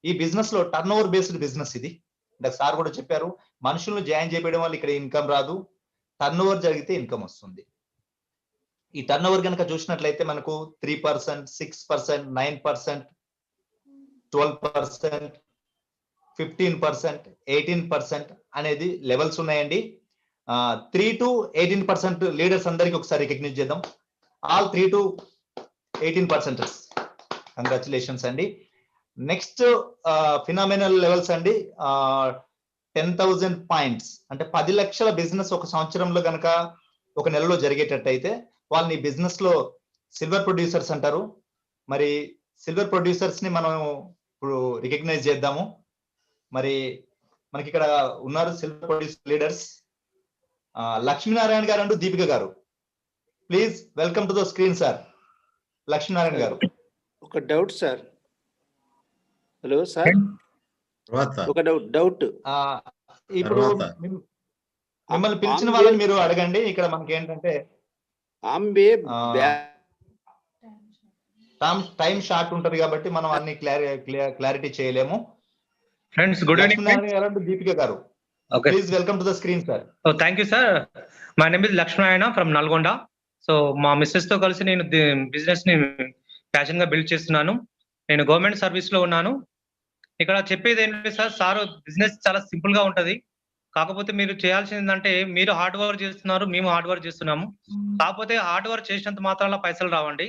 Speaker 1: ఈ బిజినెస్ లో టర్న్ ఓవర్ బేస్డ్ బిజినెస్ ఇది. ఇందాక సార్ కూడా చెప్పారు, మనుషులను జాయిన్ చేయడం వల్ల ఇక్కడ ఇన్కమ్ రాదు, టర్న్ ఓవర్ జరిగితే ఇన్కమ్ వస్తుంది. ఈ టర్న్ ఓవర్ కనుక చూసినట్లయితే మనకు 3%, 6%, 9%, 12%, 15%, 18% అనేది లెవెల్స్ ఉన్నాయండి. 3 to 18% లీడర్స్ అందరికి ఒకసారి రికగ్నైజ్ చేద్దాం. All 3 to 18%. కంగ్రాచులేషన్స్ అండి. నెక్స్ట్ ఫినామినల్ లెవెల్స్ అండి. 10,000 పాయింట్స్ అంటే 10 లక్షల బిజినెస్ ఒక సంవత్సరంలో కనుక ఒక నెలలో జరిగేటట్టయితే వాళ్ళని బిజినెస్ లో సిల్వర్ ప్రొడ్యూసర్స్ అంటారు. మరి సిల్వర్ ప్రొడ్యూసర్స్ ని మనం ఇప్పుడు రికగ్నైజ్ చేద్దాము. మరి మనకి ఇక్కడ ఉన్నారు సిల్వర్ ప్రొడ్యూసర్ లీడర్స్, లక్ష్మీనారాయణ గారు అంటూ దీపిక గారు. Please welcome to the screen sir. Lakshminarayana గారు.
Speaker 3: ఒక డౌట్ సార్. హలో సార్, ఒక డౌట్.
Speaker 1: ఇప్పుడు మిమ్మల్ని పిలిచిన వాళ్ళని మీరు అడగండి. ఇక్కడ మనకి ఏంటంటే టైం షార్ట్ ఉంటది కాబట్టి మనం అన్ని క్లారిటీ చేయలేము.
Speaker 4: Friends, good evening.
Speaker 1: దీపిక గారు, please welcome to the screen sir.
Speaker 4: Thank you sir. My name is Lakshminarayana from Nalgonda. So మా మిస్సెస్ తో కలిసి నేను బిజినెస్ ని ప్యాషన్ గా బిల్డ్ చేస్తున్నాను. నేను గవర్నమెంట్ సర్వీస్ లో ఉన్నాను. ఇక్కడ చెప్పేది ఏంటంటే సార్ బిజినెస్ చాలా సింపుల్ గా ఉంటది. కాకపోతే మీరు చేయాల్సింది ఏంటంటే, మీరు హార్డ్ వర్క్ చేస్తున్నారు, మేము హార్డ్ వర్క్ చేస్తున్నాము. కాకపోతే హార్డ్ వర్క్ చేసినంత మాత్రాల పైసలు రావండి.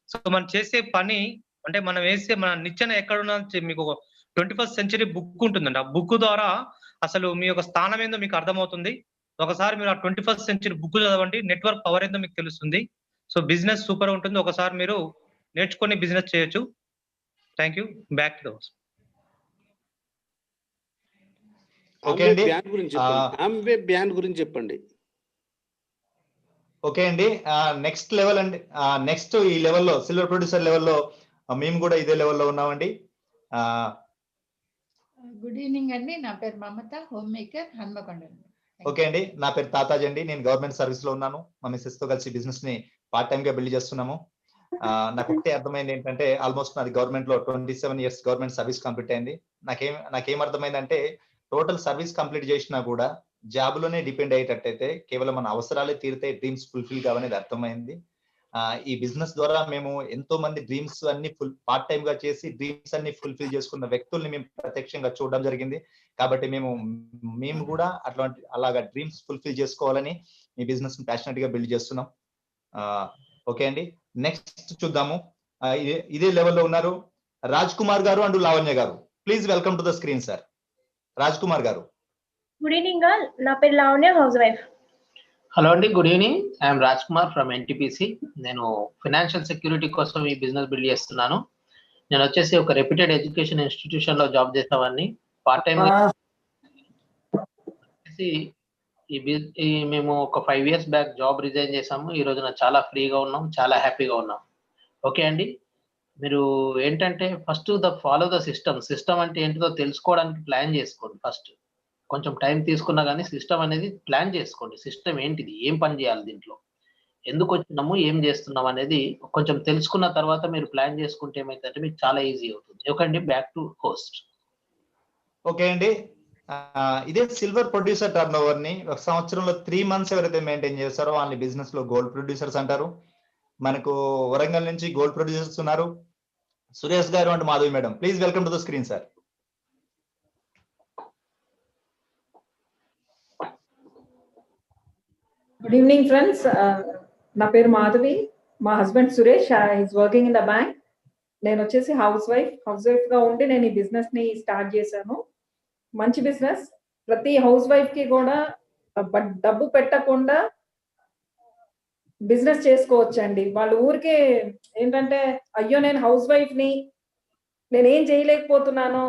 Speaker 4: సో మనం చేసే పని అంటే మనం మన నిచ్చెన ఎక్కడున్నా మీకు 21st సెంచరీ బుక్ ఉంటుందండి. ఆ బుక్ ద్వారా అసలు మీ యొక్క స్థానం ఏందో మీకు అర్థమవుతుంది. ఒకసారి మీరు ఆ 21st సెంచరీ బుక్ చదవండి, నెట్వర్క్ పవర్ ఏందో మీకు తెలుస్తుంది. సో బిజినెస్ సూపర్ ఉంటుంది. ఒకసారి మీరు నేర్చుకొని బిజినెస్ చేయొచ్చు. Thank you. Back to those.
Speaker 3: Ban గురించి చెప్పండి.
Speaker 1: ఓకే అండి, నెక్స్ట్ లెవెల్ అండి. నెక్స్ట్ ఈ లెవెల్లో సిల్వర్ ప్రొడ్యూసర్ లెవెల్లో మేము కూడా ఇదే లెవెల్లో ఉన్నామండి.
Speaker 5: గుడ్ ఈవినింగ్ అండి. నా పేరు మమత, హోమ్ మేకర్, హన్మకొండ.
Speaker 1: ఓకే అండి, నా పేరు తాతాజీ అండి. నేను గవర్నమెంట్ సర్వీస్ లో ఉన్నాను. మా మిస్సెస్ తో కలిసి బిజినెస్ ని పార్ట్ టైం గా బిల్డ్ చేస్తున్నాము. నాకు ఒకటే అర్థమైంది ఏంటంటే, ఆల్మోస్ట్ నాది గవర్నమెంట్ లో 27 years గవర్నమెంట్ సర్వీస్ కంప్లీట్ అయింది. నాకేం అర్థమైందంటే, టోటల్ సర్వీస్ కంప్లీట్ చేసినా కూడా జాబ్ లోనే డిపెండ్ అయ్యేటట్టయితే కేవలం మన అవసరాలే తీరితే డ్రీమ్స్ ఫుల్ఫిల్ కావనేది అర్థమైంది. ఈ బిజినెస్ ద్వారా మేము ఎంతో మంది డ్రీమ్స్ అన్ని పార్ట్ టైం గా చేసి డ్రీమ్స్ అన్ని ఫుల్ఫిల్ చేసుకున్న వ్యక్తుల్ని మేము ప్రత్యక్షంగా చూడడం జరిగింది. కాబట్టి మేము కూడా అలాగా డ్రీమ్స్ ఫుల్ఫిల్ చేసుకోవాలని ఈ బిజినెస్ ని ప్యాషనెట్ గా బిల్డ్ చేస్తున్నాం. ఓకే అండి, నెక్స్ట్ చూద్దాము. ఇదే లెవెల్లో ఉన్నారు రాజ్ కుమార్ గారు అండ్ లావణ్య గారు. Please welcome to the screen sir. Raj Kumar గారు.
Speaker 6: Good evening all. నా పేరు లావణ్య, హౌస్ వైఫ్.
Speaker 7: హలో అండి, good evening. I'm Raj Kumar from NTPC. నేను ఫైనాన్షియల్ సెక్యూరిటీ కోసం ఈ బిజినెస్ బిల్డ్ చేస్తున్నాను. నేను వచ్చేసి ఒక రెప్యూటెడ్ ఎడ్యుకేషన్ ఇన్స్టిట్యూషన్ లో జాబ్ చేసేవాడిని. పార్ట్ టైం మేము ఒక 5 years బ్యాక్ జాబ్ రిజైన్ చేసాము. ఈ రోజున చాలా ఫ్రీగా ఉన్నాం, చాలా హ్యాపీగా ఉన్నాం. ఓకే అండి, మీరు ఏంటంటే ఫస్ట్ ఫాలో ద సిస్టమ్ అంటే ఏంటిదో తెలుసుకోవడానికి ప్లాన్ చేసుకోండి. ఫస్ట్ కొంచెం టైం తీసుకున్నా కానీ సిస్టమ్ అనేది ప్లాన్ చేసుకోండి. సిస్టమ్ ఏంటిది, ఏం పని చేయాలి, దీంట్లో ఎందుకు వచ్చినాము, ఏం చేస్తున్నాం అనేది కొంచెం తెలుసుకున్న తర్వాత మీరు ప్లాన్ చేసుకుంటే ఏమైతే మీకు చాలా ఈజీ అవుతుంది. Okay, back to host.
Speaker 1: Okay అండి, ఇదే సిల్వర్ ప్రొడ్యూసర్ టర్న్ ఓవర్ ని ఒక సంవత్సరంలో 3 months ఎవరైతే మెయింటైన్ చేస్తారో వాళ్ళని బిజినెస్ లో గోల్డ్ ప్రొడ్యూసర్స్ అంటారు. మనకు వరంగల్ నుంచి గోల్డ్ ప్రొడ్యూసర్స్ ఉన్నారు, సురేష్ గారు and Madhavi madam. Please welcome to the screen sir.
Speaker 8: Good evening friends, నా పేరు మాధవి, మా husband Suresh is working in the bank. నేను వచ్చేసి హౌస్ వైఫ్ గా ఉండి నేను ఈ బిజినెస్ ని స్టార్ట్ చేశాను. మంచి బిజినెస్, ప్రతి హౌస్ వైఫ్ కి కూడా డబ్బు పెట్టకుండా బిజినెస్ చేసుకోవచ్చండి. వాళ్ళు ఊరికే ఏంటంటే అయ్యో నేను హౌస్ వైఫ్ ని, నేనేం చేయలేకపోతున్నాను,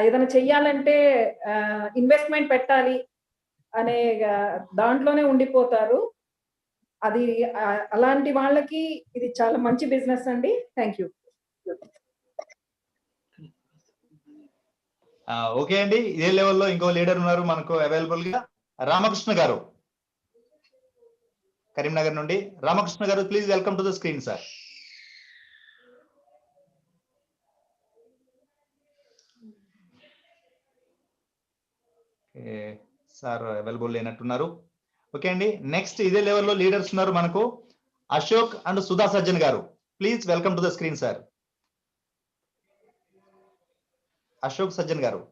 Speaker 8: ఏదైనా చెయ్యాలంటే ఇన్వెస్ట్మెంట్ పెట్టాలి అనే దాంట్లోనే ఉండిపోతారు. అది అలాంటి వాళ్ళకి ఇది చాలా మంచి బిజినెస్ అండి. Thank you.
Speaker 1: ఓకే అండి, ఇదే లెవెల్లో ఇంకో లీడర్ ఉన్నారు మనకు అవైలబుల్ గా, రామకృష్ణ గారు కరీంనగర్ నుండి. రామకృష్ణ గారు please welcome to the screen sir. Sir available లేనట్టున్నారు. ఓకే అండి, నెక్స్ట్ ఇదే లెవెల్లో లీడర్స్ ఉన్నారు మనకు, అశోక్ అండ్ సుధా సజ్జన్ గారు. Please welcome to the screen sir. Ashok Sajjan గారు.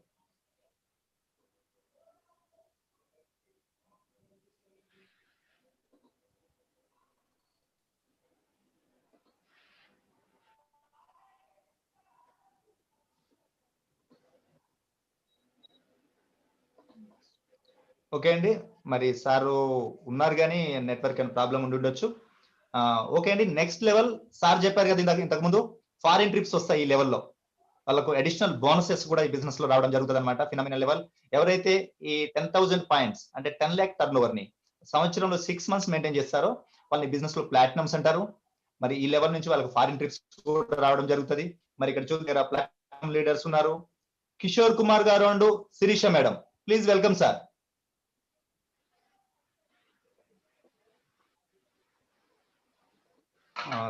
Speaker 1: ఓకే అండి, మరి సారు ఉన్నారు కానీ నెట్వర్క్ అని ప్రాబ్లం ఉండి ఉండొచ్చు. ఓకే అండి, నెక్స్ట్ లెవెల్ సార్ చెప్పారు కదా ఇంతకు ముందు, ఫారిన్ ట్రిప్స్ వస్తాయి ఈ లెవెల్లో. వాళ్ళకు అడిషనల్ బోనసెస్ కూడా ఈ బిజినెస్ లో రావడం జరుగుతుంది అనమాట. ఫినామినల్ లెవెల్ ఎవరైతే ఈ 10,000 పాయింట్స్ అంటే 10 lakh టర్న్ ఓవర్ ని సంవత్సరంలో 6 months మెయింటైన్ చేస్తారో వాళ్ళని బిజినెస్ లో ప్లాటినమ్స్ అంటారు. మరి ఈ లెవెల్ నుంచి వాళ్ళకి ఫారిన్ ట్రిప్స్ కూడా రావడం జరుగుతుంది. మరి ఇక్కడ చూసారా ప్లాటినం లీడర్స్ ఉన్నారు, కిషోర్ కుమార్ గారు and Sirisha madam. Please welcome sir.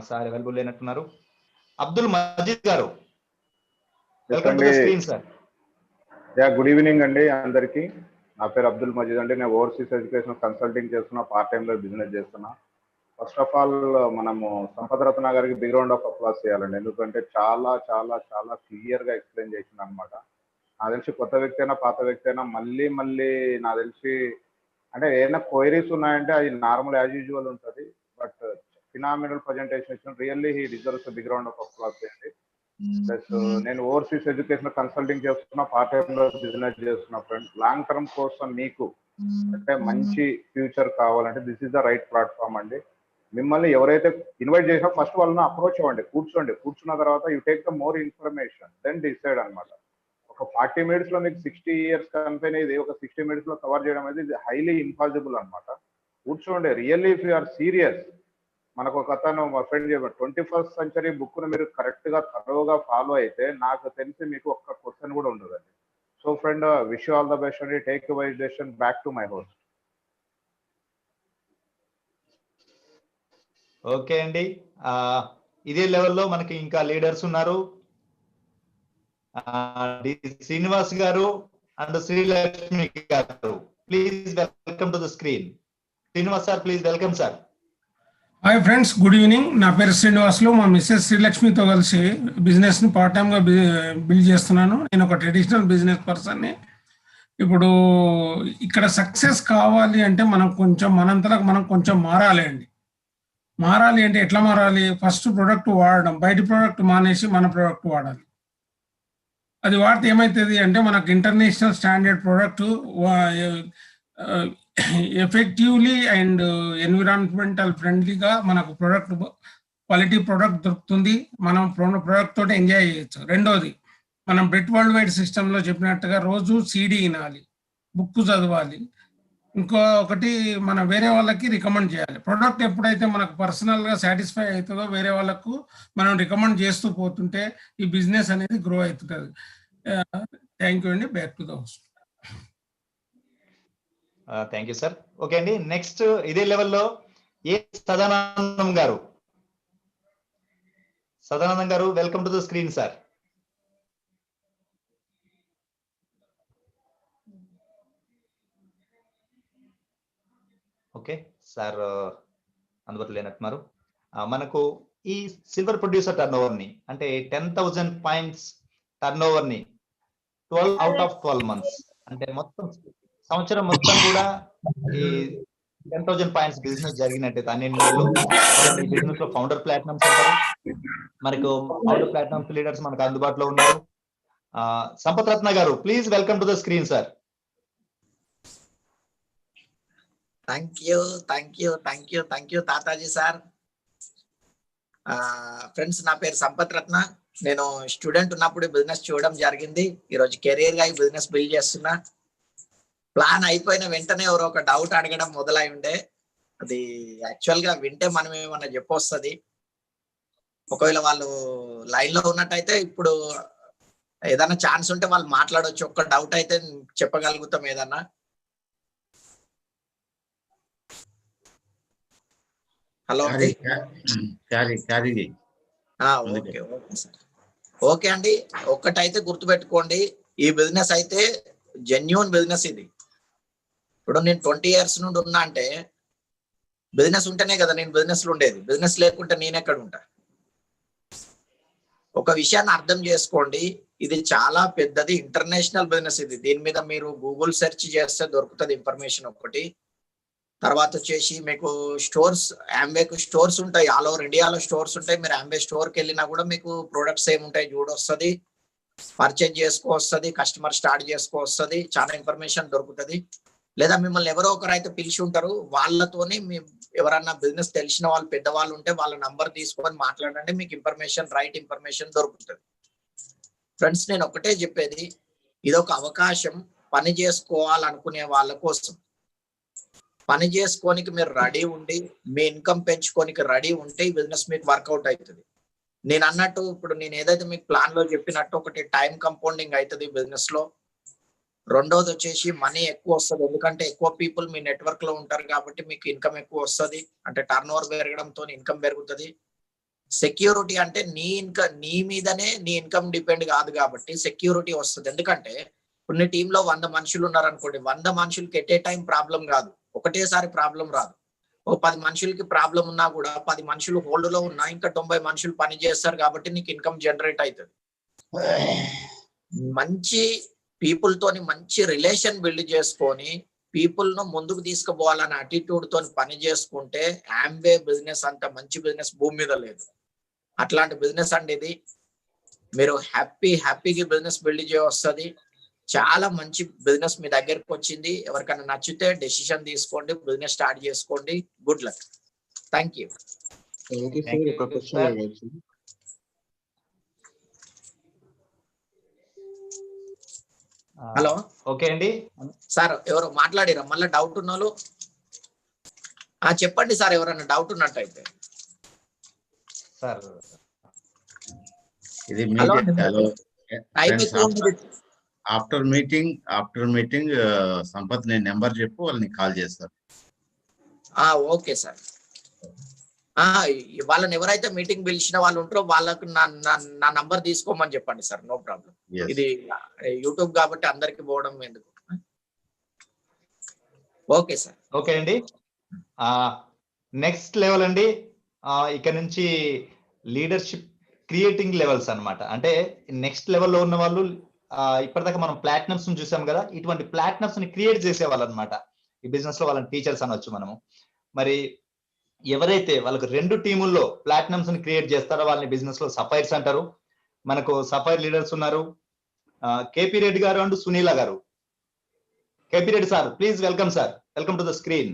Speaker 1: Sir available లేనట్టున్నారు. అబ్దుల్ మజీద్ గారు, welcome to the screen sir.
Speaker 9: Good evening అండి అందరికి. నా పేరు అబ్దుల్ మజీద్ అండి. నేను ఓవర్సీస్ ఎడ్యుకేషన్ కన్సల్టింగ్ చేస్తున్నా, పార్ట్ టైం లో బిజినెస్ చేస్తున్నా. ఫస్ట్ ఆఫ్ ఆల్ మనము సంపత్ రత్న గారికి బిగ్ రౌండ్ ఆఫ్ అప్లాస్ చేయాలండి. ఎందుకంటే చాలా చాలా చాలా క్లియర్ గా ఎక్స్ప్లెయిన్ చేసింది అనమాట. నాకు తెలిసి కొత్త వ్యక్తి అయినా పాత వ్యక్తి అయినా మళ్ళీ నాకు తెలిసి అంటే ఏదైనా క్వైరీస్ ఉన్నాయంటే అది నార్మల్ యాజ్ యూజువల్ ఉంటుంది. బట్ ఫినామినల్ ప్రజెంటేషన్ ఇచ్చిన, really he deserves big round of applause చేయండి. ప్లస్ నేను ఓవర్సీస్ ఎడ్యుకేషన్ కన్సల్టింగ్ చేస్తున్నా, పార్ట్ టైం లో బిజినెస్ చేస్తున్నా. ఫ్రెండ్స్, లాంగ్ టర్మ్ కోసం మీకు అంటే మంచి ఫ్యూచర్ కావాలంటే this is the right platform అండి. మిమ్మల్ని ఎవరైతే ఇన్వైట్ చేసినా ఫస్ట్ వాళ్ళని అప్రోచ్ అవ్వండి, కూర్చున్న తర్వాత you take the more information, then decide అనమాట. ఒక 40 minutes లో మీకు 60 years కంపెనీ ఇది ఒక 60 minutes లో కవర్ చేయడం అనేది హైలీ ఇంపాసిబుల్ అనమాట. కూర్చోండి, రియల్లీ ఇఫ్ యూఆర్ సీరియస్. మనకు ఒక అతను మా ఫ్రెండ్ చెప్పారు, 21st century బుక్ ను మీరు కరెక్ట్ గా థరోగా ఫాలో అయితే నాకు తెలిసి మీకు ఒక్క క్వశ్చన్ కూడా ఉండదండి. So friend, wish you all the best అండి. Take wise decision. Back to my host.
Speaker 1: Okay అండి, ఇదే లెవెల్లో మనకి ఇంకా లీడర్స్ ఉన్నారు, శ్రీనివాస్ గారు అండ్ శ్రీలక్ష్మి గారు. Please welcome to the screen. Srinivas sir, please welcome sir.
Speaker 10: Hi friends, good evening. నా పేరు శ్రీనివాసులు. మా మిస్సెస్ శ్రీలక్ష్మితో కలిసి బిజినెస్ ని పార్ట్ టైం గా బిల్డ్ చేస్తున్నాను. నేను ఒక ట్రెడిషనల్ బిజినెస్ పర్సన్ని. ఇప్పుడు ఇక్కడ సక్సెస్ కావాలి అంటే మనం కొంచెం మనంతలకు మనం కొంచెం మారాలి అండి. మారాలి అంటే ఎట్లా మారాలి? ఫస్ట్ ప్రోడక్ట్ వాడడం, బయట ప్రోడక్ట్ మానేసి మన ప్రోడక్ట్ వాడాలి. అది వాడితే ఏమవుతుంది అంటే మనకు international standard product effectively and environmental ఫ్రెండ్లీగా మనకు ప్రోడక్ట్ క్వాలిటీ ప్రోడక్ట్ దొరుకుతుంది. మనం ప్రోడక్ట్ తోటి ఎంజాయ్ చేయొచ్చు. రెండోది, మనం బ్రెట్ వరల్డ్ వైడ్ సిస్టంలో చెప్పినట్టుగా రోజు CD వినాలి, బుక్ చదవాలి, ఒకటి మనం వేరే వాళ్ళకి రికమెండ్ చేయాలి. ప్రొడక్ట్ ఎప్పుడైతే మనకు పర్సనల్గా సాటిస్ఫై అవుతుందో వేరే వాళ్ళకు మనం రికమెండ్ చేస్తూ పోతుంటే ఈ బిజినెస్ అనేది గ్రో అవుతుంటుంది. థ్యాంక్ యూ అండి. Back to the host.
Speaker 1: Thank you sir. Okay అండి, నెక్స్ట్ ఇదే లెవెల్లో సదానందం గారు. సదానందం గారు, welcome to the screen sir. Okay sir, అందుబాటులో లేనట్టున్నారు. మనకు ఈ సిల్వర్ ప్రొడ్యూసర్ టర్న్ ఓవర్ ని అంటే 10,000 పాయింట్స్ టర్న్ ఓవర్ ని 12 అవుట్ ఆఫ్ 12 మంత్స్ అంటే మొత్తం సంవత్సరం మొత్తం కూడా ఈ 10,000 పాయింట్స్ బిజినెస్ జరిగినట్టు 12 నెలలు ఈ బిజినెస్ లో ఫౌండర్ ప్లాటినమ్స్ అంటారు. మనకు ఫౌండర్ ప్లాటినమ్స్ లీడర్స్ మనకు అందుబాటులో ఉన్నారు. సంపత్ రత్న గారు, please welcome to the screen sir.
Speaker 2: Thank you Tataji sir. Friends, నా పేరు సంపత్ రత్న. నేను స్టూడెంట్ ఉన్నప్పుడు బిజినెస్ చూడడం జరిగింది. ఈరోజు కెరీర్ గా ఈ బిజినెస్ బిల్డ్ చేస్తున్నా. ప్లాన్ అయిపోయిన వెంటనే ఎవరో ఒక డౌట్ అడగడం మొదలై ఉండే. అది యాక్చువల్ గా వింటే మనం ఏమన్నా చెప్పొస్తుంది. ఒకవేళ వాళ్ళు లైన్ లో ఉన్నట్టయితే ఇప్పుడు ఏదైనా ఛాన్స్ ఉంటే వాళ్ళు మాట్లాడవచ్చు. ఒక్క డౌట్ అయితే చెప్పగలుగుతాం ఏదన్నా. హలో ఓకే అండి. ఒక్కటైతే గుర్తుపెట్టుకోండి, ఈ బిజినెస్ అయితే జెన్యూన్ బిజినెస్ ఇది. ఇప్పుడు నేను 20 years నుండి ఉన్నా అంటే బిజినెస్ ఉంటేనే కదా నేను బిజినెస్ లో ఉండేది. బిజినెస్ లేకుంటే నేను ఎక్కడ ఉంటా? ఒక విషయాన్ని అర్థం చేసుకోండి, ఇది చాలా పెద్దది ఇంటర్నేషనల్ బిజినెస్ ఇది. దీని మీద మీరు గూగుల్ సెర్చ్ చేస్తే దొరుకుతుంది ఇన్ఫర్మేషన్. ఒకటి తర్వాత వచ్చేసి మీకు స్టోర్స్, అంబేకు స్టోర్స్ ఉంటాయి, ఆల్ ఓవర్ ఇండియాలో స్టోర్స్ ఉంటాయి. మీరు అంబే స్టోర్ కి వెళ్ళినా కూడా మీకు ప్రొడక్ట్స్ ఏముంటాయి చూడొస్తుంది, పర్చేజ్ చేసుకోవస్తుంది, కస్టమర్ స్టార్ట్ చేసుకోవస్తుంది, చాలా ఇన్ఫర్మేషన్ దొరుకుతుంది. లేదా మిమ్మల్ని ఎవరో ఒకరు అయితే పిలిచి ఉంటారు, వాళ్ళతోని మీ ఎవరన్నా బిజినెస్ తెలిసిన వాళ్ళు పెద్దవాళ్ళు ఉంటే వాళ్ళ నంబర్ తీసుకొని మాట్లాడండి, మీకు ఇన్ఫర్మేషన్ రైట్ ఇన్ఫర్మేషన్ దొరుకుతుంది. ఫ్రెండ్స్, నేను ఒకటే చెప్పేది, ఇది ఒక అవకాశం పని చేసుకోవాలనుకునే వాళ్ళ కోసం. పని చేసుకోనికి మీరు రెడీ ఉండి మీ ఇన్కమ్ పెంచుకోనికి రెడీ ఉంటే ఈ బిజినెస్ మీకు వర్కౌట్ అవుతుంది. నేను అన్నట్టు ఇప్పుడు నేను ఏదైతే మీకు ప్లాన్ లో చెప్పినట్టు ఒకటి టైం కంపౌండింగ్ అవుతుంది బిజినెస్ లో. రెండోది వచ్చేసి మనీ ఎక్కువ వస్తుంది, ఎందుకంటే ఎక్కువ పీపుల్ మీ నెట్వర్క్ లో ఉంటారు కాబట్టి మీకు ఇన్కమ్ ఎక్కువ వస్తుంది. అంటే టర్న్ ఓవర్ పెరగడంతో ఇన్కమ్ పెరుగుతుంది. సెక్యూరిటీ అంటే నీ మీదనే నీ ఇన్కమ్ డిపెండ్ కాదు కాబట్టి సెక్యూరిటీ వస్తుంది. ఎందుకంటే ఇప్పుడు నీ టీంలో 100 మనుషులు ఉన్నారు అనుకోండి, 100 మనుషులకి ఎట్ ఏ టైం ప్రాబ్లం కాదు, ఒకటేసారి ప్రాబ్లం రాదు. ఒక 10 మనుషులకి ప్రాబ్లం ఉన్నా కూడా 10 మనుషులు హోల్డ్ లో ఉన్నా ఇంకా 90 మనుషులు పని చేస్తారు కాబట్టి నీకు ఇన్కమ్ జనరేట్ అవుతుంది. మంచి పీపుల్ తోని మంచి రిలేషన్ బిల్డ్ చేసుకొని పీపుల్ ను ముందుకు తీసుకుపోవాలనే అటిట్యూడ్ తోని పని చేసుకుంటే ఆంబే బిజినెస్ అంత మంచి బిజినెస్ భూమి మీద లేదు. అట్లాంటి బిజినెస్ అండి ఇది. మీరు హ్యాపీగా బిజినెస్ బిల్డ్ చేయవస్తుంది. చాలా మంచి బిజినెస్ మీ దగ్గరకు వచ్చింది. ఎవరికైనా నచ్చితే డెసిషన్ తీసుకోండి, బిజినెస్ స్టార్ట్ చేసుకోండి. Good luck. Thank you. Hello,
Speaker 1: okay అండి
Speaker 2: సార్. ఎవరో మాట్లాడిరా మళ్ళీ డౌట్ ఉన్న వాళ్ళు? చెప్పండి సార్, ఎవరైనా డౌట్ ఉన్నట్టయితే.
Speaker 1: సార్
Speaker 11: ఇది ఆఫ్టర్ మీటింగ్ సంపత్ నేను నెంబర్ చెప్పు, వాళ్ళని కాల్ చేస్తారు.
Speaker 2: Okay sir. వాళ్ళని ఎవరైతే మీటింగ్ పిలిచిన వాళ్ళు ఉంటారో వాళ్ళకు నా నంబర్ తీసుకోమని చెప్పండి సార్. No problem. ఇది యూట్యూబ్ కాబట్టి అందరికి పోవడం ఎందుకు. Okay sir.
Speaker 1: ఓకే అండి, నెక్స్ట్ లెవెల్ అండి. ఇక్కడ నుంచి లీడర్షిప్ క్రియేటింగ్ లెవెల్స్ అన్నమాట. అంటే నెక్స్ట్ లెవెల్లో ఉన్న వాళ్ళు ఇప్పటిదాకా మనం ప్లాటినమ్స్ ని చూసాం కదా, ఇటువంటి ప్లాటినమ్స్ ని క్రియేట్ చేసే వాళ్ళు అనమాట. ఈ బిజినెస్ లో వాళ్ళని టీచర్స్ అనొచ్చు మనము. మరి ఎవరైతే వాళ్ళకు 2 టీముల్లో ప్లాటినమ్స్ ని క్రియేట్ చేస్తారో వాళ్ళని బిజినెస్ లో సఫైర్స్ అంటారు. మనకు సఫైర్ లీడర్స్ ఉన్నారు, కేపీ రెడ్డి గారు అండ్ సునీల గారు. KP Reddy sir, please welcome sir, welcome to the screen.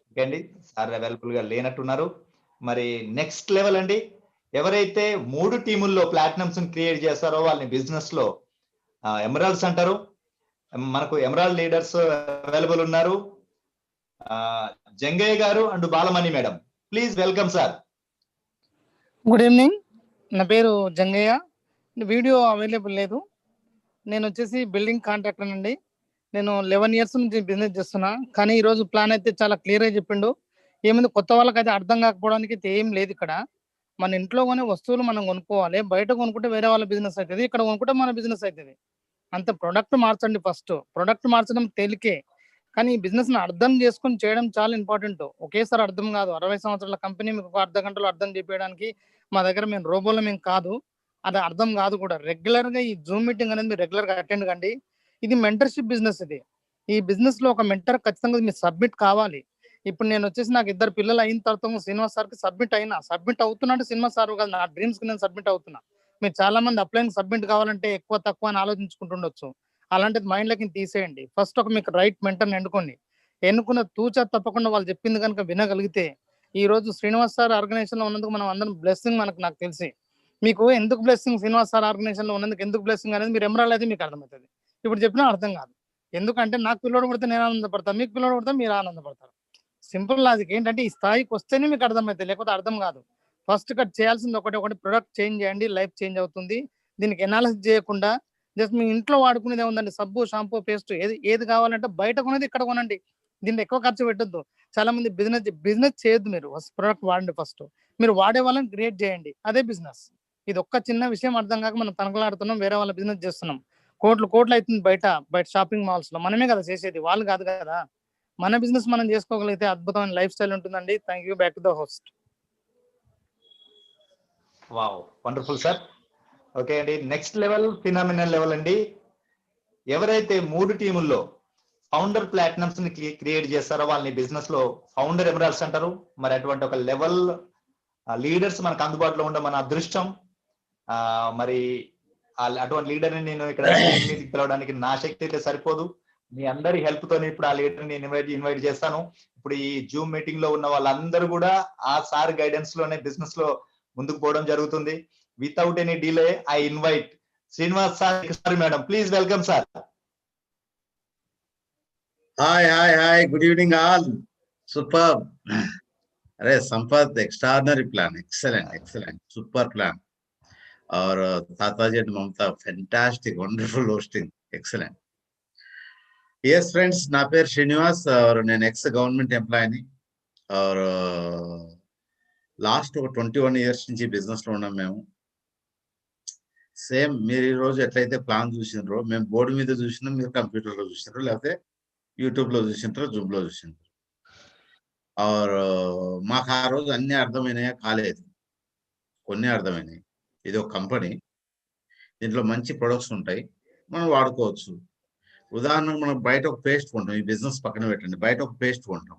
Speaker 1: Okay అండి, సార్ అవైలబుల్ గా లేనట్టున్నారు. మరి నెక్స్ట్ లెవెల్ అండి, ఎవరైతే 3 టీముల్లో ప్లాటినమ్స్ క్రియేట్ చేస్తారో వాళ్ళని బిజినెస్ లో ఎమరాల్డ్స్ అంటారు. మనకు ఎమరాల్డ్ లీడర్స్ అవైలబుల్ ఉన్నారు. జంగయ్య గారు and Balamani madam, please welcome sir.
Speaker 12: Good evening, నా పేరు జంగయ్య. వీడియో అవైలబుల్ లేదు. నేను వచ్చేసి బిల్డింగ్ కాంట్రాక్టర్ అండి. నేను 11 years నుంచి బిజినెస్ చేస్తున్నా. కానీ ఈ రోజు ప్లాన్ అయితే చాలా క్లియర్గా చెప్పిండు. ఏముంది, కొత్త వాళ్ళకైతే అర్థం కాకపోవడానికి అయితే ఏం లేదు. ఇక్కడ మన ఇంట్లో కొనే వస్తువులు మనం కొనుక్కోవాలి. బయట కొనుక్కుంటే వేరే వాళ్ళ బిజినెస్ అవుతుంది, ఇక్కడ కొనుక్కుంటే మన బిజినెస్ అవుతుంది. అంత ప్రొడక్ట్ మార్చండి. ఫస్ట్ ప్రొడక్ట్ మార్చడం తేలికే, కానీ ఈ బిజినెస్ ని అర్థం చేసుకొని చేయడం చాలా ఇంపార్టెంట్. ఒకేసారి అర్థం కాదు. 60 సంవత్సరాల కంపెనీ మీకు ఒక అర్ధ గంటలో అర్థం చెప్పడానికి మా దగ్గర మేము రోబోలో మేము కాదు, అది అర్థం కాదు కూడా. రెగ్యులర్ గా ఈ జూమ్ మీటింగ్ అనేది మీరు రెగ్యులర్ గా అటెండ్ కండి. ఇది మెంటర్షిప్ బిజినెస్. ఇది ఈ బిజినెస్ లో ఒక మెంటర్ ఖచ్చితంగా మీరు సబ్మిట్ కావాలి. ఇప్పుడు నేను వచ్చేసి నాకు 2 పిల్లలు అయిన తర్వాత శ్రీనివాస్ సార్ కి సబ్మిట్ అవుతున్నా అంటే శ్రీనివాస్ సార్ కాదు, నా డ్రీమ్స్ కి నేను సబ్మిట్ అవుతున్నా. మీరు చాలా మంది అప్లైన్ సబ్మిట్ కావాలంటే ఎక్కువ తక్కువ అని ఆలోచించుకుంటుండొచ్చు. అలాంటిది మైండ్ లోకి తీసేయండి. ఫస్ట్ ఒక మీకు రైట్ మెంటర్ని ఎన్నుకున్న తూచా తప్పకుండా వాళ్ళు చెప్పింది కనుక వినగలిగితే, ఈ రోజు శ్రీనివాస్ సార్ ఆర్గనైజేషన్ లో ఉన్నందుకు మనం అందరం బ్లెస్సింగ్. నాకు తెలిసి మీకు ఎందుకు బ్లెస్సింగ్, శ్రీనివాస్ సార్ ఆర్గనైజేషన్ లో ఉన్నందుకు ఎందుకు బ్లెస్సింగ్ అనేది మీరు ఎమరాల్ అయితే మీకు అర్థమవుతుంది. ఇప్పుడు చెప్పినా అర్థం కాదు. ఎందుకంటే నాకు పిల్లోడు పడితే నేను ఆనందపడతాను, మీకు పిల్లోడు పడితే మీరు ఆనందపడతారు. సింపుల్ లాజిక్ ఏంటంటే ఈ స్థాయికి వస్తేనే మీకు అర్థమవుతుంది, లేకపోతే అర్థం కాదు. ఫస్ట్ కట్ చేయాల్సింది ఒకటి ప్రొడక్ట్ చేంజ్ చేయండి, లైఫ్ చేంజ్ అవుతుంది. దీనికి ఎనాలిసిస్ చేయకుండా జస్ట్ మీ ఇంట్లో వాడుకునేది ఏముందండి, సబ్బు, షాంపూ, పేస్ట్, ఏది కావాలంటే బయట కొనేది ఇక్కడ కొనండి. దీన్ని ఎక్కువ ఖర్చు పెట్టద్దు. చాలా మంది బిజినెస్ చేయొద్దు. మీరు ప్రొడక్ట్ వాడండి. ఫస్ట్ మీరు వాడే వాళ్ళని క్రియేట్ చేయండి, అదే బిజినెస్. ఇది ఒక్క చిన్న విషయం అర్థం కాక మనం తనకలాడుతున్నాం, వేరే వాళ్ళ బిజినెస్ చేస్తున్నాం. కోట్లు అవుతుంది బయట షాపింగ్ మాల్స్ లో. మనమే కదా చేసేది, వాళ్ళు కాదు కదా. మన బిజినెస్ మనం చేసుకోగలిగితే అద్భుతమైన లైఫ్ స్టైల్ ఉంటుందండి. Thank you. Back to the host.
Speaker 1: Wow, wonderful sir. Okay అండి, నెక్స్ట్ లెవెల్ ఫినామినల్ లెవెల్ అండి. ఎవరైతే 3 టీముల్లో ఫౌండర్ ప్లాటినమ్స్ ని క్రియేట్ చేస్తారో వాళ్ళని బిజినెస్ లో ఫౌండర్ ఎమరాల్డ్స్ అంటారు. మరి అటువంటి ఒక లెవెల్ లీడర్స్ మనకు అందుబాటులో ఉండే మన అదృష్టం. మరి అటువంటి లీడర్ ని నేను ఇక్కడ పిలవడానికి నా శక్తి అయితే సరిపోదు. మీ అందరి హెల్ప్ తోని ఇప్పుడు ఆ లీడర్ ని ఇన్వైట్ చేస్తాను. ఇప్పుడు ఈ జూమ్ మీటింగ్ లో ఉన్న వాళ్ళందరూ కూడా ఆ సార్ గైడెన్స్ లోనే బిజినెస్ లో ముందుకు పోవడం జరుగుతుంది. Without any delay I invite Srinivas sir madam, please welcome sir.
Speaker 11: Hi good evening all. Super. अरे Sampat, extraordinary plan, excellent, super plan. और Tataji and Mamata, fantastic, wonderful hosting, excellent. Yes friends, ना पेर श्रीनिवास और నేను ఎక్స్ గవర్నమెంట్ ఎంప్లాయీని. और లాస్ట్ ఒక 21 years నుంచి business లో ఉన్నాం మేము. సేమ్ మీరు ఈ రోజు ఎట్లయితే ప్లాన్ చూసినారో, మేము బోర్డు మీద చూసినాం, మీరు కంప్యూటర్ లో చూసినారు, లేకపోతే యూట్యూబ్ లో చూసినారు, జూమ్ లో చూసినారు. और మాకు ఆ రోజు అన్ని అర్థమైనాయా? కాలేదు, కొన్ని అర్థమైనాయి. ఇది ఒక కంపెనీ, దీంట్లో మంచి ప్రొడక్ట్స్ ఉంటాయి, మనం వాడుకోవచ్చు. ఉదాహరణకు మనం బయట ఒక పేస్ట్ కొంటాం, ఈ బిజినెస్ పక్కన పెట్టండి, బయట ఒక పేస్ట్ కొంటాం.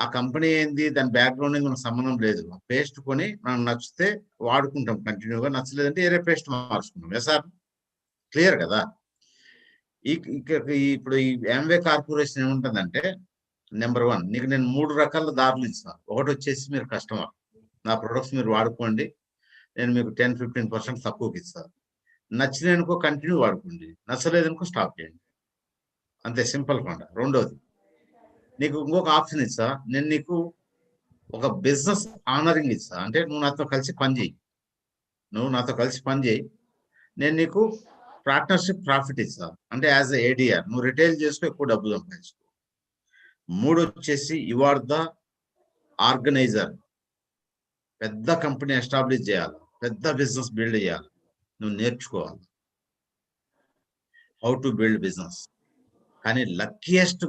Speaker 11: ఆ కంపెనీ ఏంది, దాని బ్యాక్గ్రౌండ్ ఏంది మనకు సంబంధం లేదు. ఆ పేస్ట్ కొని మనం నచ్చితే వాడుకుంటాం కంటిన్యూగా, నచ్చలేదంటే వేరే పేస్ట్ మార్చుకుంటాం. సార్ క్లియర్ కదా? ఇప్పుడు ఈ ఎంవే కార్పొరేషన్ ఏముంటుందంటే, నెంబర్ 1, నీకు నేను 3 రకాల దారులు ఇస్తాను. ఒకటి వచ్చేసి మీరు కస్టమర్, నా ప్రొడక్ట్స్ మీరు వాడుకోండి, నేను మీకు 10-15% తక్కువకి ఇస్తాను. నచ్చిననుకో కంటిన్యూ వాడుకోండి, నచ్చలేదనుకో స్టాప్ చేయండి. అంతే, సింపుల్ కొండ. రెండోది, నీకు ఇంకొక ఆప్షన్ ఇస్తా, నేను నీకు ఒక బిజినెస్ ఆనరింగ్ ఇస్తా. అంటే నువ్వు నాతో కలిసి పని చేయి, నేను నీకు పార్ట్నర్షిప్ ప్రాఫిట్ ఇస్తా. అంటే యాజ్ ఎ ఏడిఆర్ నువ్వు రిటైల్ చేసుకో, ఎక్కువ డబ్బు సంపాదించుకో. 3 వచ్చేసి యు ఆర్ ద ఆర్గనైజర్. పెద్ద కంపెనీ ఎస్టాబ్లిష్ చేయాలి, పెద్ద బిజినెస్ బిల్డ్ చేయాలి, నువ్వు నేర్చుకోవాలి హౌ టు బిల్డ్ బిజినెస్. కానీ లక్కీయెస్ట్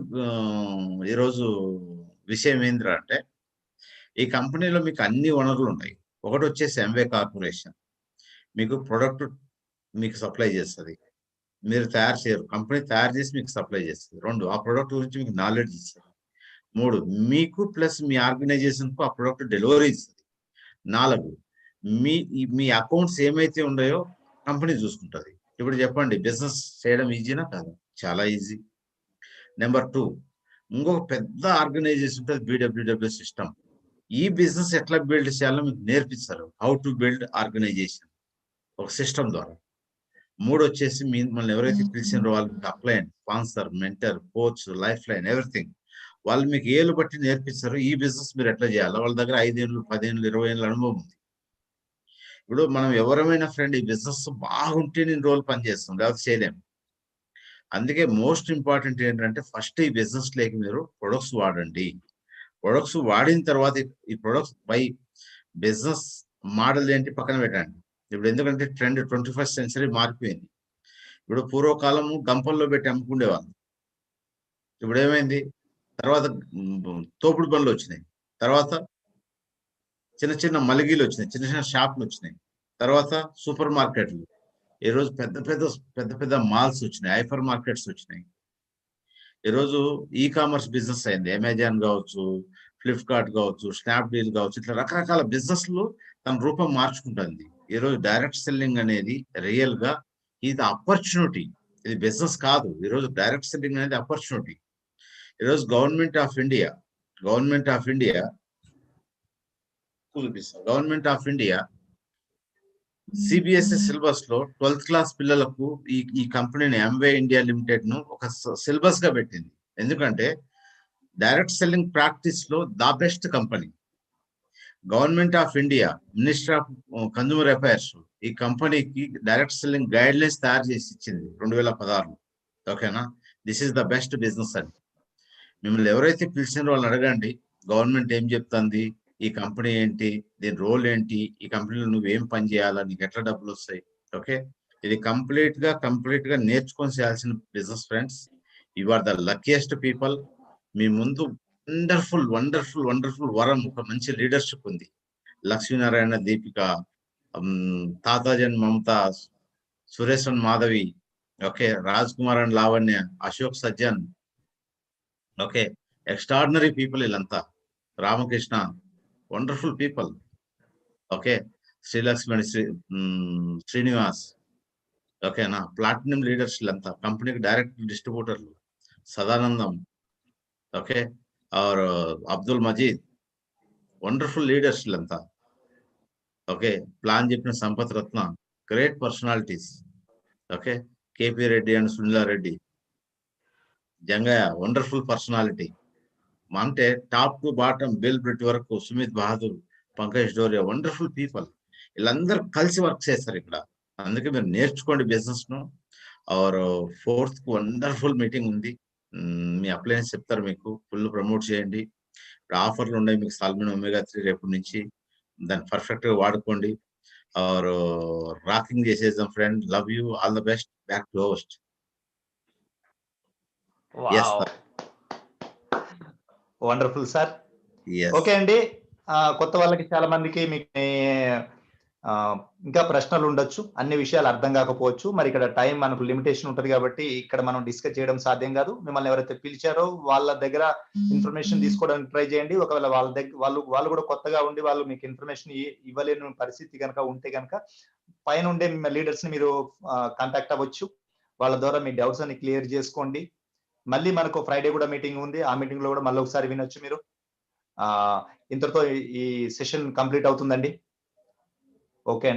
Speaker 11: ఈరోజు విషయం ఏంద్రా అంటే, ఈ కంపెనీలో మీకు అన్ని వనరులు ఉంటాయి. ఒకటి వచ్చేసి ఎంవే కార్పొరేషన్, మీకు ప్రొడక్ట్ మీకు సప్లై చేస్తుంది, మీరు తయారు చేయరు, కంపెనీ తయారు చేసి మీకు సప్లై చేస్తుంది. 2, ఆ ప్రొడక్ట్ గురించి మీకు నాలెడ్జ్ ఇస్తుంది. 3, మీకు ప్లస్ మీ ఆర్గనైజేషన్కు ఆ ప్రొడక్ట్ డెలివరీ ఇస్తుంది. 4, మీ అకౌంట్స్ ఏమైతే ఉన్నాయో కంపెనీ చూసుకుంటుంది. ఇప్పుడు చెప్పండి, బిజినెస్ చేయడం ఈజీనా కాదు? చాలా ఈజీ. నెంబర్ 2, ఇంకొక పెద్ద ఆర్గనైజేషన్ ఉంటుంది, BWW సిస్టమ్. ఈ బిజినెస్ ఎట్లా బిల్డ్ చేయాలో మీకు నేర్పిస్తారు. హౌ టు బిల్డ్ ఆర్గనైజేషన్ ఒక సిస్టమ్ ద్వారా. 3 వచ్చేసి మిమ్మల్ని ఎవరైతే పిలిచినారో వాళ్ళు మీకు upline, sponsor, mentor, coach, life line, everything. వాళ్ళు మీకు ఏళ్ళు బట్టి నేర్పిస్తారు ఈ బిజినెస్ మీరు ఎట్లా చేయాలో. వాళ్ళ దగ్గర 5 ఏళ్ళు, 10 ఏళ్ళు, 20 ఏళ్ళ అనుభవం ఉంది. ఇప్పుడు మనం ఎవరమైనా ఫ్రెండ్ ఈ బిజినెస్ బాగుంటే నేను రోజులు పనిచేస్తాం, లేకపోతే చేయలేము. అందుకే మోస్ట్ ఇంపార్టెంట్ ఏంటంటే ఫస్ట్ ఈ బిజినెస్ లేక మీరు ప్రొడక్ట్స్ వాడండి. ప్రొడక్ట్స్ వాడిన తర్వాత ఈ ప్రొడక్ట్స్ బై బిజినెస్ మోడల్ ఏంటి పక్కన పెట్టండి. ఇప్పుడు ఎందుకంటే ట్రెండ్ 21st సెంచరీ మారిపోయింది. ఇప్పుడు పూర్వకాలము గంపల్లో పెట్టి అమ్ముకునేవాళ్ళు. ఇప్పుడు ఏమైంది? తర్వాత తోపుడు బండ్లు వచ్చినాయి, తర్వాత చిన్న చిన్న మలిగీలు వచ్చినాయి, చిన్న చిన్న షాపులు వచ్చినాయి, తర్వాత సూపర్ మార్కెట్లు, ఈరోజు పెద్ద పెద్ద మాల్స్ వచ్చినాయి, హైపర్ మార్కెట్స్ వచ్చినాయి. ఈరోజు ఈ కామర్స్ బిజినెస్ అయింది. అమెజాన్ కావచ్చు, ఫ్లిప్కార్ట్ కావచ్చు, స్నాప్డీల్ కావచ్చు, ఇట్లా రకరకాల బిజినెస్లు తన రూపం మార్చుకుంటుంది. ఈరోజు డైరెక్ట్ సెల్లింగ్ అనేది రియల్ గా ఇది ఆపర్చునిటీ, ఇది బిజినెస్ కాదు. ఈరోజు డైరెక్ట్ సెల్లింగ్ అనేది ఆపర్చునిటీ. ఈరోజు government of India CBSE syllabus లో 12th క్లాస్ పిల్లలకు ఈ కంపెనీని ఎంవే ఇండియా లిమిటెడ్ ను ఒక సిలబస్ గా పెట్టింది. ఎందుకంటే డైరెక్ట్ సెల్లింగ్ ప్రాక్టీస్ లో the best company. Government of India, minister of consumer affairs ఈ కంపెనీకి డైరెక్ట్ సెల్లింగ్ గైడ్ లైన్స్ తయారు చేసి ఇచ్చింది 2016లో. ఓకేనా? This is the best business అని. మిమ్మల్ని ఎవరైతే పిలిచినారో వాళ్ళని అడగండి, గవర్నమెంట్ ఏం చెప్తుంది, ఈ కంపెనీ ఏంటి, దీని రోల్ ఏంటి, ఈ కంపెనీలో నువ్వేం పని చేయాలా, నీకు ఎట్లా డబ్బులు వస్తాయి. ఓకే, ఇది కంప్లీట్ గా నేర్చుకొని చేయాల్సిన business friends. You are the luckiest people. మీ ముందు వండర్ఫుల్ వరం, ఒక మంచి లీడర్షిప్ ఉంది. లక్ష్మీనారాయణ, దీపిక, తాతాజన్ మమతాజ్, సురేశన్ Madhavi, okay, Raj Kumar and Lavanya, Ashok Sajjan, okay, extraordinary people వీళ్ళంతా. Ramakrishna, wonderful people. Okay, Srilakshmi, Srinivas, ఓకేనా, ప్లాటినం లీడర్స్ వీళ్ళంతా. కంపెనీకి డైరెక్ట్ డిస్ట్రిబ్యూటర్లు. సదానందం, ఓకే, ఆర్ అబ్దుల్ మజీద్, వండర్ఫుల్ లీడర్స్ వీళ్ళంతా. ఓకే, ప్లాన్ చెప్పిన Sampath Ratna, great personalities. Okay, KP Reddy and Sunila Reddy, Jangaiah, wonderful personality. అంటే టాప్ టు బాటమ్, బిల్ బ్రిట్ వరకు, సుమిత్ బహాదూర్, పంకజ్ డోరియా, వండర్ఫుల్ పీపుల్. వీళ్ళందరూ కలిసి వర్క్ చేస్తారు ఇక్కడ. అందుకే మీరు నేర్చుకోండి బిజినెస్ ను. ఆర్ 4th వండర్ఫుల్ మీటింగ్ ఉంది. మీ అప్లయన్స్ చెప్తారు మీకు. ఫుల్ ప్రమోట్ చేయండి. ఇప్పుడు ఆఫర్లు ఉన్నాయి మీకు. సాల్మిన్ ఒమేగా 3 రేపు నుంచి, దాన్ని పర్ఫెక్ట్ గా వాడుకోండి. ఆర్ రాకింగ్ చేసేద్దాం friend. Love you, all the best. Back to host.
Speaker 1: Wonderful sir. Okay అండి, కొత్త వాళ్ళకి చాలా మందికి మీకు ఇంకా ప్రశ్నలు ఉండొచ్చు, అన్ని విషయాలు అర్థం కాకపోవచ్చు. మరి ఇక్కడ టైం మనకు లిమిటేషన్ ఉంటుంది కాబట్టి ఇక్కడ మనం డిస్కస్ చేయడం సాధ్యం కాదు. మిమ్మల్ని ఎవరైతే పిలిచారో వాళ్ళ దగ్గర ఇన్ఫర్మేషన్ తీసుకోవడానికి ట్రై చేయండి. ఒకవేళ వాళ్ళ దగ్గర వాళ్ళు కూడా కొత్తగా ఉండి వాళ్ళు మీకు ఇన్ఫర్మేషన్ ఇవ్వలేని పరిస్థితి కనుక ఉంటే కనుక పైన ఉండే లీడర్స్ ని మీరు కాంటాక్ట్ అవ్వచ్చు. వాళ్ళ ద్వారా మీ డౌట్స్ అన్ని క్లియర్ చేసుకోండి. మళ్ళీ మనకు ఫ్రైడే కూడా మీటింగ్ ఉంది. ఆ మీటింగ్ లో కూడా మళ్ళీ ఒకసారి వినొచ్చు మీరు. ఇంతటితో ఈ సెషన్ కంప్లీట్ అవుతుందండి. ఓకే.